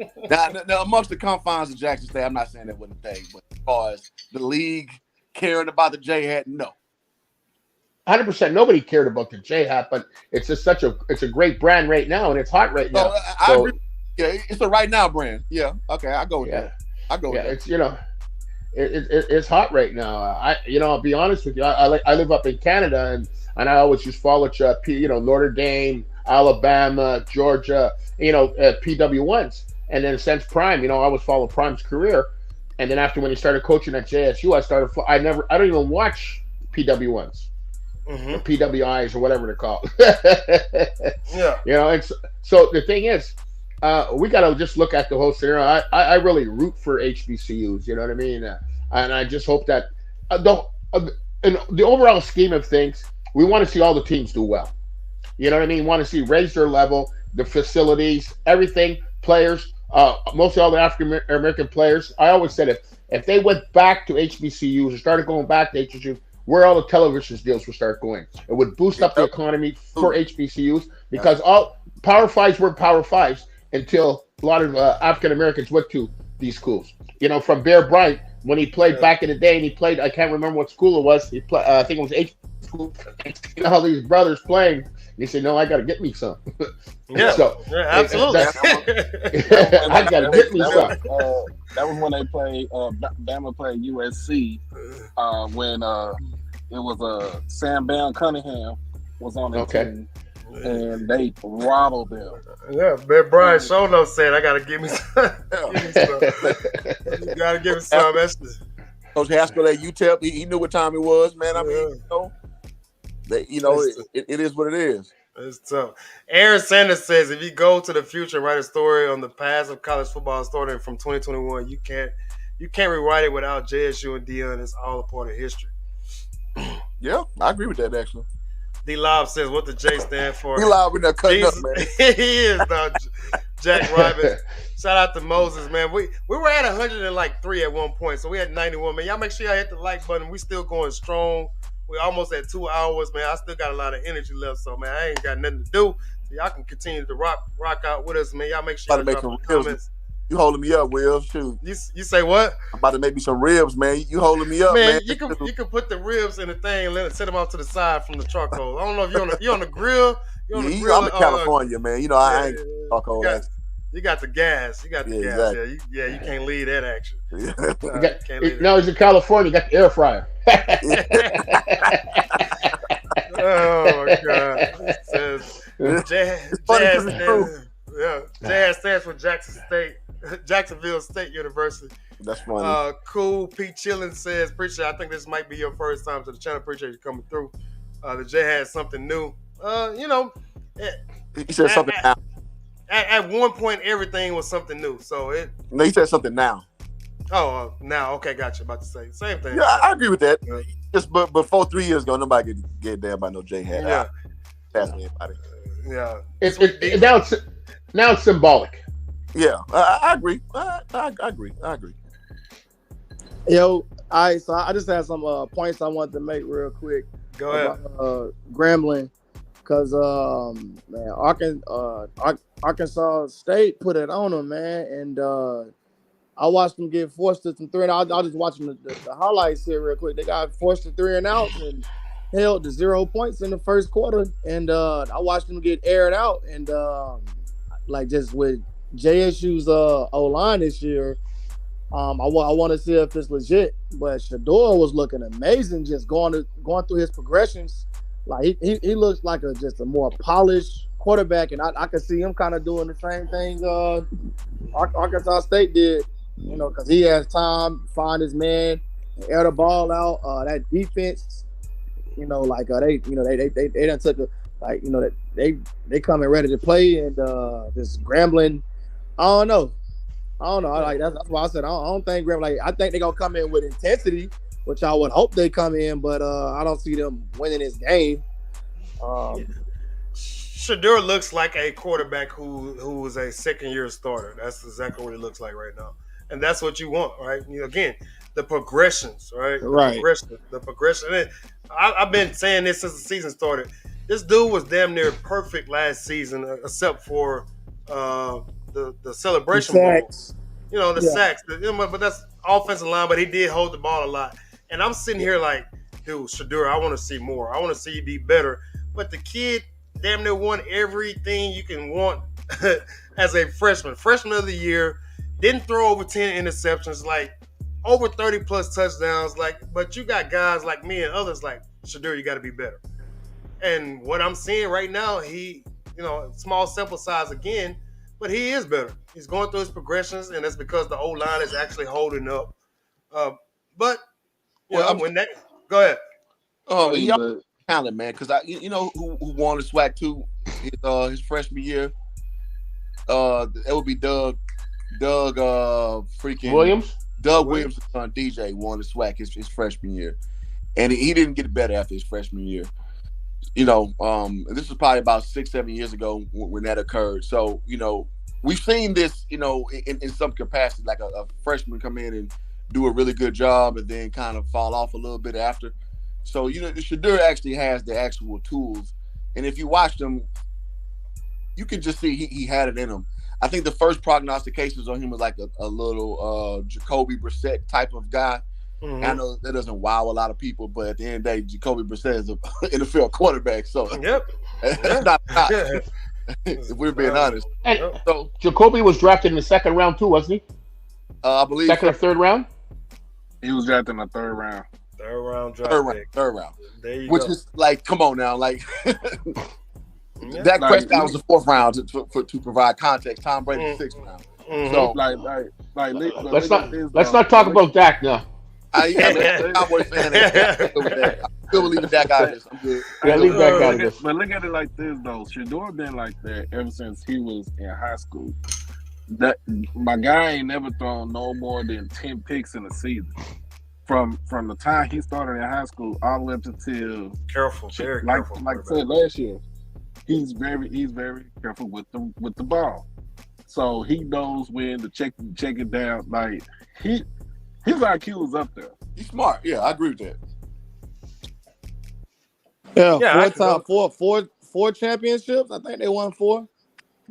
Now, amongst the confines of Jackson State, I'm not saying that wasn't a thing, but as far as the league caring about the J hat, no. 100%. Nobody cared about the J hat, but it's just it's a great brand right now, and it's hot right now. I agree. Yeah, it's a right now brand. Yeah, okay, I go with that. I go with that. It's it's hot right now. I'll be honest with you. I live up in Canada, and and I always just followed Notre Dame, Alabama, Georgia, PW1s. And then since Prime, I always follow Prime's career. And then after when he started coaching at JSU, I don't even watch PW1s or PWIs or whatever they're called. Yeah. And so the thing is, we got to just look at the whole scenario. I really root for HBCUs, you know what I mean? And I just hope that in the overall scheme of things, we want to see all the teams do well. You know what I mean? Want to see raise their level, the facilities, everything, players, mostly all the African American players. I always said if they went back to HBCUs or started going back to HBCUs, where all the television deals would start going. It would boost up the economy for HBCUs because all Power Fives were Power Fives until a lot of African Americans went to these schools. From Bear Bryant, when he played back in the day, and he played, I can't remember what school it was. I think it was H school. All these brothers playing. He said, "No, I got to get me some." Yeah, absolutely. I got to get me some. That was when they played. Bama played USC when it was Sam Bam Cunningham was on the team, and they throttled them. Yeah, Ben Brian Shono said, "I got to give me some. You got to give me some." Coach Haskell at UTEP, he knew what time it was, man. I mean, it is what it is. It's tough. Aaron Sanders says, if you go to the future and write a story on the past of college football starting from 2021, you can't rewrite it without JSU and Deion. It's all a part of history. Yeah, I agree with that, actually. D-Lob says, what the J stand for? D-Lob in there cutting up, man. He is, now. Jack Rivers. Shout out to Moses, man. We were at 103 at one point, so we had 91, man. Y'all make sure y'all hit the like button. We still going strong. We almost at 2 hours, man. I still got a lot of energy left, so, man, I ain't got nothing to do. So y'all can continue to rock out with us, man. Y'all make sure y'all drop some comments. You holding me up, Will? Shoot. You say what? I'm about to make me some ribs, man. You holding me up, man. You can put the ribs in the thing and set them out to the side from the charcoal. I don't know if you're on the grill. I'm in California, man. I ain't charcoal. You got the gas. You got the gas. Exactly. Yeah, you can't leave that action. Now he's in California. You got the air fryer. Oh my God! It says Jazz stands for Jacksonville State University. That's funny. Cool. Pete Chillin says, appreciate. I think this might be your first time to the channel. Appreciate you coming through. The Jay had something new. He said something now. At one point, everything was something new. So No, he said something now. Oh, now okay, gotcha. About to say same thing. Yeah, I agree with that. Just but before 3 years ago, nobody could get damn by no J hat. Yeah, that's anybody. Yeah, now it's symbolic. Yeah, I agree. I agree. Yo, all right. So I just had some points I wanted to make real quick. Go ahead. About, Grambling, because Arkansas State put it on them, man, and I watched them get forced to some 3 and out. I'll just watch them the highlights here real quick. They got forced to 3 and out and held to 0 points in the first quarter, and I watched them get aired out, and just with JSU's O-line this year. I want to see if it's legit, but Shador was looking amazing, just going through his progressions. Like he looks like just a more polished quarterback, and I could see him kind of doing the same thing Arkansas State did, because he has time, find his man, and air the ball out. That defense, they done took they come in ready to play, and this Grambling, I don't know. That's why I said I don't think Grambling. I think they're gonna come in with intensity, which I would hope they come in, but I don't see them winning this game. Shador looks like a quarterback who is a second-year starter. That's exactly what he looks like right now, and that's what you want, right? Again, the progressions, right? The progression. I've been saying this since the season started. This dude was damn near perfect last season, except for the celebration sacks. Bowl. Sacks. But that's offensive line, but he did hold the ball a lot. And I'm sitting here like, dude, Shador, I want to see more. I want to see you be better. But the kid damn near won everything you can want as a freshman. Freshman of the year, didn't throw over 10 interceptions, over 30 plus touchdowns. But you got guys like me and others like, Shador, you got to be better. And what I'm seeing right now, he, small sample size again, but he is better. He's going through his progressions, and that's because the O line is actually holding up. Uh, but Well, I'm when that go ahead. I he mean, also but talent, man. Because you know who won the SWAC too his freshman year. It would be Doug freaking Williams. Doug Williams' son DJ won the SWAC his freshman year, and he didn't get better after his freshman year. This was probably about 6-7 years ago when that occurred. So we've seen this in some capacity, like a freshman come in and do a really good job and then kind of fall off a little bit after. So Shadur actually has the actual tools, and if you watch them, you can just see he had it in him. I think the first prognostications on him was like a little Jacoby Brissett type of guy. Mm-hmm. I know that doesn't wow a lot of people, but at the end of the day, Jacoby Brissett is an NFL quarterback. So that's not if we're being honest. And so Jacoby was drafted in the second round too, wasn't he? I believe second or third round. He was drafted in the third round. Third round draft pick. Third round. There you Which go. is like, come on now, like. Dak Prescott was the fourth round to provide context. Tom Brady the sixth round. Mm-hmm. So let's not talk about Dak now. I'm a Cowboy fan. I still believe in Dak out of this. I'm good. Leave Dak out of this. But look at it like this though. Shador been like that ever since he was in high school. That my guy ain't never thrown no more than 10 picks in a season. From the time he started in high school all the way up until very careful. Like I said last year. He's very careful with the ball, so he knows when to check it down. Like his IQ is up there. He's smart. Yeah, I agree with that. Yeah, four championships. I think they won 4.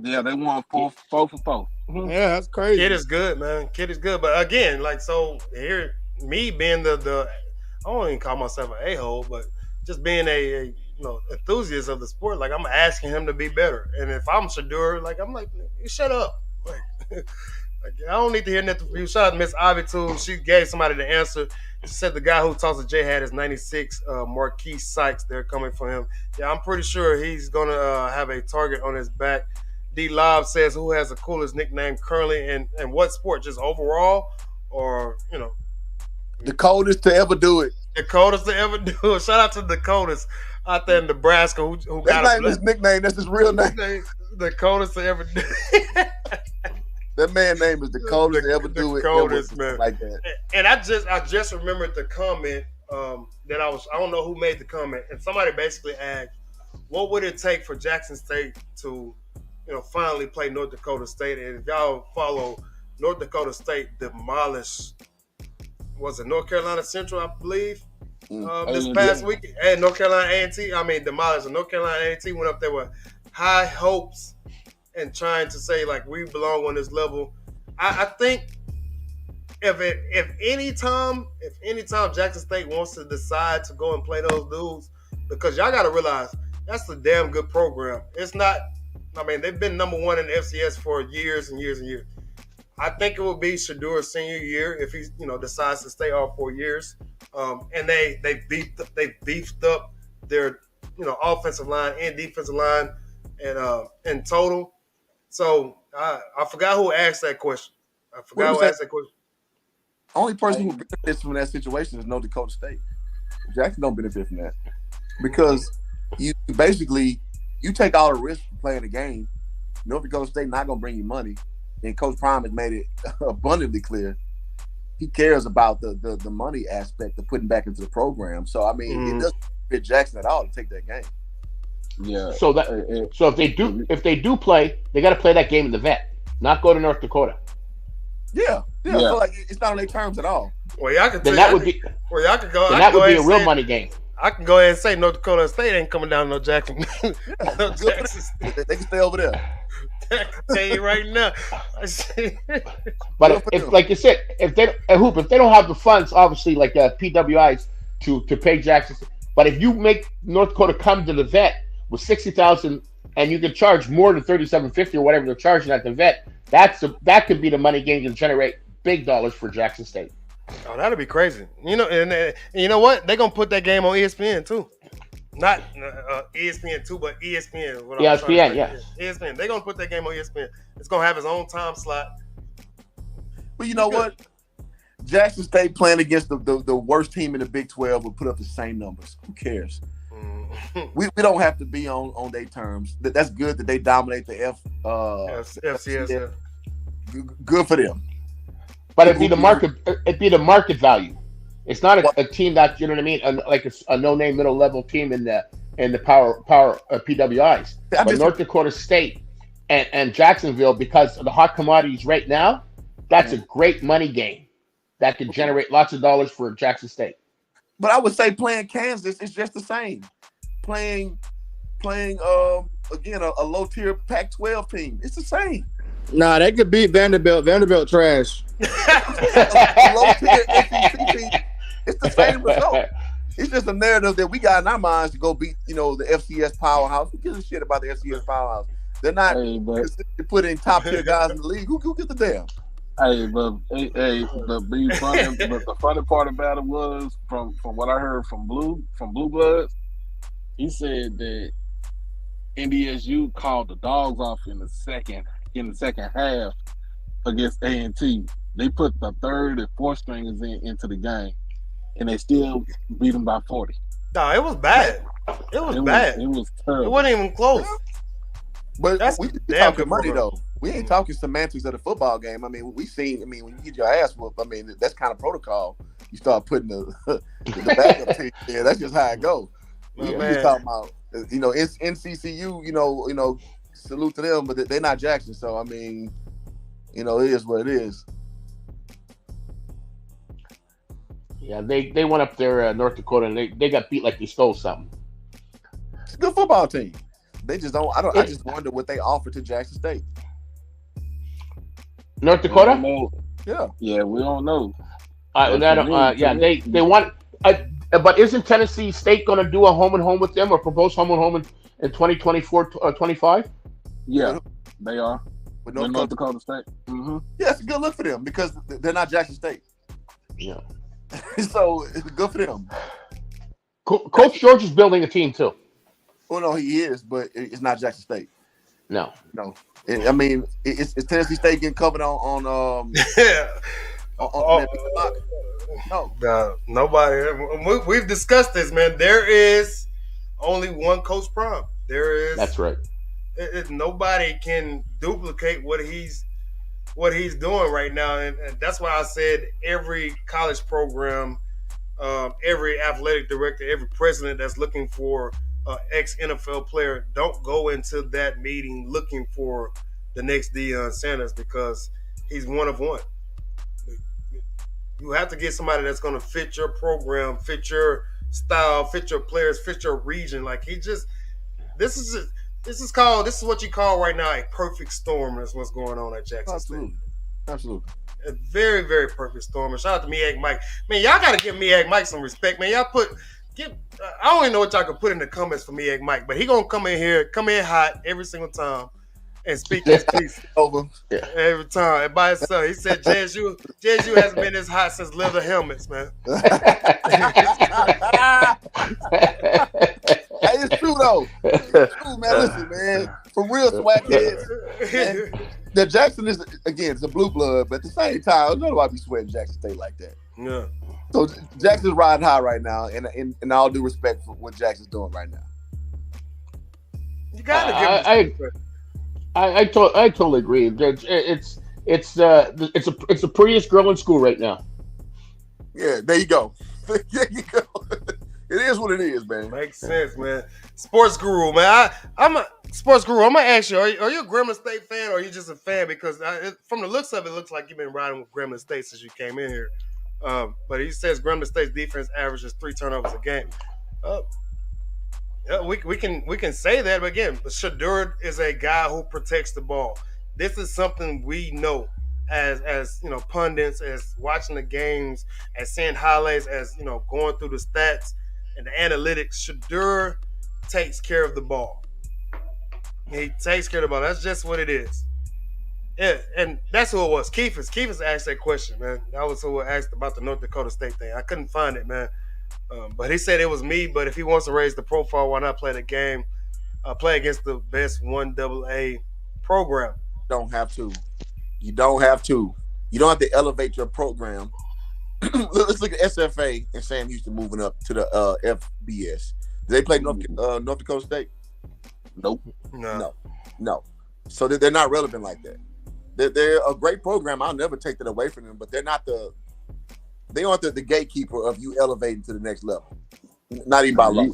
Yeah, they won 4 for 4. Mm-hmm. Yeah, that's crazy. Kid is good, man. Kid is good, but again, like so here, me being the I don't even call myself an a-hole, but just being a enthusiast of the sport, like I'm asking him to be better. And if I'm Shadur, like I'm like, you shut up. Like I don't need to hear nothing from you. Shout out to Miss Ivy too. She gave somebody the answer. She said the guy who tosses J hat is 96, Marquis Sykes. They're coming for him. Yeah, I'm pretty sure he's gonna have a target on his back. D Lob says who has the coolest nickname currently and what sport? Just overall, or the coldest to ever do it. The coldest to ever do it. Shout out to the coldest out there in Nebraska who got not his nickname. That's his real name. The coldest to ever do it. That man's name is the coldest to ever do it. Coldest, man. Like that. And I just remembered the comment that I don't know who made the comment, and somebody basically asked, what would it take for Jackson State to finally play North Dakota State? And if y'all follow, North Dakota State demolished, was it North Carolina Central, I believe, this past week. And North Carolina A&T, demolished. And North Carolina A&T went up there with high hopes and trying to say, like, we belong on this level. I think if any time Jackson State wants to decide to go and play those dudes, because y'all got to realize that's a damn good program. It's not, they've been number one in the FCS for years and years and years. I think it will be Shadur's senior year if he, decides to stay all 4 years. And they beefed up their, offensive line and defensive line and in total. So I forgot who asked that question. Only person who benefits from that situation is North Dakota State. Jackson don't benefit from that because you take all the risk from playing the game. North Dakota State not gonna bring you money. And Coach Prime has made it abundantly clear he cares about the money aspect of putting back into the program. So it doesn't fit Jackson at all to take that game. Yeah. So if they do play, they got to play that game in the vet, not go to North Dakota. Yeah. So like it's not on their terms at all. Well, y'all can. Then that would be. Well, y'all could go. Then that would be a real money game. I can go ahead and say North Dakota State ain't coming down to no Jackson. Jackson State. They can stay over there. I can tell you right now. But if like you said, if they don't have the funds, obviously like PWIs to pay Jackson. But if you make North Dakota come to the vet with $60,000 and you can charge more than $37.50 or whatever they're charging at the vet, that could be the money game to generate big dollars for Jackson State. Oh, that'd be crazy. And you know what? They're gonna put that game on ESPN too. Not ESPN two, but ESPN. What I was trying to ESPN, say, yeah. ESPN. They're gonna put that game on ESPN. It's gonna have its own time slot. But you It's know good. what? Jackson State playing against the worst team in the Big 12 will put up the same numbers. Who cares? We don't have to be on their terms. That's good that they dominate the FCS. Yeah. Good for them. But it'd be the market. It'd be the market value. It's not a team that, you know what I mean, like a no name middle level team in the power PWIs. But North Dakota State and Jacksonville, because of the hot commodities right now, that's a great money game that could generate lots of dollars for Jackson State. But I would say playing Kansas is just the same. Playing again a low tier Pac-12 team. It's the same. Nah, they could beat Vanderbilt. Vanderbilt trash. A low tier SEC team. It's the same result. It's just a narrative that we got in our minds to go beat, the FCS powerhouse. Who gives a shit about the FCS powerhouse? They're not putting top tier guys in the league. Who gives a damn? But the funny part about it was from what I heard from Blue Bloods, he said that NDSU called the dogs off in the second half against A&T. They put the third and fourth stringers into the game, and they still beat them by 40. No, it was bad. It was bad. It was terrible. It wasn't even close. But That's we damn talking good money program. though. We ain't talking semantics of the football game. I mean, when you get your ass whooped, I mean, that's kind of protocol. You start putting the backup team there. That's just how it goes. We just talking about, it's NCCU, salute to them, but they're not Jackson. So, I mean, it is what it is. Yeah, they went up there, North Dakota, and they got beat like they stole something. It's a good football team. They just don't. I just wonder what they offer to Jackson State. North Dakota? Yeah, we don't know. They want. But isn't Tennessee State going to do a home and home with them, or propose home and home in 2024 or 25? Yeah, they are. With North Dakota State. Mm-hmm. Yeah, it's a good look for them because they're not Jackson State. Yeah. So it's good for them. Coach George is building a team too. Well, no, he is, but it's not Jackson State. No. I mean, it's Tennessee State getting covered on No, nobody. We've discussed this, man. There is only one Coach Prime. There is. That's right. Nobody can duplicate what he's doing right now, and that's why I said every college program, every athletic director, every president that's looking for ex-NFL player, don't go into that meeting looking for the next Deion Sanders, because he's one of one. You have to get somebody that's going to fit your program, fit your style, fit your players, fit your region. Like this is what you call right now a perfect storm. That's what's going on at Jackson State. Absolutely. A very, very perfect storm. And shout out to Miag Mike. Man, y'all got to give Miag Mike some respect, man. I don't even know what y'all can put in the comments for Miag Mike, but he gonna come in hot every single time and speak his piece over every time. And by himself, he said JSU hasn't been this hot since leather helmets, man. Hey, it's true though. It's true, man. Listen, man. For real, SWAC heads. The Jackson is it's a blue blood, but at the same time, nobody be sweating Jackson State like that. Yeah. So Jackson's riding high right now, and in all due respect for what Jackson's doing right now. You gotta give him I totally agree. It's the prettiest girl in school right now. Yeah, there you go. There you go. It is what it is, man. Makes sense, man. Sports guru, man. I'm a sports guru. I'm gonna ask you: Are you a Grambling State fan, or are you just a fan? Because from the looks of it, looks like you've been riding with Grambling State since you came in here. But he says Grambling State's defense averages 3 turnovers a game. Yeah, we can say that, but again, Shadur is a guy who protects the ball. This is something we know as pundits, as watching the games, as seeing highlights, as going through the stats and the analytics. Shadur takes care of the ball. He takes care of the ball. That's just what it is. Yeah, and that's who it was. Keith's asked that question, man. That was who asked about the North Dakota State thing. I couldn't find it, man. But he said it was me. But if he wants to raise the profile, why not play the game? Play against the best 1AA program. Don't have to. You don't have to. You don't have to elevate your program. Let's look at SFA and Sam Houston moving up to the FBS. Did they play North Dakota State? Nope. No. No. So they're not relevant like that. They're a great program. I'll never take that away from them, but they aren't the gatekeeper of you elevating to the next level. Not even by law.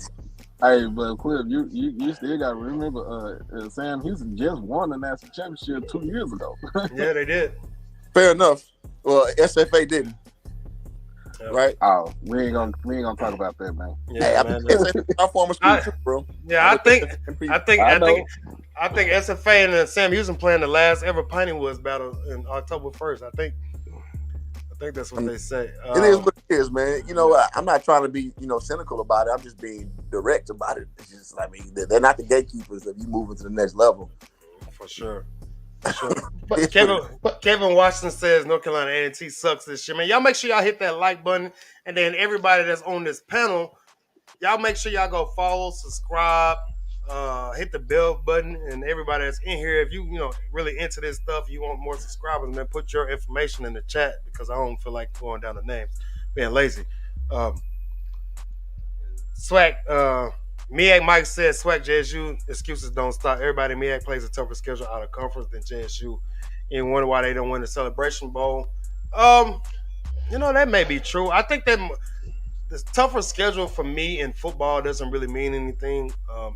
Hey, but Cliff, you still got to remember, Sam Houston just won the national championship 2 years ago. Yeah, they did. Fair enough. Well, SFA didn't. Yeah. Right? Oh, we ain't gonna talk about that, man. Yeah, hey, man. SFA our former school too, bro. Yeah, I think know. SFA and Sam Houston playing the last ever Piney Woods battle in October 1st. I think that's what they say. It is what it is, man. You know, I'm not trying to be, cynical about it. I'm just being direct about it. It's just, I mean, they're not the gatekeepers of you moving to the next level. For sure. But Kevin Washington says North Carolina A&T sucks this year, man. Y'all make sure y'all hit that like button, and then everybody that's on this panel, y'all make sure y'all go follow, subscribe, hit the bell button, and everybody that's in here, if you really into this stuff, you want more subscribers, man, put your information in the chat because I don't feel like going down the names, being lazy. SWAC, MEAC Mike says SWAC JSU excuses don't stop. Everybody MEAC plays a tougher schedule out of conference than JSU. And wonder why they don't win the Celebration Bowl. That may be true. I think that the tougher schedule for me in football doesn't really mean anything.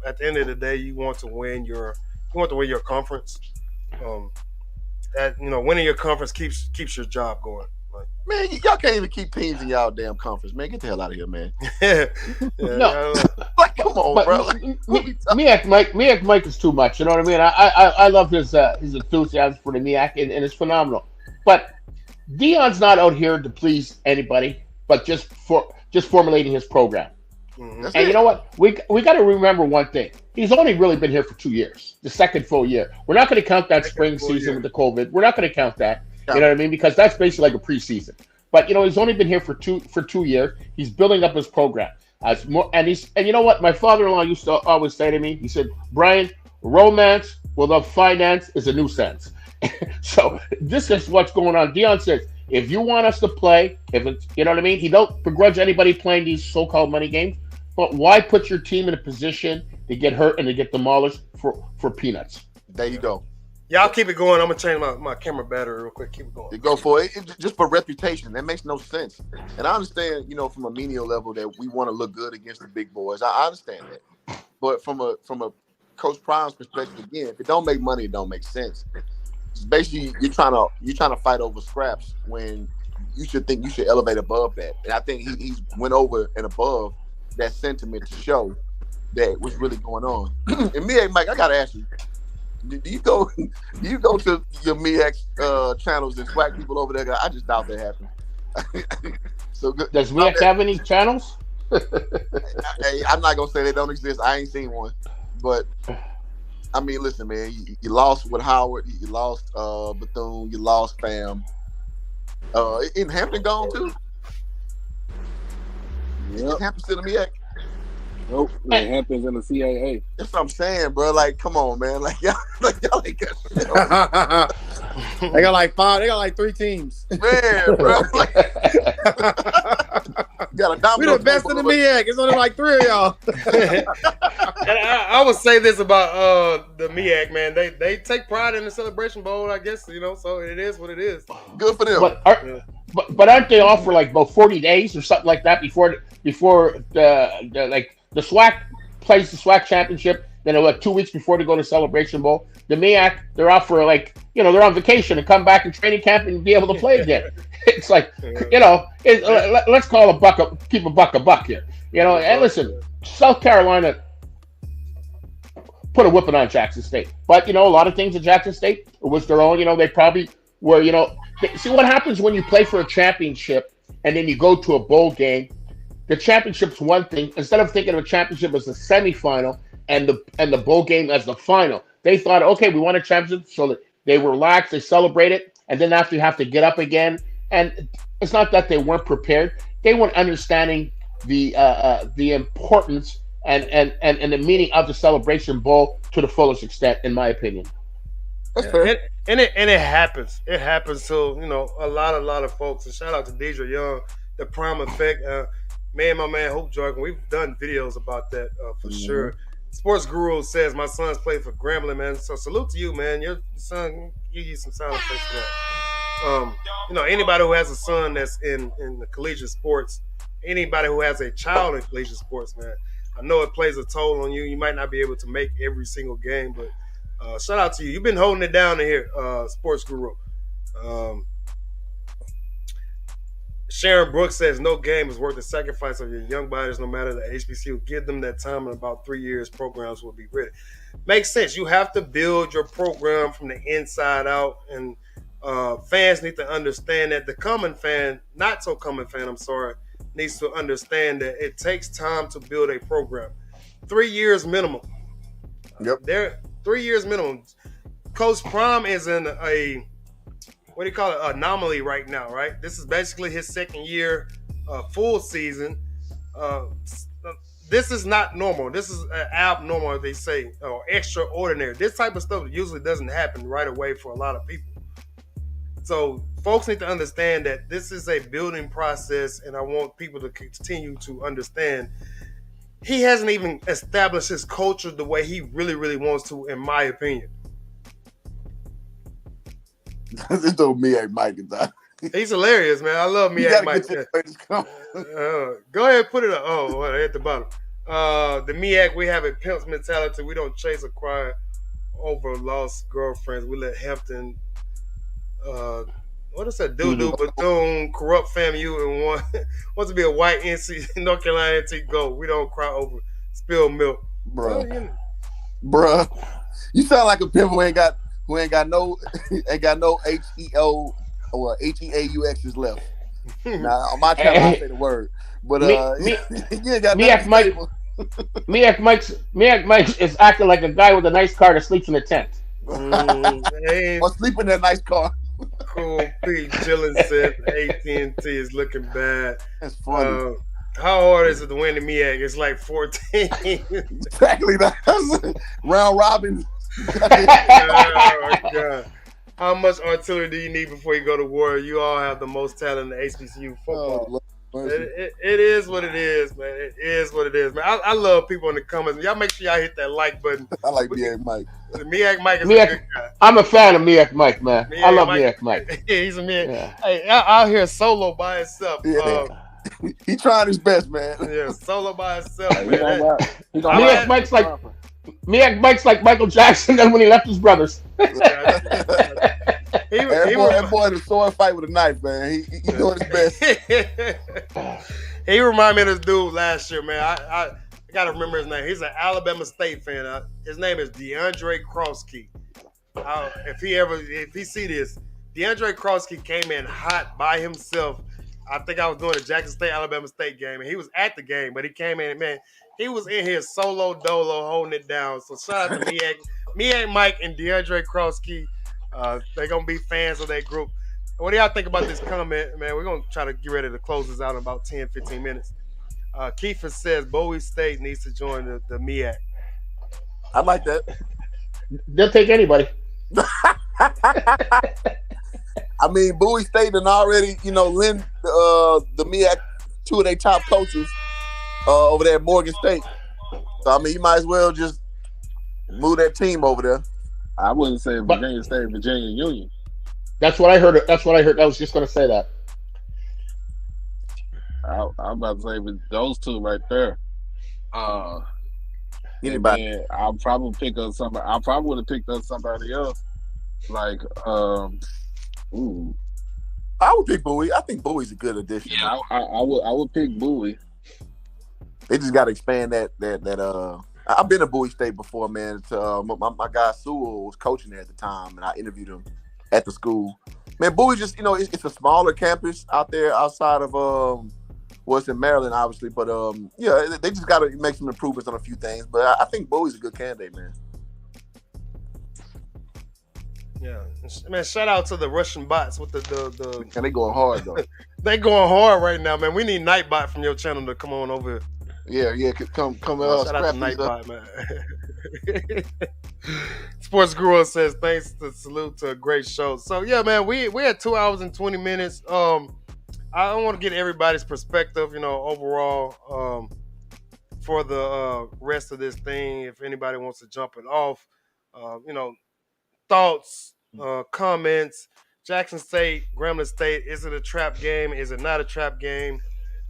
At the end of the day, you want to win your conference. Winning your conference keeps your job going. Man, y'all can't even keep teams in y'all damn conference, man. Get the hell out of here, man. No. Like, come on, bro. MEAC Mike is too much. You know what I mean? I love his enthusiasm for the MEAC, and it's phenomenal. But Dion's not out here to please anybody, but just formulating his program. Mm-hmm. And you know what? We got to remember one thing. He's only really been here for 2 years, the second full year. We're not going to count that spring season with the COVID. We're not going to count that. You know what I mean? Because that's basically like a preseason. But he's only been here for 2 years. He's building up his program. And you know what? My father-in-law used to always say to me. He said, "Brian, romance without finance is a nuisance." So this is what's going on. Dion says, if you want us to play, if it's, you know what I mean? He don't begrudge anybody playing these so-called money games. But why put your team in a position to get hurt and to get demolished for peanuts? There you go. Y'all keep it going. I'm going to change my camera battery real quick. Keep it going. You go for it. Just for reputation. That makes no sense. And I understand, from a menial level that we want to look good against the big boys. I understand that. But from a Coach Prime's perspective, again, if it don't make money, it don't make sense. It's basically, you're trying to fight over scraps when you should elevate above that. And I think he's went over and above that sentiment to show that what's really going on. And me, Mike, I got to ask you, do you go to your MEAC channels and SWAC people over there? I just doubt that happened. So does MEAC have any channels? Hey, I'm not gonna say they don't exist. I ain't seen one, but I mean, listen, man, you lost with Howard, you lost Bethune, you lost Fam. In Hampton gone too. Yep. Hampton still in MEAC. Nope, it happens in the CAA. That's what I'm saying, bro. Like, come on, man. Like, y'all ain't got shit. They got like 5. They got like 3 teams. Man, bro. Like, got a domino. We the best in the MEAC. It's only like 3 of y'all. And I would say this about the MEAC, man. They take pride in the Celebration Bowl, I guess. So it is what it is. Good for them. But aren't they off for like about 40 days or something like that before the SWAC plays the SWAC championship, then like 2 weeks before they go to Celebration Bowl. The MEAC, they're off for they're on vacation and come back in training camp and be able to play again. It's like, let's call keep a buck here. And listen, South Carolina put a whipping on Jackson State. But, a lot of things at Jackson State, it was their own, they probably were, see what happens when you play for a championship and then you go to a bowl game. The championship's one thing. Instead of thinking of a championship as the semifinal and the bowl game as the final, they thought, okay, we won a championship, so that they relaxed, they celebrated, and then after you have to get up again. And it's not that they weren't prepared; they weren't understanding the importance and the meaning of the Celebration Bowl to the fullest extent, in my opinion. That's Yeah, fair. and it happens. It happens to a lot of folks. And shout out to Deidre Young, the Prime Effect. Me and my man Hope Jordan, we've done videos about that for sure. Sports Guru says my son's played for Grambling, man. So salute to you, man. Your son give you some sound effects for that. Anybody who has a son that's in the collegiate sports, anybody who has a child in collegiate sports, man, I know it plays a toll on you. You might not be able to make every single game, but shout out to you. You've been holding it down in here, Sports Guru. Um, Sharon Brooks says no game is worth the sacrifice of your young bodies, no matter the HBCU. Give them that time. In about 3 years, programs will be ready. Makes sense. You have to build your program from the inside out, and fans need to understand that. The common fan, not so common fan, I'm sorry, needs to understand that it takes time to build a program. 3 years minimum. Yep. 3 years minimum. Coach Prime is in a what do you call it? Anomaly right now, right? This is basically his second year, full season. This is not normal. This is abnormal, they say, or extraordinary. This type of stuff usually doesn't happen right away for a lot of people. So folks need to understand that this is a building process, and I want people to continue to understand. He hasn't even established his culture the way he really, really wants to, in my opinion. This dude Mike is that. He's hilarious, man. I love You Mike. gotta Go ahead, put it up. Oh, at the bottom. The MEAC, we have a pimp's mentality. We don't chase or cry over lost girlfriends. We let Hampton, what is that? Doo-doo, Bethune, corrupt FAMU, and wants to be a white NC, North Carolina NC go. We don't cry over spilled milk. Bruh. You sound like a pimp who ain't got no HEO or HEAUXs left. Now on my channel I say the word. But you ain't got Miak Mike is acting like a guy with a nice car that sleeps in a tent. Or sleep in that nice car. Cool Pete Chillin said AT&T is looking bad. That's funny. How hard is it to win the MEAC? It's like 14. Exactly. That's round robin. Oh my God. How much artillery do you need before you go to war? You all have the most talent in the HBCU football. It is what it is, man. It is what it is, man. I love people in the comments. Y'all make sure y'all hit that like button. I like Miak Mike. Miak Mike is a good guy. I'm a fan of Miak Mike, man. I love Miak Mike. Yeah, he's a Miak. Yeah. Hey, out here solo by himself. Yeah. He trying his best, man. Yeah, solo by himself, man. Miak Mike's like Michael Jackson then when he left his brothers. That boy in a sword fight with a knife, man. He doing his best. He reminded me of this dude last year, man. I gotta remember his name. He's an Alabama State fan. His name is DeAndre Krosky. If he see this, DeAndre Krosky came in hot by himself. I think I was doing a Jackson State Alabama State game, and he was at the game, but he came in, man. He was in here solo dolo holding it down. So shout out to Miak Mike and DeAndre Krosky. They're gonna be fans of that group. What do y'all think about this comment, man? We're gonna try to get ready to close this out in about 10, 15 minutes. Kiefer says Bowie State needs to join the MEAC. I like that. They'll take anybody. I mean, Bowie State and already, lend the MEAC two of their top coaches over there at Morgan State. So I mean, you might as well just move that team over there. I wouldn't say Virginia State, Virginia Union. That's what I heard. I was just going to say that. I'm about to say with those two right there. Anybody? I'll probably pick up somebody. I probably would have picked up somebody else. Like, I would pick Bowie. I think Bowie's a good addition. Yeah, I would pick Bowie. They just got to expand that. I've been to Bowie State before, man. My guy Sewell was coaching there at the time, and I interviewed him at the school. Man, Bowie just, it's a smaller campus out there outside of it's in Maryland, obviously, but they just got to make some improvements on a few things. But I think Bowie's a good candidate, man. Yeah, man. Shout out to the Russian bots with the And they going hard though. they going hard right now, man. We need Nightbot from your channel to come on over Yeah, yeah. Come, Shout out to scrap these up. Nightbot, man. Sports Guru says thanks to salute to a great show. So yeah, man, we had 2 hours and 20 minutes. I want to get everybody's perspective, overall, for the rest of this thing. If anybody wants to jump it off, you know, thoughts, comments. Jackson State, Grambling State, is it a trap game? Is it not a trap game?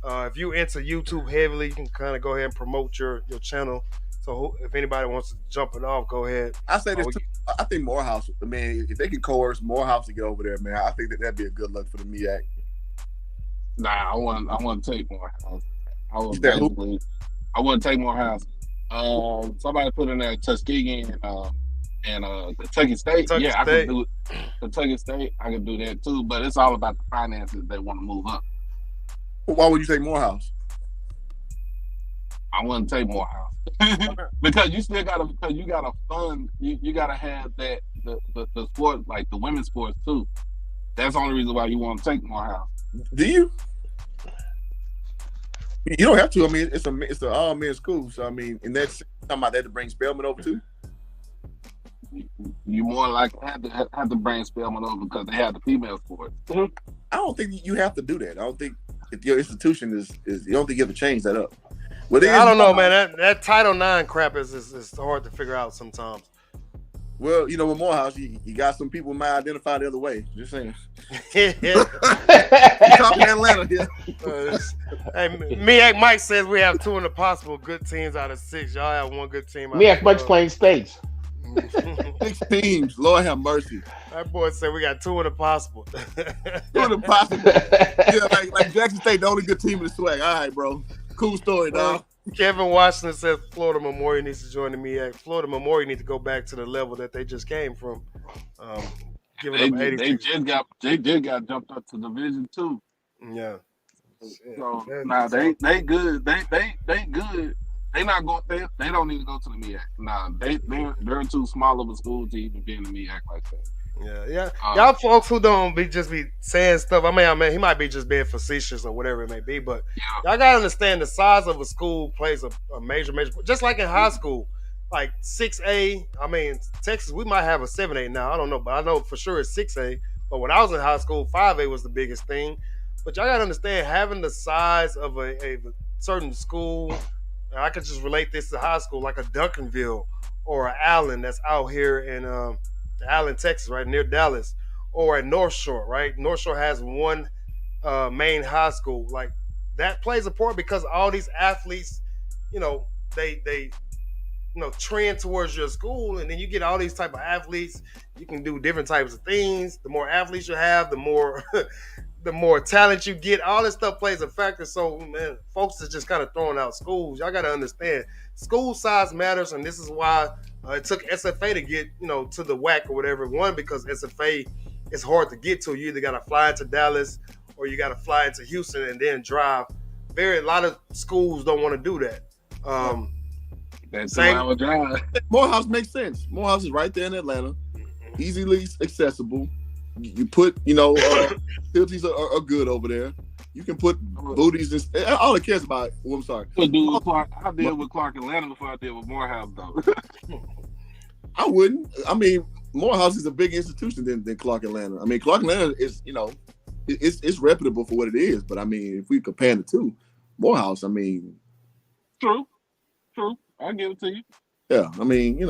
If you enter YouTube heavily, you can kind of go ahead and promote your channel. So if anybody wants to jump it off, go ahead. I say this too. I think Morehouse. I mean, if they can coerce Morehouse to get over there, man, I think that'd be a good look for the MEAC. Nah, I want to take Morehouse. I You said who? want to take Morehouse. Somebody put in there Tuskegee and Kentucky State. Kentucky I State. can do it. Kentucky State, I can do that too. But it's all about the finances. They want to move up. Why would you take Morehouse? I wouldn't take Morehouse because you still gotta fund. You gotta have that the sport, like the women's sports too. That's the only reason why you want to take Morehouse. Do you? You don't have to. I mean, it's an all men's school. So I mean, and that's talking about that to bring Spelman over too. You more likely have to bring Spelman over because they have the female sports. I don't think you have to do that. I don't think if your institution is you don't think you have to change that up. Well, I don't know, man. That Title IX crap is hard to figure out sometimes. Well, with Morehouse, you got some people might identify the other way. Just saying. Yeah. Talking Atlanta here. Hey, MEAC Mike says we have 2 in the possible good teams out of 6. Y'all have 1 good team out MEAC of Mike's 12. playing states. 6 teams. Lord have mercy. That boy said we got 2 in the possible. 2 in the possible. Yeah, like Jackson State, the only good team in the SWAC. All right, bro. Cool story, dog. Kevin Washington says Florida Memorial needs to join the MEAC. Florida Memorial need to go back to the level that they just came from. Giving up 82. They just got jumped up to Division 2. Yeah. So they good. They good. They not going. They don't need to go to the MEAC. Nah, they're too small of a school to even be in the MEAC like that. Yeah. Y'all folks who don't be saying stuff. I mean, he might be just being facetious or whatever it may be, but y'all gotta understand the size of a school plays a major. Just like in high school, like 6A. I mean, Texas, we might have a 7A now. I don't know, but I know for sure it's 6A. But when I was in high school, 5A was the biggest thing. But y'all gotta understand having the size of a certain school. I could just relate this to high school, like a Duncanville or an Allen that's out here in Allen, Texas, right near Dallas, or at North Shore, right? North Shore has 1 main high school. Like that plays a part because all these athletes, they trend towards your school, and then you get all these type of athletes. You can do different types of things. The more athletes you have, the more the more talent you get. All this stuff plays a factor. So, man, folks is just kind of throwing out schools. Y'all got to understand, school size matters, and this is why it took SFA to get, to the WAC or whatever. One, because SFA is hard to get to. You either got to fly into Dallas or you got to fly into Houston and then drive. A lot of schools don't want to do that. That's a drive. Morehouse makes sense. Morehouse is right there in Atlanta, easily accessible. You put, facilities are good over there. You can put booties and all it cares about. Oh, I'm sorry. I deal with Clark Atlanta before I deal with Morehouse, though. I wouldn't. I mean, Morehouse is a big institution than Clark Atlanta. I mean, Clark Atlanta is, it's reputable for what it is. But I mean, if we compare the two, Morehouse, I mean, True. I'll give it to you. Yeah, I mean,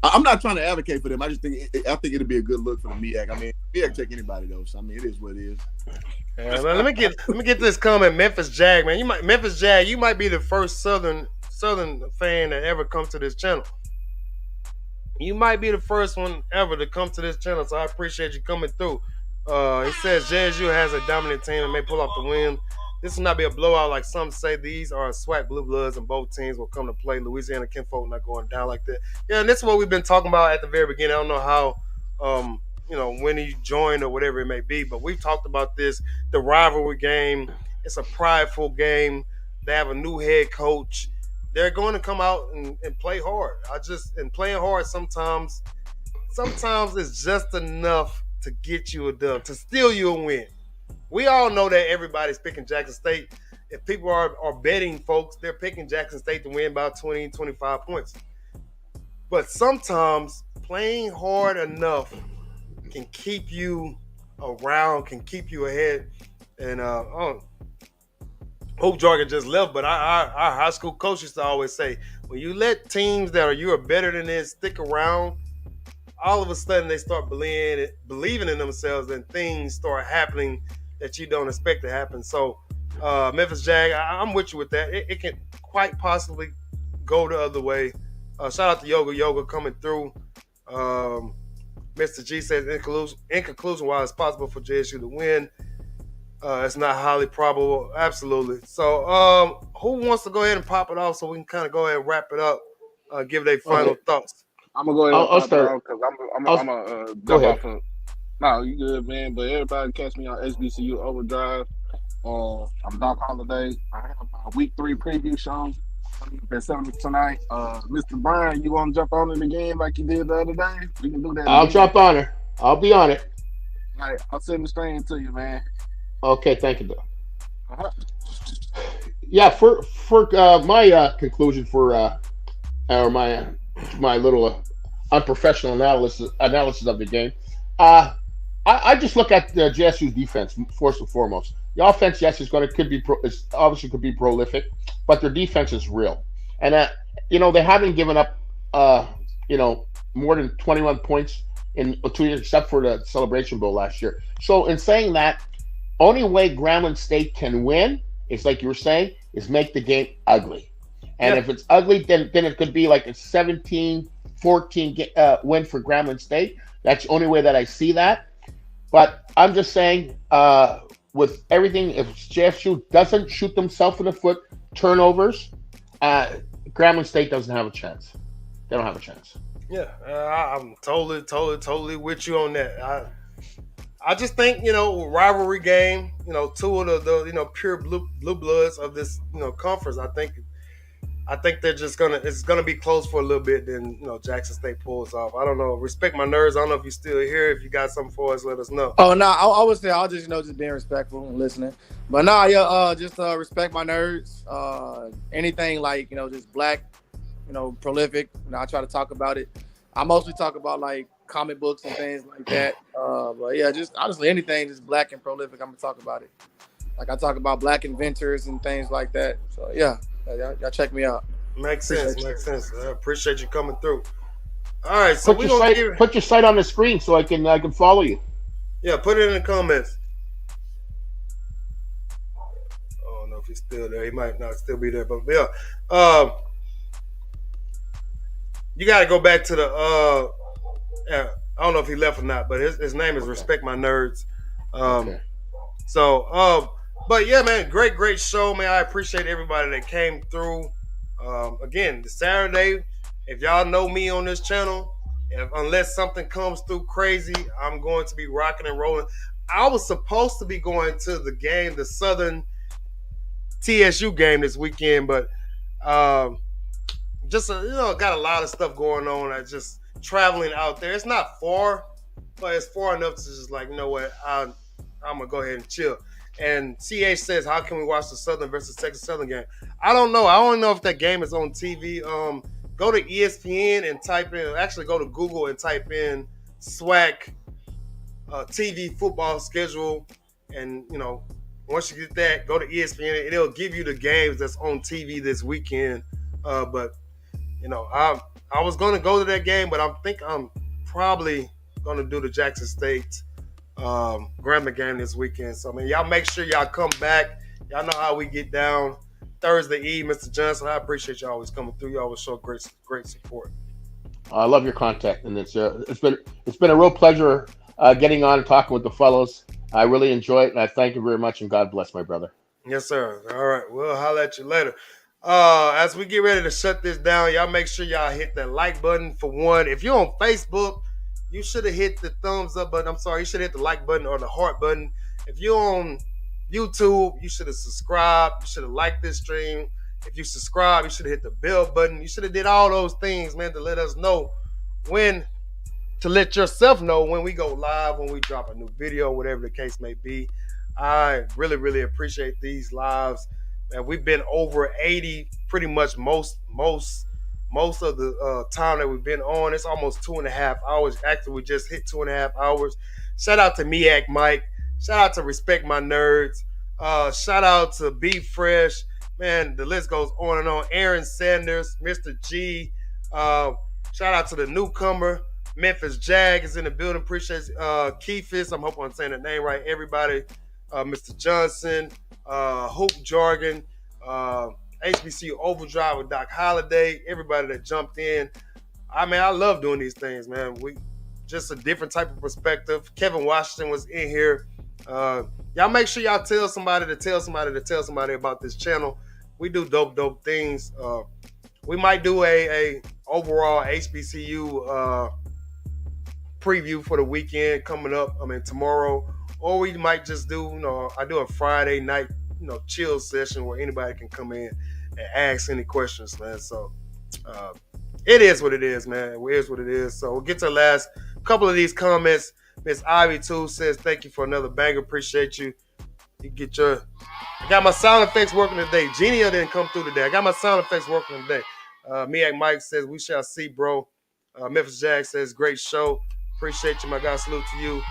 I'm not trying to advocate for them. I think it'd be a good look for the MEAC. I mean, MEAC take anybody though. So I mean, it is what it is. Yeah, man, let me get this comment. Memphis Jag, man, you might be the first Southern fan that ever come to this channel. You might be the first one ever to come to this channel, so I appreciate you coming through. He says JSU has a dominant team and may pull off the win. This will not be a blowout like some say. These are SWAC blue bloods, and both teams will come to play. Louisiana kinfolk not going down like that. Yeah, and this is what we've been talking about at the very beginning. I don't know how, when you joined or whatever it may be, but we've talked about this. The rivalry game. It's a prideful game. They have a new head coach. They're going to come out and play hard. And playing hard sometimes sometimes it's just enough to get you a dub, to steal you a win. We all know that everybody's picking Jackson State. If people are betting folks, they're picking Jackson State to win by 20, 25 points. But sometimes playing hard enough can keep you around, can keep you ahead. And Hope Jordan just left, but our high school coach used to always say, when you let teams that are you are better than this stick around, all of a sudden they start believing in themselves, and things start happening that you don't expect to happen. So Memphis Jag, I'm with you with that. It can quite possibly go the other way. Shout out to Yoga coming through. Mr. G says, in conclusion, while it's possible for JSU to win, it's not highly probable. Absolutely. So who wants to go ahead and pop it off so we can kind of go ahead and wrap it up, give their final Okay, thoughts? I'm gonna go ahead and I'll pop it start. off because I'll I'm gonna go jump ahead. off of. No, you good, man. But everybody catch me on HBCU Overdrive. I'm Doc Holiday. I have my week 3 preview show. At 7 tonight. Mr. Brian, you want to jump on it again like you did the other day? We can do that I'll again. jump on her. I'll be on it. All right, I'll send the stream to you, man. Okay, thank you, Doc. Uh-huh. Yeah, for my conclusion for or my little unprofessional analysis of the game. Uh, I just look at JSU's defense first and foremost. The offense, yes, is obviously could be prolific, but their defense is real, and they haven't given up you know more than 21 points in 2 years, except for the Celebration Bowl last year. So in saying that, only way Grambling State can win is like you were saying, is make the game ugly. And Yeah. if it's ugly, then it could be like a 17-14 win for Grambling State. That's the only way that I see that. But I'm just saying, with everything, if JSU doesn't shoot themselves in the foot, turnovers, Grambling State doesn't have a chance. They don't have a chance. Yeah, I'm totally with you on that. I just think rivalry game. Two of the pure blue bloods of this conference. I think they're just it's gonna be close for a little bit. Then Jackson State pulls off. I don't know. Respect my nerves. I don't know if you're still here. If you got something for us, let us know. Oh no, I would say I'll just just being respectful and listening. But no, yeah, just respect my nerds. Anything like just black, prolific. I try to talk about it. I mostly talk about like comic books and things like that. But yeah, just honestly anything just black and prolific. I'm gonna talk about it. Like I talk about black inventors and things like that. So yeah, y'all check me out. Makes Appreciate sense. you. Makes sense. I appreciate you coming through. All right, so Put we're your gonna site put your site on the screen so I can follow you. put it in the comments. I don't know if he's still there. He might not still be there, but yeah. You got to go back to the. I don't know if he left or not, but his name is Okay. Respect My Nerds. Um, Okay. so, but yeah, man, great show, man. I appreciate everybody that came through. Again, the Saturday. If y'all know me on this channel, unless something comes through crazy, I'm going to be rocking and rolling. I was supposed to be going to the game, the Southern TSU game this weekend, but um, just got a lot of stuff going on. I just traveling out there. It's not far, but it's far enough to just like what I'm gonna go ahead and chill. And CH says, how can we watch the Southern versus Texas Southern game? I don't know. I don't know if that game is on TV. Go to ESPN and type in. Actually, go to Google and type in SWAC TV football schedule, and once you get that, go to ESPN. It'll give you the games that's on TV this weekend. But I was gonna go to that game, but I think I'm probably gonna do the Jackson State Grambling game this weekend. So y'all make sure y'all come back. Y'all know how we get down Thursday Eve, Mr. Johnson. I appreciate you always coming through. You always show great support. I love your content, and it's been a real pleasure getting on and talking with the fellows. I really enjoy it, and I thank you very much. And God bless, my brother. Yes, sir. All right. We'll holler at you later. As we get ready to shut this down, y'all make sure y'all hit that like button for one. If you're on Facebook, you should have hit the thumbs up button. I'm sorry, you should hit the like button or the heart button. If you're on YouTube, you should have subscribed. You should have liked this stream. If you subscribe, you should have hit the bell button. You should have did all those things, man, to let us know when to let yourself know when we go live, when we drop a new video, whatever the case may be. I really, really appreciate these lives. And we've been over 80 pretty much most of the time that we've been on. It's almost 2.5 hours. Actually, we just hit 2.5 hours. Shout out to Miak Mike. Shout out to Respect My Nerds. Shout out to Be Fresh. Man, the list goes on and on. Aaron Sanders, Mr. G. Shout out to the newcomer. Memphis Jag is in the building. Appreciate Keithis. I'm hoping I'm saying the name right. Everybody. Mr. Johnson. Hoop Jargon. HBCU Overdrive with Doc Holliday. Everybody that jumped in. I love doing these things, man. We just a different type of perspective. Kevin Washington was in here. Y'all make sure y'all tell somebody to tell somebody to tell somebody about this channel. We do dope things. We might do a overall HBCU preview for the weekend coming up. Tomorrow, or we might just do, I do a Friday night, chill session where anybody can come in and ask any questions, man. So it is what it is, man. It is what it is. So we'll get to the last couple of these comments. Miss Ivy too says, "Thank you for another banger. Appreciate you." You get your. I got my sound effects working today. Genia didn't come through today. I got my sound effects working today. Miak Mike says, "We shall see, bro." Memphis Jack says, "Great show. Appreciate you, my guy. Salute to you."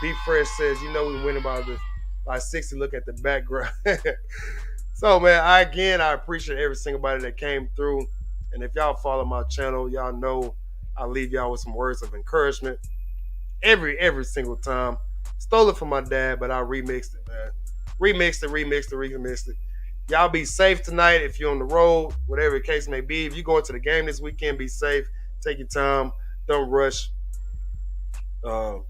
Be Fresh says, "We winning by 60. Look at the background." So, man, I appreciate every single body that came through. And if y'all follow my channel, y'all know I leave y'all with some words of encouragement every single time. Stole it from my dad, but I remixed it, man. Remixed it. Y'all be safe tonight if you're on the road, whatever the case may be. If you're going to the game this weekend, be safe. Take your time. Don't rush. And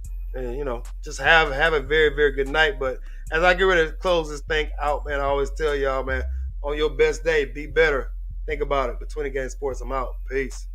just have a very, very good night. But as I get ready to close this thing out, man, I always tell y'all, man, on your best day, be better. Think about it. Between the Game Sports, I'm out. Peace.